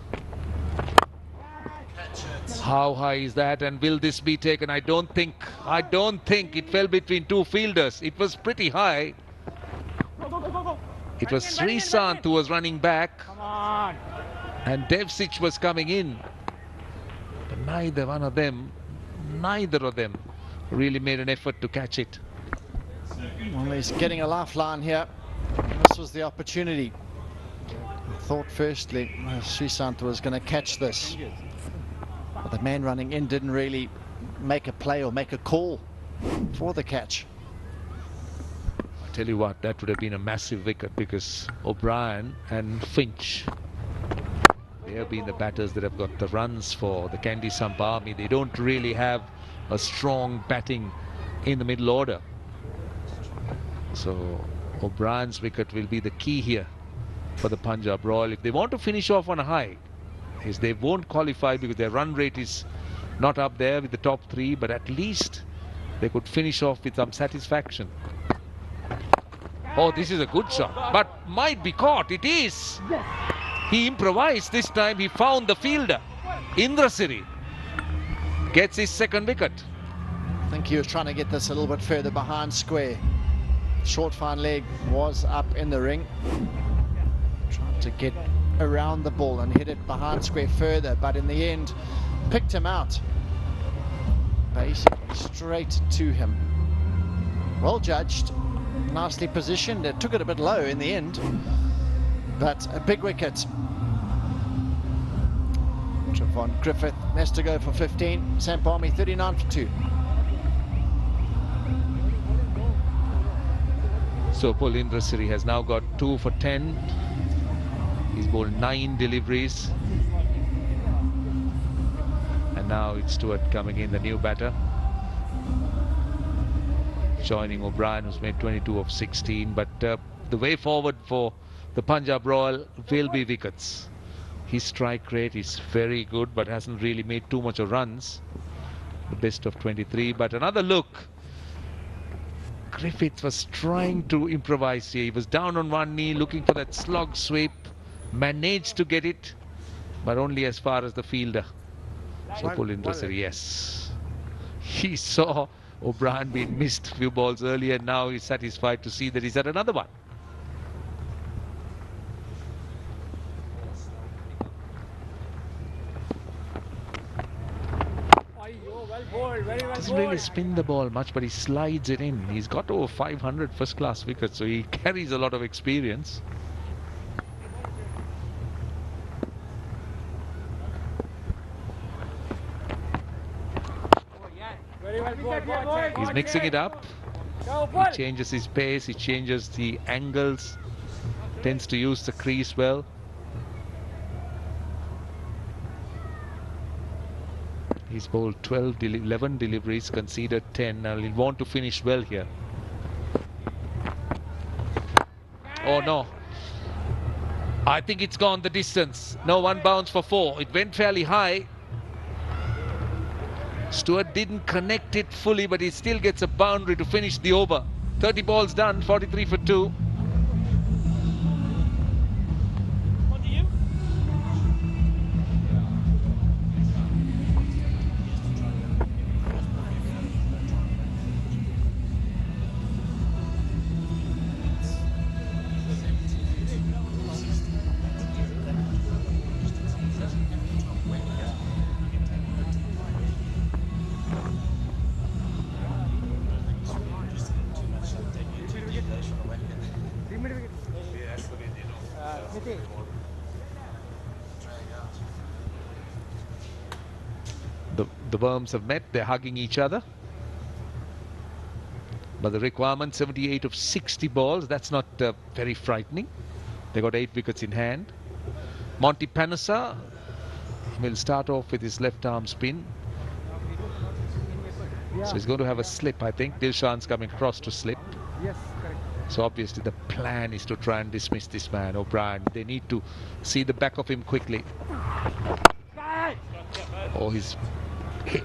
How high is that, and will this be taken? I don't think it fell between 2 fielders. It was pretty high. It was Srisant who was running back, and Devsich was coming in. But neither of them really made an effort to catch it.
Well, he's getting a lifeline here. This was the opportunity. I thought firstly Srisant was going to catch this. But the man running in didn't really make a play or make a call for the catch.
I tell you what, that would have been a massive wicket, because O'Brien and Finch, they have been the batters that have got the runs for the Kandy Samp army. They don't really have a strong batting in the middle order. So O'Brien's wicket will be the key here for the Punjab Royal. If they want to finish off on a high, they won't qualify because their run rate is not up there with the top 3, but at least they could finish off with some satisfaction. Oh, this is a good shot, but might be caught. It is. He improvised this time. He found the fielder. Indrasiri gets his 2nd wicket.
I think he was trying to get this a little bit further behind square. Short fine leg was up in the ring. Trying to get around the ball and hit it behind square further, but in the end picked him out, basically straight to him. Well judged, nicely positioned. It took it a bit low in the end, but a big wicket. Trevon Griffith has to go for 15. Samp 39 for 2.
So Paul Indrasiri has now got 2 for 10. He's bowled 9 deliveries. And now it's Stewart coming in, the new batter, joining O'Brien, who's made 22 of 16. But the way forward for the Punjab Royal will be wickets. His strike rate is very good, but hasn't really made too much of runs. The best of 23. But another look. Griffith was trying to improvise here. He was down on one knee looking for that slog sweep. Managed to get it, but only as far as the fielder. So Paul Indrasiri, yes. He saw O'Brien being missed a few balls earlier, and now he's satisfied to see that he's at another one. Doesn't really spin the ball much, but he slides it in. He's got over 500 first-class wickets, so he carries a lot of experience. He's mixing it up. He changes his pace, he changes the angles, tends to use the crease well. He's bowled 11 deliveries, conceded 10. Now he'll want to finish well here. Oh no. I think it's gone the distance. No, 1 bounce for 4. It went fairly high. Stewart didn't connect it fully, but he still gets a boundary to finish the over. 30 balls done, 43 for 2. The Worms have met, they're hugging each other. But the requirement 78 of 60 balls, that's not very frightening. They got 8 wickets in hand. Monty Panasa will start off with his left arm spin. So he's going to have a slip, I think. Dilshan's coming across to slip.
Yes, correct.
So obviously the plan is to try and dismiss this man, O'Brien. They need to see the back of him quickly. Oh, he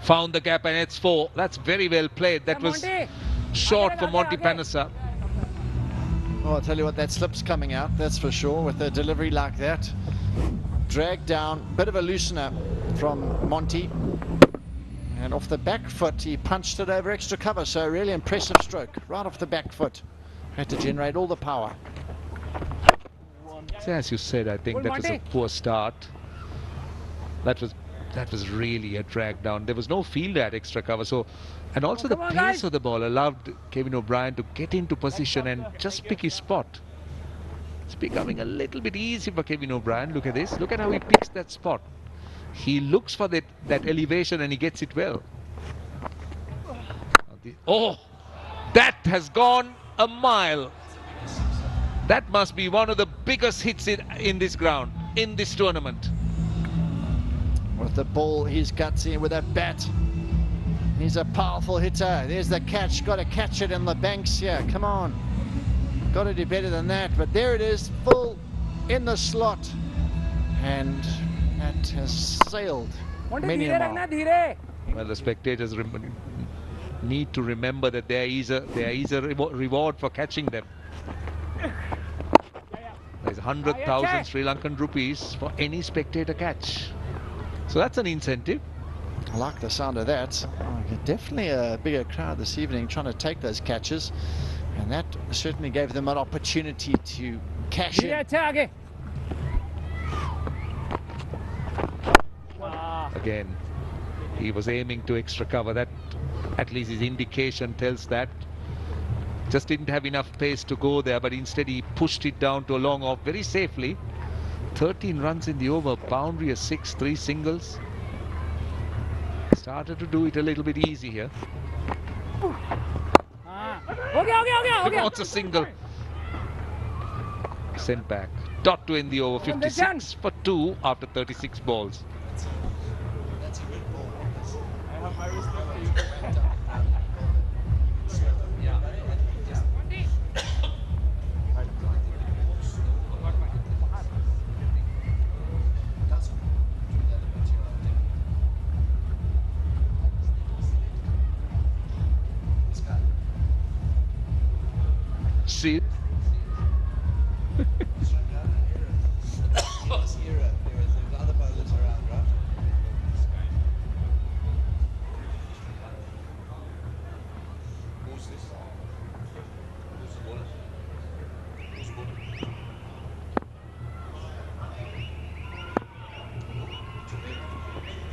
found the gap and it's 4. That's very well played. That was short for Monty Panasa.
Well, I'll tell you what, that slip's coming out, that's for sure, with a delivery like that. Dragged down, bit of a loosener from Monty. And off the back foot, he punched it over extra cover, so a really impressive stroke, right off the back foot. Had to generate all the power.
So as you said, I think that was a poor start. That was really a drag down. There was no fielder at extra cover, so and also the pace of the ball allowed Kevin O'Brien to get into position and just pick his spot. It's becoming a little bit easy for Kevin O'Brien. Look at this. Look at how he picks that spot. He looks for that elevation and he gets it well. Oh, that has gone a mile. That must be one of the biggest hits in this ground, in this tournament.
With the ball, he's gutsy with a bat. He's a powerful hitter. There's the catch. Got to catch it in the banks here. Come on. Got to do better than that. But there it is, full in the slot. And that has sailed many a mile.
Well, the spectators need to remember that there is a reward for catching them. There's 100,000 Sri Lankan rupees for any spectator catch. So that's an incentive.
I like the sound of that. Definitely a bigger crowd this evening trying to take those catches. And that certainly gave them an opportunity to cash in.
Again, he was aiming to extra cover. That, at least his indication tells that. Just didn't have enough pace to go there, but instead he pushed it down to a long off very safely. 13 runs in the over, boundary a 6, 3 singles. Started to do it a little bit easy here.
Okay.
Wants a single. Sent back. Dot to end the over. 56 for 2 after 36 balls.
That's a good ball. I have my respect for you.
See?
Other pilots around, right? Who's this? Who's the bowler? Who's the bowler?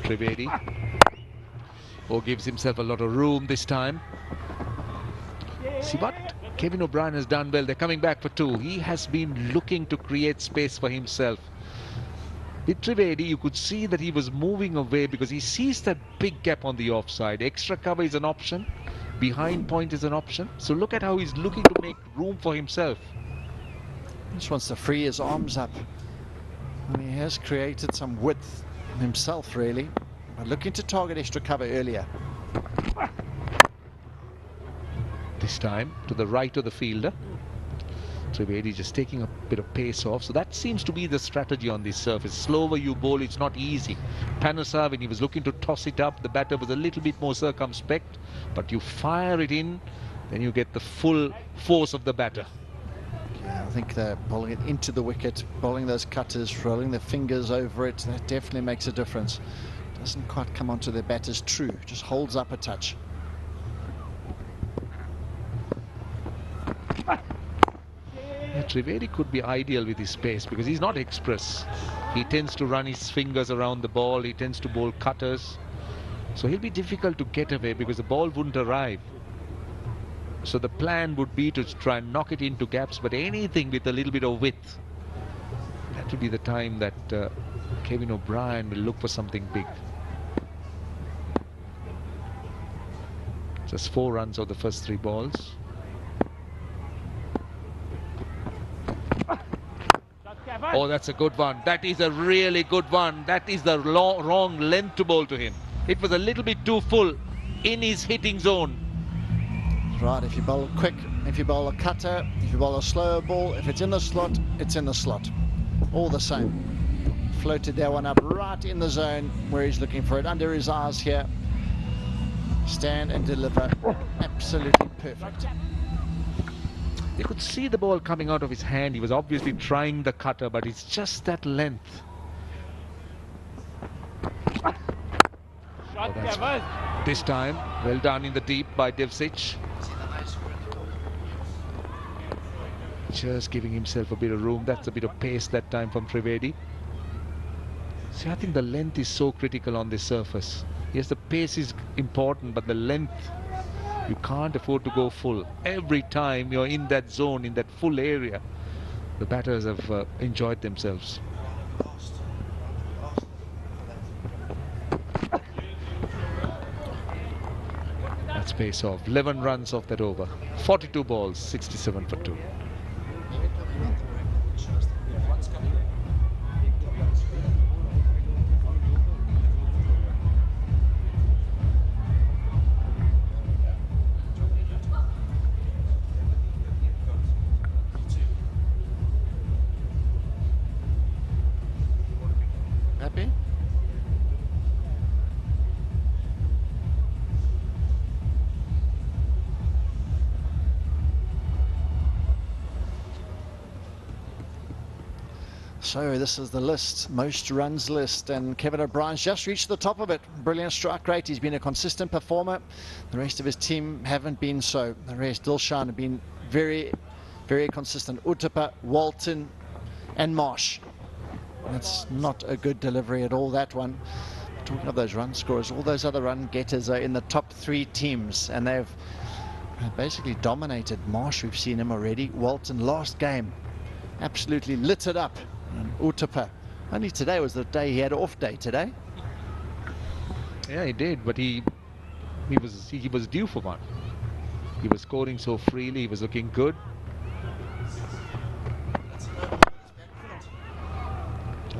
Trivedi. Oh, gives himself a lot of room this time. See what Kevin O'Brien has done well. They're coming back for 2. He has been looking to create space for himself. With Trivedi, you could see that he was moving away because he sees that big gap on the offside. Extra cover is an option. Behind point is an option. So look at how he's looking to make room for himself.
He just wants to free his arms up. And he has created some width himself, really. But looking to target extra cover earlier.
This time to the right of the fielder. Trivedi just taking a bit of pace off. So that seems to be the strategy on this surface. Slower you bowl, it's not easy. Panasa, when he was looking to toss it up, the batter was a little bit more circumspect. But you fire it in, then you get the full force of the batter.
Yeah, I think they're bowling it into the wicket, bowling those cutters, rolling their fingers over it. That definitely makes a difference. Doesn't quite come onto their batters true, just holds up a touch.
Yeah, Trivedi could be ideal with his pace because he's not express. He tends to run his fingers around the ball. He tends to bowl cutters. So he'll be difficult to get away because the ball wouldn't arrive. So the plan would be to try and knock it into gaps, but anything with a little bit of width. That will be the time that Kevin O'Brien will look for something big. Just 4 runs of the first 3 balls.
Oh, that's a good one. That is a really good one. That is the wrong length to bowl to him. It was a little bit too full in his hitting zone.
Right, if you bowl quick, if you bowl a cutter, if you bowl a slower ball, if it's in the slot, it's in the slot. All the same. Floated that one up right in the zone where he's looking for it, under his eyes here. Stand and deliver. Absolutely perfect.
You could see the ball coming out of his hand. He was obviously trying the cutter, but it's just that length. Oh, this time, well done in the deep by Devsich. Just giving himself a bit of room. That's a bit of pace that time from Trivedi. See, I think the length is so critical on this surface. Yes, the pace is important, but the length, you can't afford to go full. Every time you're in that zone, in that full area, the batters have enjoyed themselves. That's pace off. 11 runs off that over. 42 balls, 67 for 2.
Happy? So this is the list, most runs list, and Kevin O'Brien's just reached the top of it. Brilliant strike rate. He's been a consistent performer. The rest of his team haven't been so. The rest, Dilshan, have been very, very consistent. Uthappa, Walton, and Marsh. That's not a good delivery at all, that one. Talking of those run scorers, all those other run getters are in the top 3 teams, and they've basically dominated. Marsh, we've seen him already. Walton, last game, absolutely lit it up. And Uthappa, only today was the day he had off day today.
Yeah, he did, but he was due for one. He was scoring so freely. He was looking good.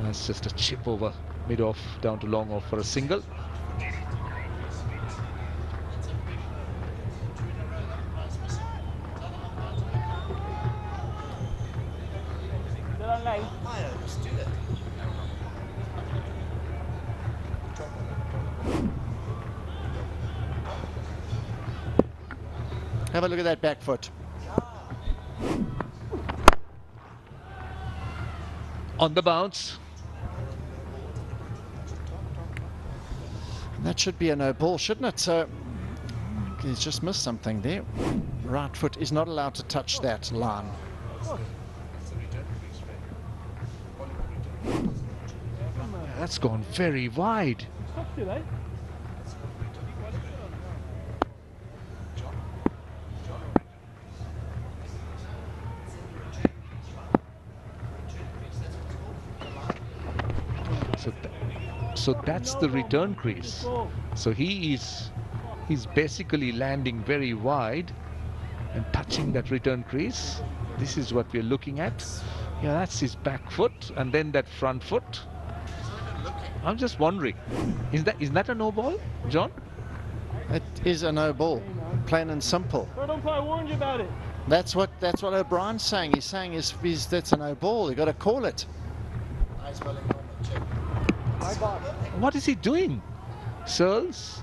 That's just a chip over mid-off down to long off for a single.
Have a look at that back foot.
On the bounce.
That should be a no ball, shouldn't it? So he's just missed something there. Right foot is not allowed to touch that line.
That's gone very wide. So that's the return crease. So he's basically landing very wide and touching that return crease. This is what we're looking at. Yeah, that's his back foot and then that front foot. I'm just wondering, is that a no ball, John?
It is a no ball, plain and simple.
I warned you about it.
That's what O'Brien's saying. He's saying that's a no ball. You got to call it.
What is he doing? Searles,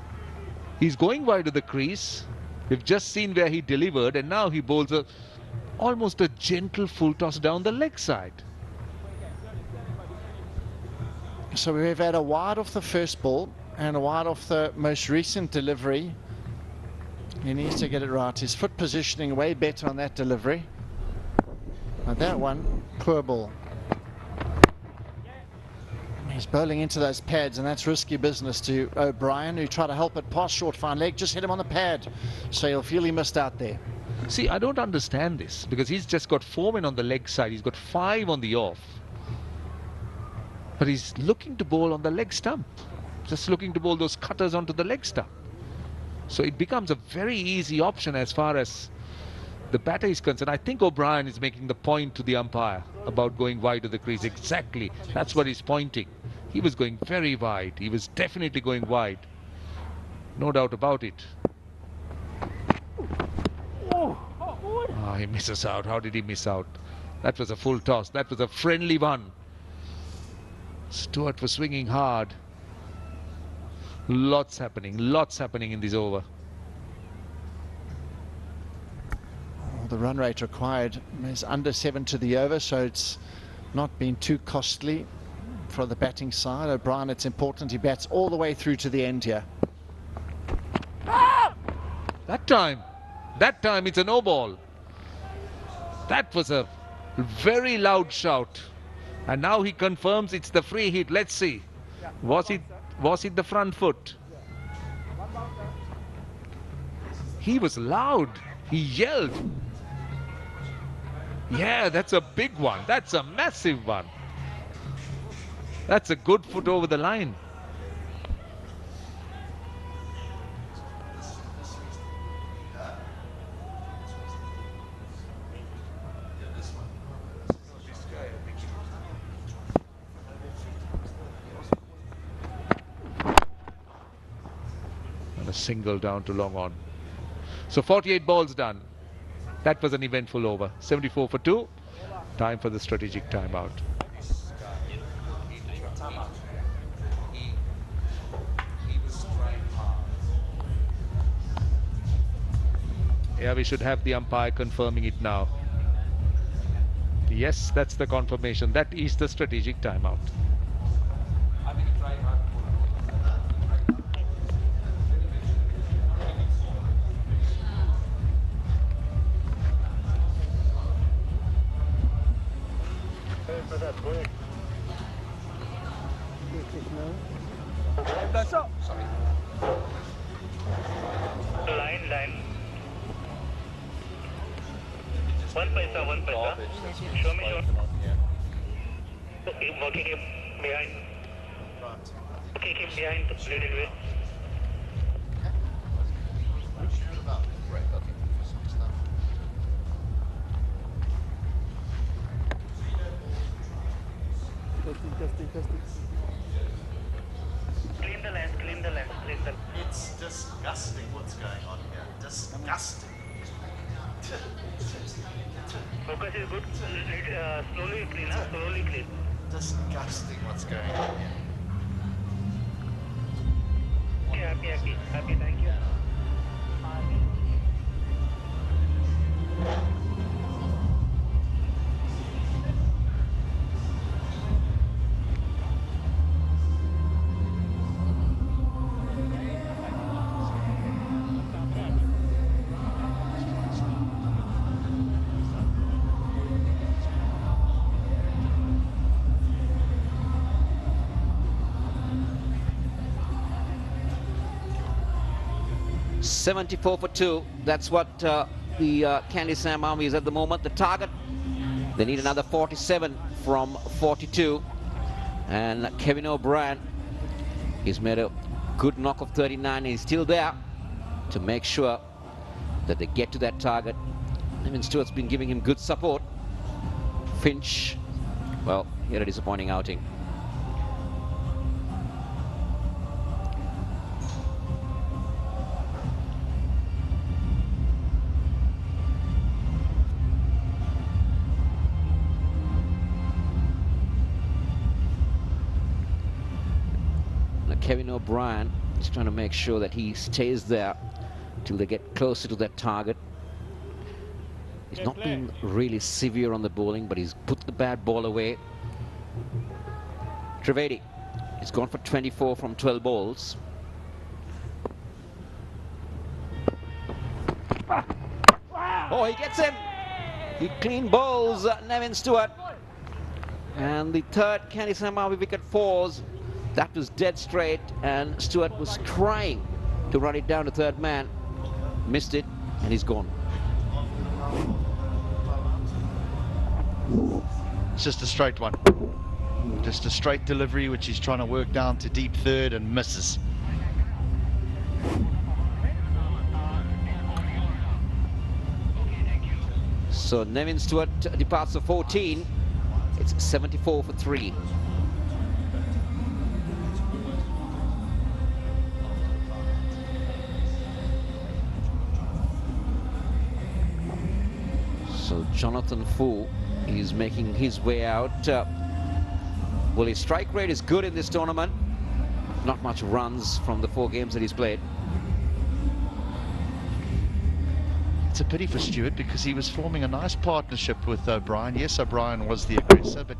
he's going wide of the crease. We've just seen where he delivered, and now he bowls almost a gentle full toss down the leg side.
So we've had a wide off the first ball and a wide off the most recent delivery. He needs to get it right. His foot positioning way better on that delivery. Now that one, poor ball. He's bowling into those pads, and that's risky business to O'Brien, who tried to help it past short fine leg, just hit him on the pad. So he'll feel he missed out there.
See, I don't understand this, because he's just got 4 men on the leg side. He's got 5 on the off. But he's looking to bowl on the leg stump. Just looking to bowl those cutters onto the leg stump. So it becomes a very easy option as far as
the batter is concerned, I think O'Brien is making the point to the umpire about going wide of the crease. Exactly. That's what he's pointing. He was going very wide. He was definitely going wide. No doubt about it. Oh, he misses out. How did he miss out? That was a full toss. That was a friendly one. Stewart was swinging hard. Lots happening in this over.
The run rate required is under 7 to the over, so it's not been too costly for the batting side. O'Brien, it's important he bats all the way through to the end here.
That time it's a no ball. That was a very loud shout, and now he confirms it's the free hit. Let's see, was it the front foot? He was loud. He yelled. Yeah, that's a big one. That's a massive one. That's a good foot over the line. And a single down to long on. So 48 balls done. That was an eventful over. 74 for 2. Time for the strategic timeout. Yeah, we should have the umpire confirming it now. Yes, that's the confirmation. That is the strategic timeout.
Line. 1 paisa. Show me your. Okay, walking him behind. Okay, keep behind the little bit.
Testing.
Clean the lens.
It's disgusting what's going on here. Disgusting.
Focus is good. Slowly clean.
Disgusting what's going on here.
Okay, happy, thank you.
$74 for 2. That's what the Kandy Samp army is at the moment. The target, they need another 47 from 42. And Kevin O'Brien, he's made a good knock of 39. He's still there to make sure that they get to that target. Evan Stewart's been giving him good support. Finch, well, he had a disappointing outing. Kevin O'Brien is trying to make sure that he stays there till they get closer to that target. He's not been really severe on the bowling, but he's put the bad ball away. Trivedi, he's gone for 24 from 12 balls. Oh, he gets him. He clean bowls Nevin Stewart. And the third Kandy Samp wicket falls. That was dead straight, and Stewart was trying to run it down to third man. Missed it, and he's gone.
It's just a straight one. Just a straight delivery, which he's trying to work down to deep third and misses.
So Nevin Stewart departs for 14. It's 74 for 3. So Jonathan Fu is making his way out. Well, his strike rate is good in this tournament. Not much runs from the 4 games that he's played.
It's a pity for Stewart because he was forming a nice partnership with O'Brien. Yes, O'Brien was the aggressor, but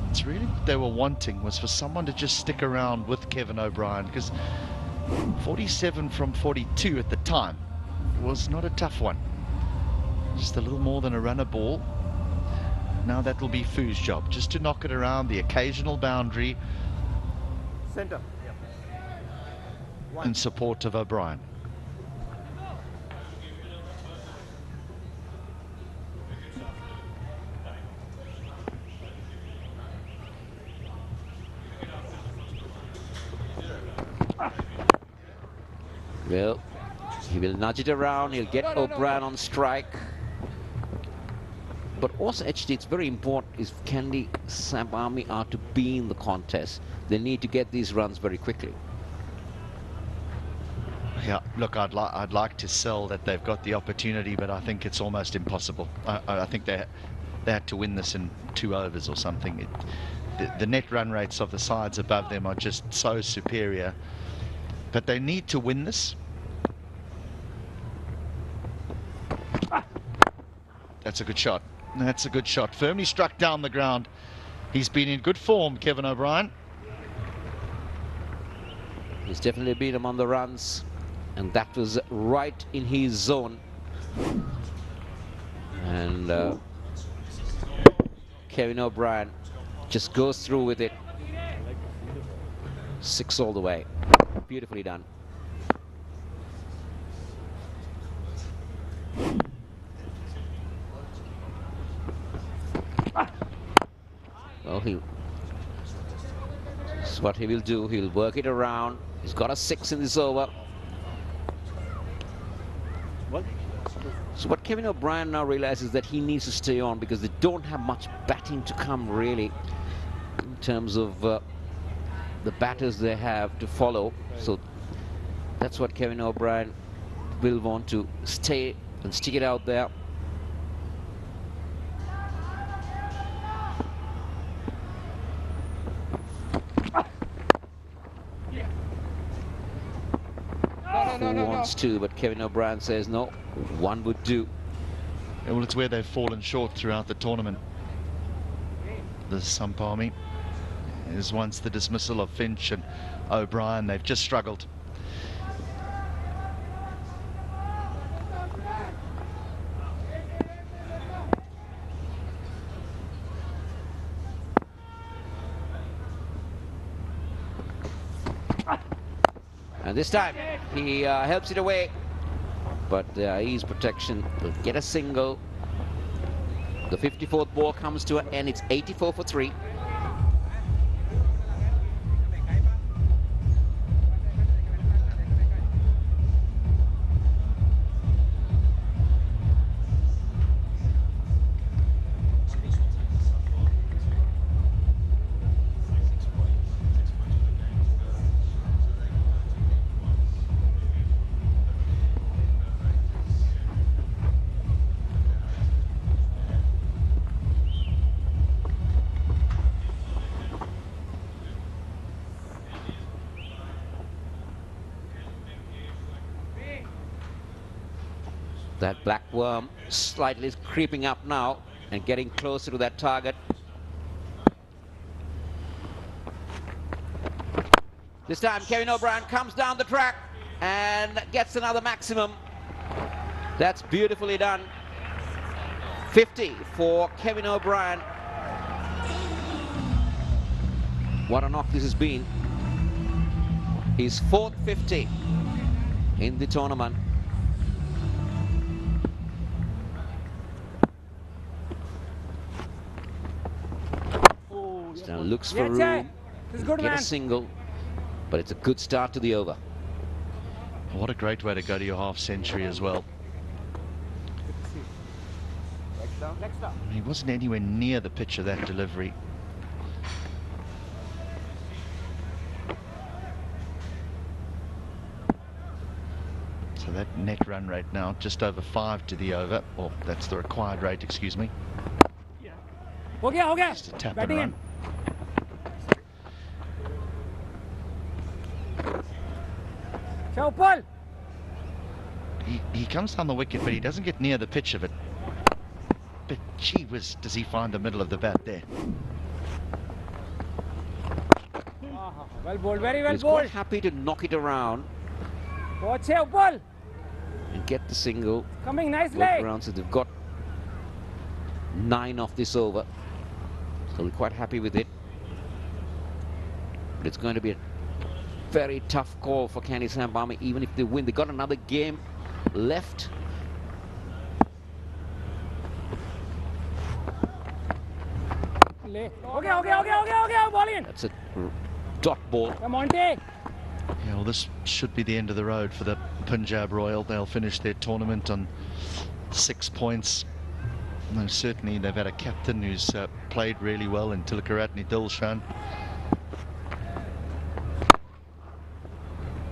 it's really what they were wanting was for someone to just stick around with Kevin O'Brien, because 47 from 42 at the time was not a tough one. Just a little more than a runner ball. Now that will be Fu's job, just to knock it around the occasional boundary.
Center.
In support of O'Brien.
Well, he will nudge it around. He'll get O'Brien on strike. But also, HT, it's very important if Kandy Samp Army are to be in the contest. They need to get these runs very quickly.
Yeah, look, I'd like to sell that they've got the opportunity, but I think it's almost impossible. I think they had to win this in 2 overs or something. The net run rates of the sides above them are just so superior. But they need to win this. That's a good shot. That's a good shot. Firmly struck down the ground. He's been in good form, Kevin O'Brien.
He's definitely been among the runs, and that was right in his zone. And Kevin O'Brien just goes through with it. 6 all the way. Beautifully done. Well, that's what he will do. He'll work it around. He's got a 6 in this over. So what Kevin O'Brien now realizes that he needs to stay on, because they don't have much batting to come really in terms of the batters they have to follow. So that's what Kevin O'Brien will want to stay and stick it out there. Who wants to, but Kevin O'Brien says no, 1 would do.
Yeah, well, it's where they've fallen short throughout the tournament. The Samp Army is once the dismissal of Finch and O'Brien. They've just struggled.
And this time he helps it away, but his protection will get a single. The 54th ball comes to an end. It's 84 for 3. That black worm slightly creeping up now and getting closer to that target. This time Kevin O'Brien comes down the track and gets another maximum. That's beautifully done. 50 for Kevin O'Brien. What a knock this has been. His 4th 50 in the tournament. Now looks for room, get a single, but it's a good start to the over.
What a great way to go to your half century as well. He wasn't anywhere near the pitch of that delivery. So that net run rate now just over 5 to the over, or that's the required rate, excuse me. Just a tap and run. He comes down the wicket, but he doesn't get near the pitch of it. But gee whiz, does he find the middle of the bat there?
Well bowled, very well bowled. He's quite happy to knock it around and get the single.
Coming nicely.
Around, so they've got 9 off this over. So we're quite happy with it. But it's going to be a very tough call for Kandy Samp, even if they win. They got another game left.
Okay, ball in.
That's a dot ball.
Come on, take.
Yeah, well, this should be the end of the road for the Punjab Royal. They'll finish their tournament on 6 points. No, certainly they've had a captain who's played really well in Tillakaratne Dilshan.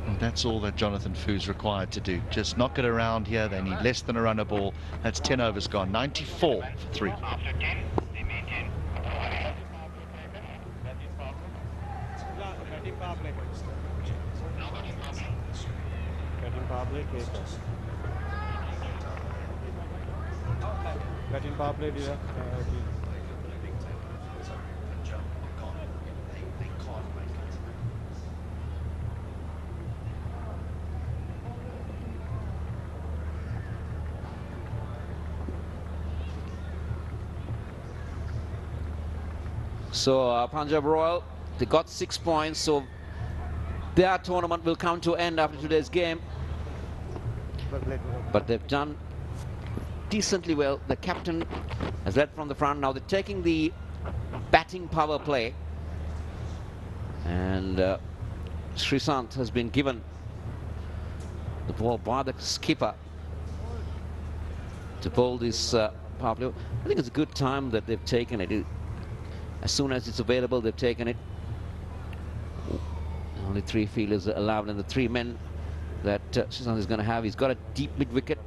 Well, that's all that Jonathan Foo's required to do. Just knock it around here. They need less than a run a ball. That's 10 overs gone. 94 for 3.
So Punjab Royal, they got 6 points, so their tournament will come to end after today's game. But they've done decently well. The captain has led from the front. Now they're taking the batting power play, and Srisant has been given the ball by the skipper to bowl this power play. I think it's a good time that they've taken it. As soon as it's available, they've taken it. Only 3 fielders allowed, and the 3 men that Srisant is going to have. He's got a deep mid wicket.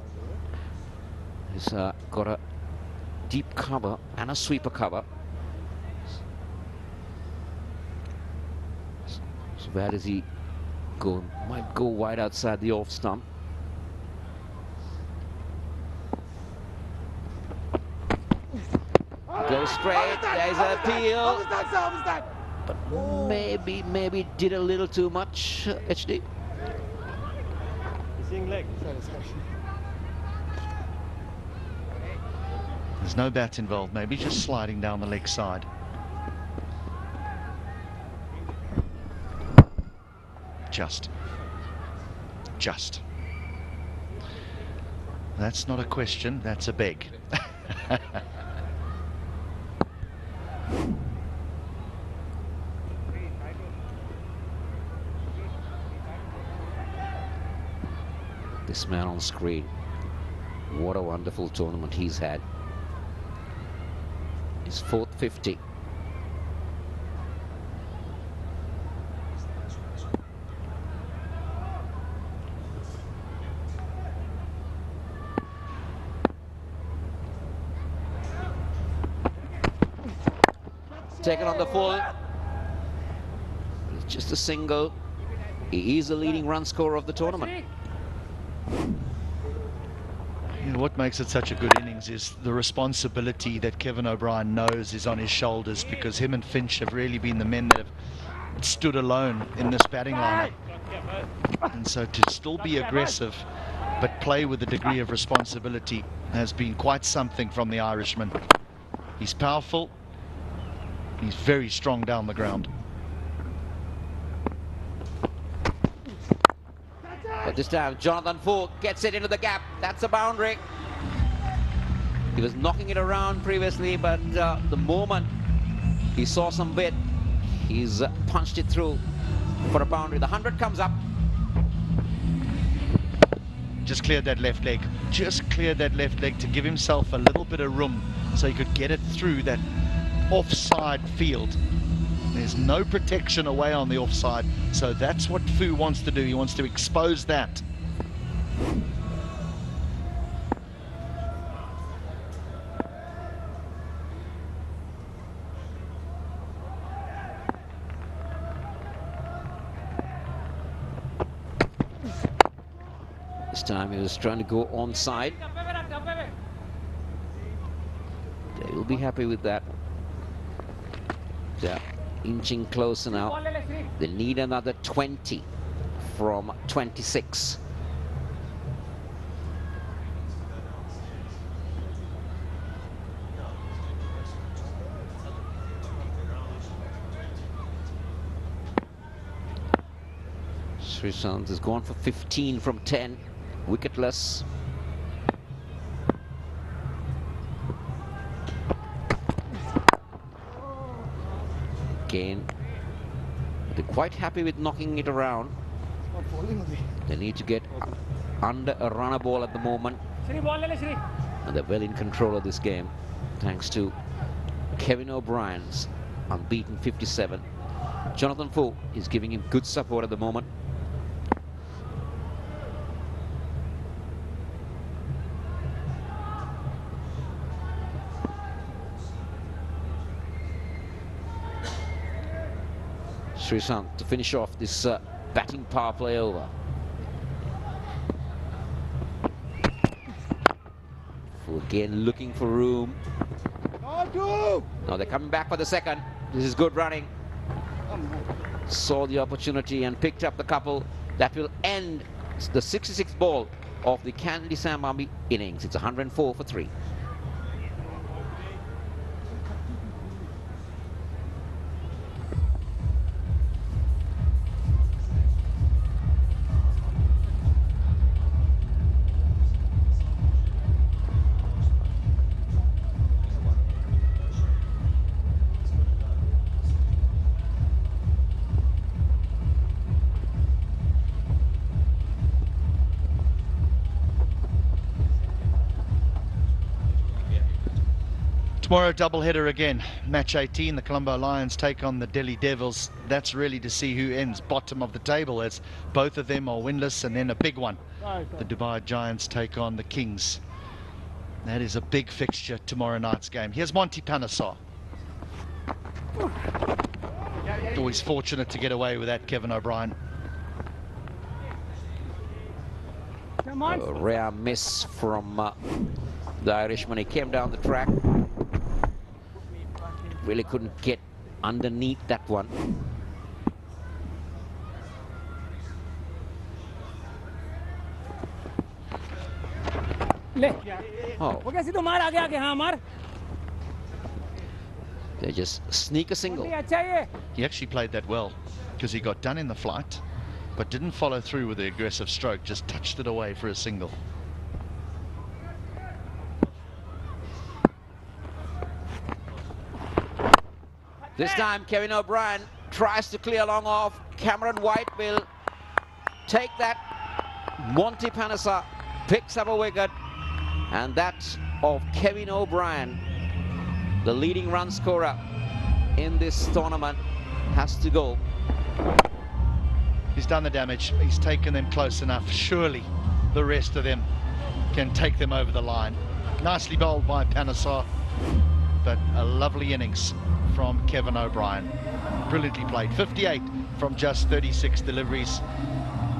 He's got a deep cover and a sweeper cover. So where does he go? Might go wide outside the off stump. Go straight. There's an appeal. But maybe did a little too much, HD.
There's no bat involved, maybe just sliding down the leg side. Just. That's not a question, that's a beg.
This man on screen, what a wonderful tournament he's had. His 4th 50. Taken on the full. It's just a single. He is the leading run scorer of the tournament.
You know, what makes it such a good innings is the responsibility that Kevin O'Brien knows is on his shoulders, because him and Finch have really been the men that have stood alone in this batting lineup. And so to still be aggressive but play with a degree of responsibility has been quite something from the Irishman. He's powerful. He's very strong down the ground.
But this time, Jonathan Foo gets it into the gap. That's a boundary. He was knocking it around previously, but the moment he saw some bit, he's punched it through for a boundary. The 100 comes up.
Just cleared that left leg. Just cleared that left leg to give himself a little bit of room so he could get it through that offside field. There's no protection away on the offside, so that's what Fu wants to do. He wants to expose that.
This time he was trying to go onside. They will be happy with that. They're inching closer now. They need another 20 from 26. Srishant has gone for 15 from 10, wicketless. Again, they're quite happy with knocking it around. They need to get under a runner ball at the moment. And they're well in control of this game, thanks to Kevin O'Brien's unbeaten 57. Jonathan Fu is giving him good support at the moment. Srishant to finish off this batting power play over. Fu again looking for room. Now they're coming back for the second. This is good running. Saw the opportunity and picked up the couple that will end the 66th ball of the Kandy Samp innings. It's 104 for 3.
Tomorrow, doubleheader again. Match 18, the Colombo Lions take on the Delhi Devils. That's really to see who ends bottom of the table, as both of them are winless, and then a big one. The Dubai Giants take on the Kings. That is a big fixture tomorrow night's game. Here's Monty Panesar. Always fortunate to get away with that, Kevin O'Brien.
A rare miss from the Irishman. He came down the track. Really couldn't get underneath that one. Oh. They just sneak a single.
He actually played that well, because he got done in the flight, but didn't follow through with the aggressive stroke, just touched it away for a single.
This time Kevin O'Brien tries to clear long off. Cameron White will take that. Monty Panesar picks up a wicket, and that's of Kevin O'Brien, the leading run scorer in this tournament, has to go.
He's done the damage. He's taken them close enough. Surely the rest of them can take them over the line. Nicely bowled by Panesar, but a lovely innings from Kevin O'Brien. Brilliantly played. 58 from just 36 deliveries.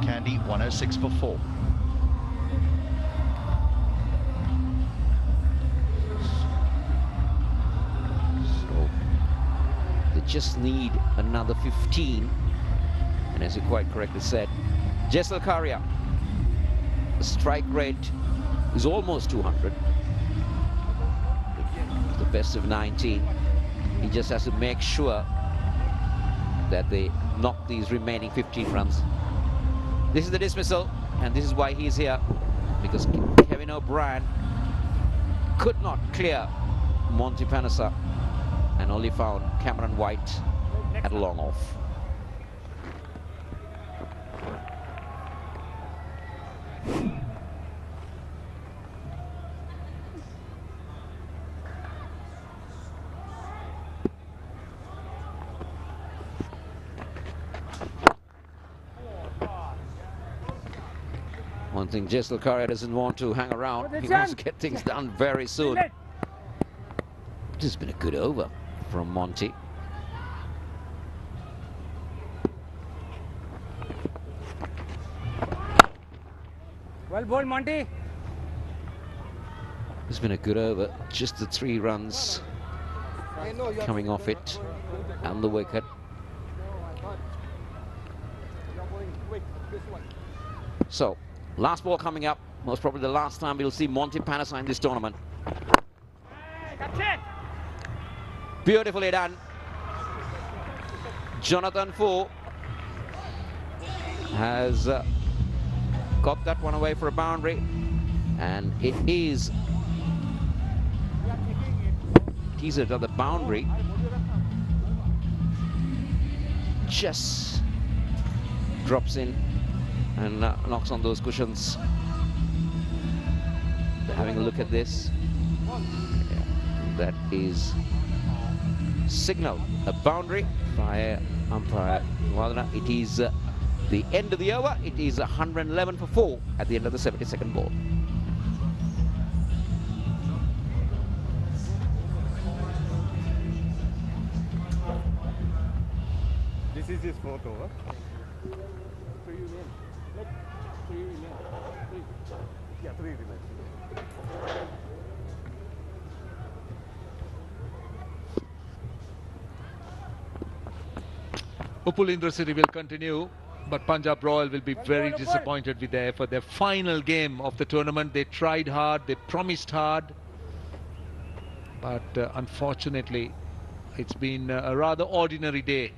Kandy 106 for 4.
So they just need another 15. And as you quite correctly said, Jessel Karia, the strike rate is almost 200. The best of 19. He just has to make sure that they knock these remaining 15 runs. This is the dismissal, and this is why he's here, because Kevin O'Brien could not clear Monty Panesar and only found Cameron White at a long off. think Tillakaratne doesn't want to hang around. He wants to get things done very soon. This has been a good over from Monty.
Well bowled, Monty.
It's been a good over. Just the 3 runs coming off it and the wicket. So, last ball coming up. Most probably the last time we'll see Monty Panasa in this tournament. Beautifully done. Jonathan Fu has got that one away for a boundary, and it is teaser at the boundary. Just drops in and knocks on those cushions. They're having a look at this. Yeah, that is signal a boundary by umpire Wadana. It is the end of the over. It is 111 for 4 at the end of the 72nd ball.
This is his photo, huh? Yeah, 3 remain.
Upulindra City will continue, but Punjab Royal will be very disappointed with their effort. Their final game of the tournament, they tried hard, they promised hard, but unfortunately it's been a rather ordinary day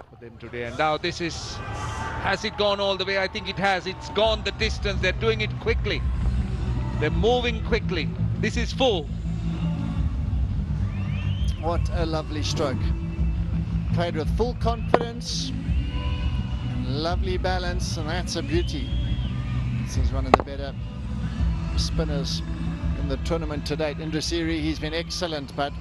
for them today. And now this is, has it gone all the way? I think it has. It's gone the distance. They're doing it quickly. They're moving quickly. This is full.
What a lovely stroke. Played with full confidence, lovely balance, and that's a beauty. This is one of the better spinners in the tournament to date. Indra-Siri, he's been excellent, but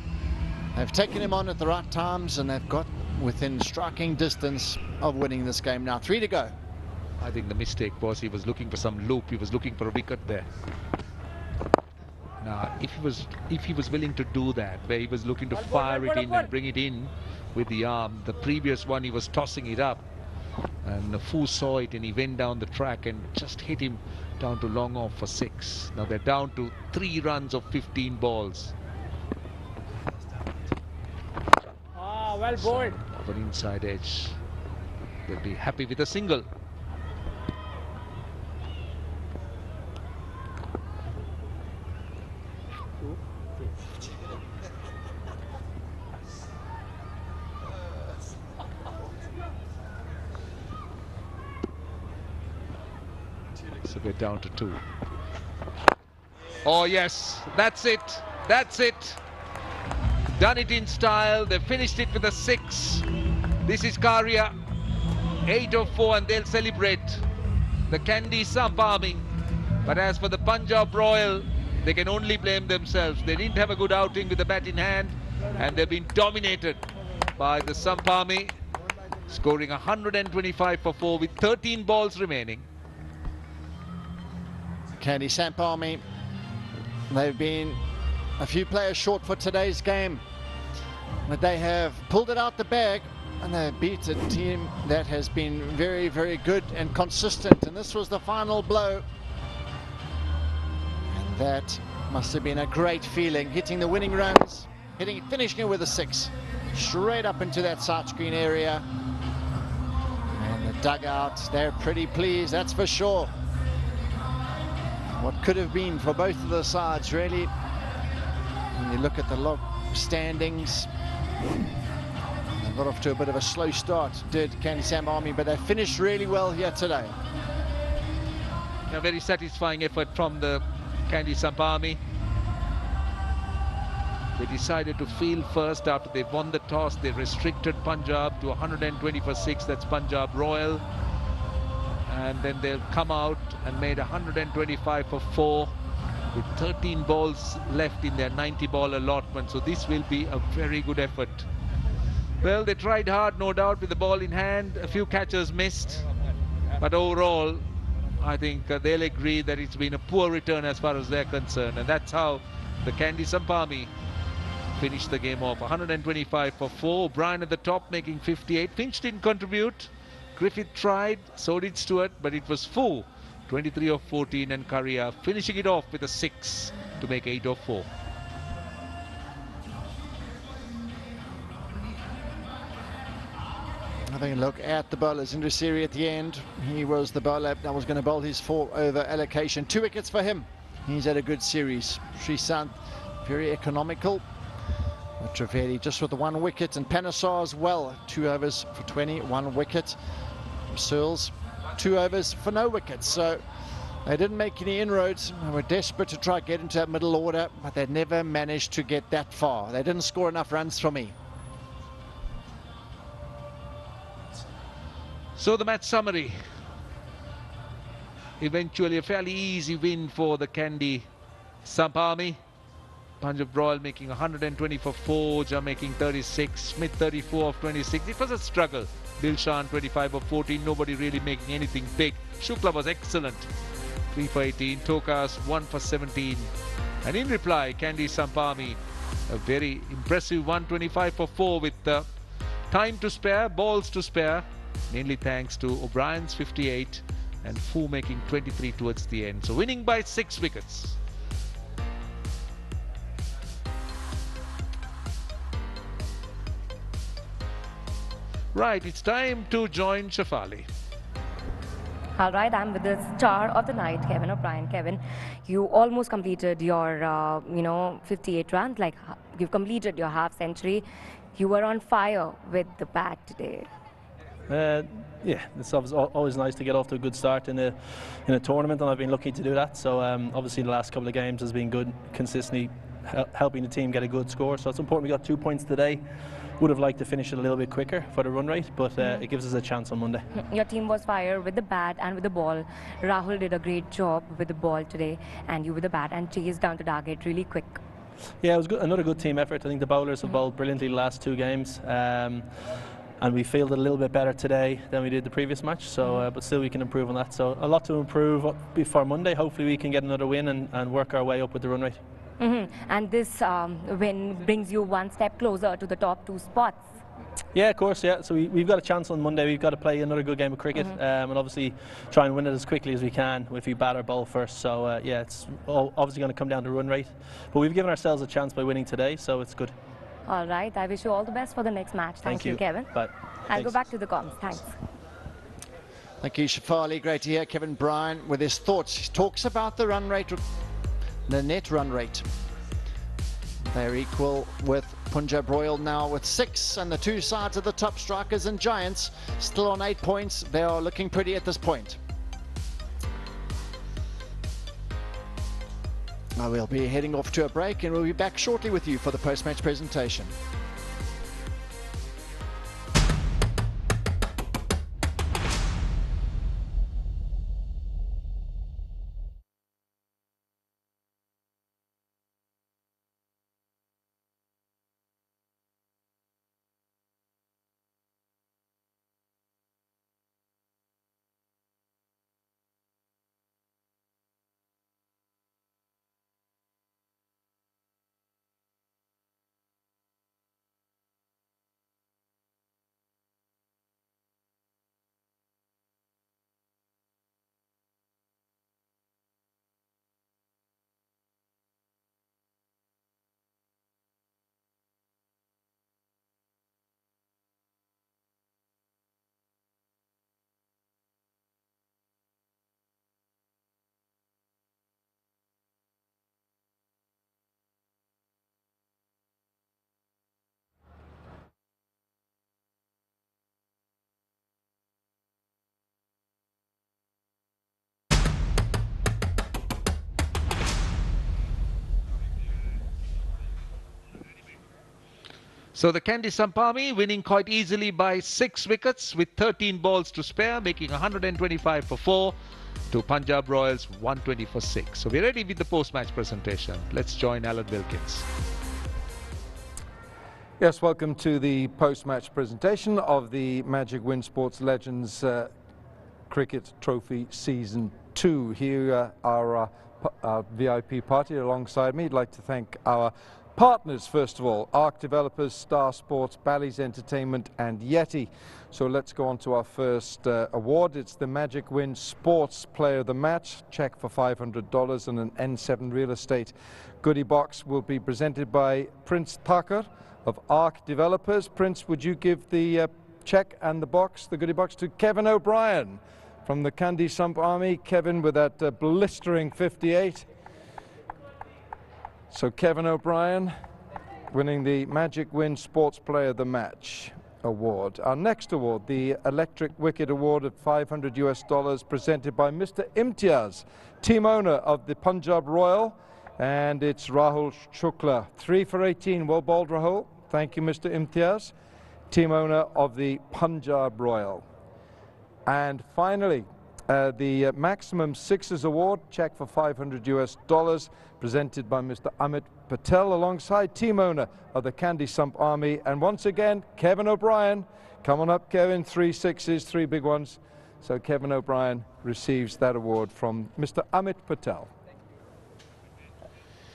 they've taken him on at the right times, and they've got within striking distance of winning this game now. 3 to go.
I think the mistake was he was looking for some loop. He was looking for a wicket there. Now, if he was willing to do that, where he was looking to fire it in and bring it in with the arm, the previous one he was tossing it up, and Fu saw it and he went down the track and just hit him down to long off for 6. Now they're down to 3 runs of 15 balls.
Ah, well bowled.
Of an inside edge. They'll be happy with a single. So we're down to 2. Oh yes, that's it. That's it. Done it in style. They finished it with a 6. This is Karia. 8 of 4, and they'll celebrate the Kandy Samp army. But as for the Punjab Royal, they can only blame themselves. They didn't have a good outing with the bat in hand, and they've been dominated by the Samp army, scoring 125 for 4 with 13 balls remaining.
Kandy Samp army, they've been a few players short for today's game, but they have pulled it out the bag, and they beat a team that has been very, very good and consistent. And this was the final blow, and that must have been a great feeling, hitting the winning runs, finishing it with a 6 straight up into that side screen area. And the dugout, they're pretty pleased, that's for sure. What could have been for both of the sides, really. When you look at the log standings, they got off to a bit of a slow start, did Kandy Samp army, but they finished really well here today.
A very satisfying effort from the Kandy Samp army. They decided to field first after they won the toss. They restricted Punjab to 120 for 6. That's Punjab Royal. And then they'll come out and made 125 for 4 with 13 balls left in their 90-ball allotment. So this will be a very good effort. Well, they tried hard, no doubt, with the ball in hand. A few catchers missed. But overall, I think they'll agree that it's been a poor return as far as they're concerned. And that's how the Kandy Samp finished the game off. 125 for 4. O'Brien at the top making 58. Finch didn't contribute. Griffith tried, so did Stewart, but it was full. 23 of 14, and Correa finishing it off with a 6 to make 8 of 4.
Having a look at the bowlers. Indusiri at the end. He was the bowler that was going to bowl his 4 over allocation. 2 wickets for him. He's had a good series. Srisanth, very economical. Trivedi just with the 1 wicket, and Panesar as well. 2 overs for 20, 1 wicket. Searles, 2 overs for no wickets. So they didn't make any inroads. They were desperate to try to get into that middle order, but they never managed to get that far. They didn't score enough runs for me.
So the match summary. Eventually a fairly easy win for the Kandy Samp Army. Punjab Royal making 120 for 4, Jha making 36, Smith 34 of 26. It was a struggle. Dilshan 25 of 14, nobody really making anything big. Shukla was excellent, 3 for 18, Tokas 1 for 17. And in reply, Kandy Samp Army, a very impressive 125 for 4 with time to spare, balls to spare. Mainly thanks to O'Brien's 58 and Fu making 23 towards the end. So winning by 6 wickets. Right, it's time to join Shafali.
All right, I'm with the star of the night, Kevin O'Brien. Kevin, you almost completed your, 58 runs. Like, you've completed your half century. You were on fire with the bat today.
Yeah, it's always nice to get off to a good start in a tournament, and I've been lucky to do that. So obviously the last couple of games has been good, consistently helping the team get a good score. So it's important we got 2 points today. Would have liked to finish it a little bit quicker for the run rate, but it gives us a chance on Monday.
Your team was fire with the bat and with the ball. Rahul did a great job with the ball today, and you with the bat, and chased down the target really quick.
Yeah, it was good. Another good team effort. I think the bowlers have bowled brilliantly the last 2 games. And we fielded a little bit better today than we did the previous match, so but still we can improve on that. So a lot to improve before Monday. Hopefully we can get another win and work our way up with the run rate.
And this win brings you 1 step closer to the top 2 spots.
Yeah, of course, yeah. So we've got a chance on Monday. We've got to play another good game of cricket and obviously try and win it as quickly as we can if we bat our ball first. So yeah, it's obviously going to come down to run rate. But we've given ourselves a chance by winning today, so it's good.
All right, I wish you all the best for the next match. Thank you, Kevin.
Bye.
I'll go back to the comms. Thanks.
Thank you, Shafali. Great to hear Kevin Bryan with his thoughts. He talks about the run rate, the net run rate. They're equal with Punjab Royal now with 6, and the 2 sides of the top strikers and Giants still on 8 points. They are looking pretty at this point. We'll be heading off to a break, and we'll be back shortly with you for the post-match presentation.
So the Kandy Samp winning quite easily by 6 wickets with 13 balls to spare, making 125 for 4 to Punjab Royals 120 for 6. So we're ready with the post-match presentation. Let's join Alan Wilkins. Yes, welcome to the post-match presentation of the Magic Win Sports Legends Cricket Trophy Season 2. Here are our VIP party alongside me. I'd like to thank our partners, first of all, ARC Developers, Star Sports, Bally's Entertainment and Yeti. So let's go on to our first award. It's the Magic Win Sports Player of the Match. Check for $500 and an N7 Real Estate goodie box will be presented by Prince Thakur of ARC Developers. Prince, would you give the check and the box, the goodie box, to Kevin O'Brien from the Kandy Samp Army? Kevin with that blistering 58. So Kevin O'Brien winning the Magic Win Sports Player of the Match award. Our next award, the Electric Wicket Award at $500 presented by Mr. Imtiaz, team owner of the Punjab Royal, and it's Rahul Shukla. 3 for 18. Well bowled, Rahul. Thank you, Mr. Imtiaz, team owner of the Punjab Royal. And finally, the Maximum Sixes Award, check for $500 presented by Mr. Amit Patel alongside team owner of the Kandy Samp Army. And once again, Kevin O'Brien. Come on up, Kevin. 3 sixes, 3 big ones. So Kevin O'Brien receives that award from Mr. Amit Patel.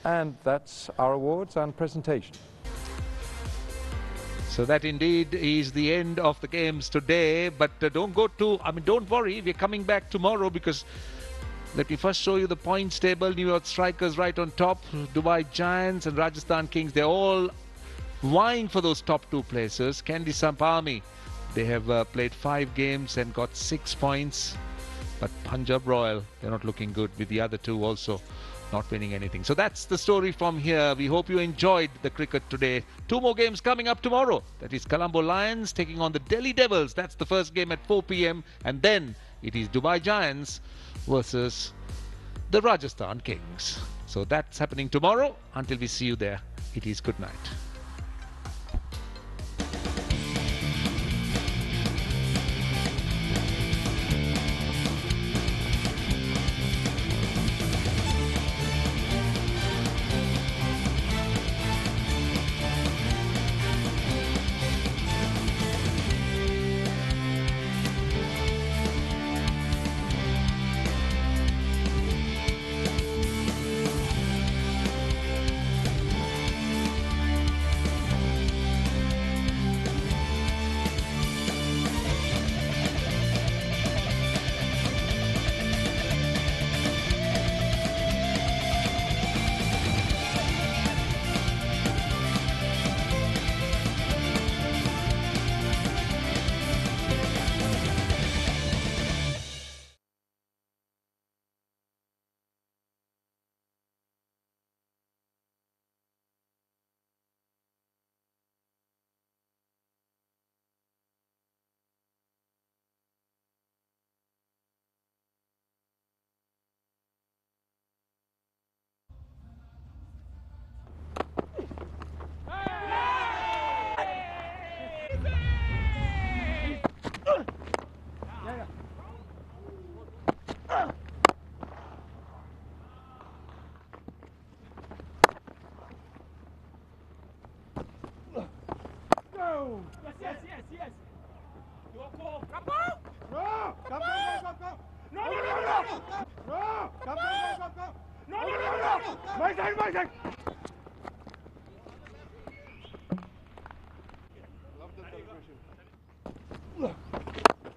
And that's our awards and presentation.
So that indeed is the end of the games today, but don't worry, we're coming back tomorrow, because let me first show you the points table. New York Strikers right on top, Dubai Giants and Rajasthan Kings, they're all vying for those top 2 places. Kandy Samp Army, they have played 5 games and got 6 points, but Punjab Royal, they're not looking good, with the other 2 also not winning anything. So that's the story from here. We hope you enjoyed the cricket today. 2 more games coming up tomorrow. That is Colombo Lions taking on the Delhi Devils. That's the first game at 4 p.m. And then it is Dubai Giants versus the Rajasthan Kings. So that's happening tomorrow. Until we see you there, it is good night.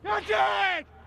Catch it!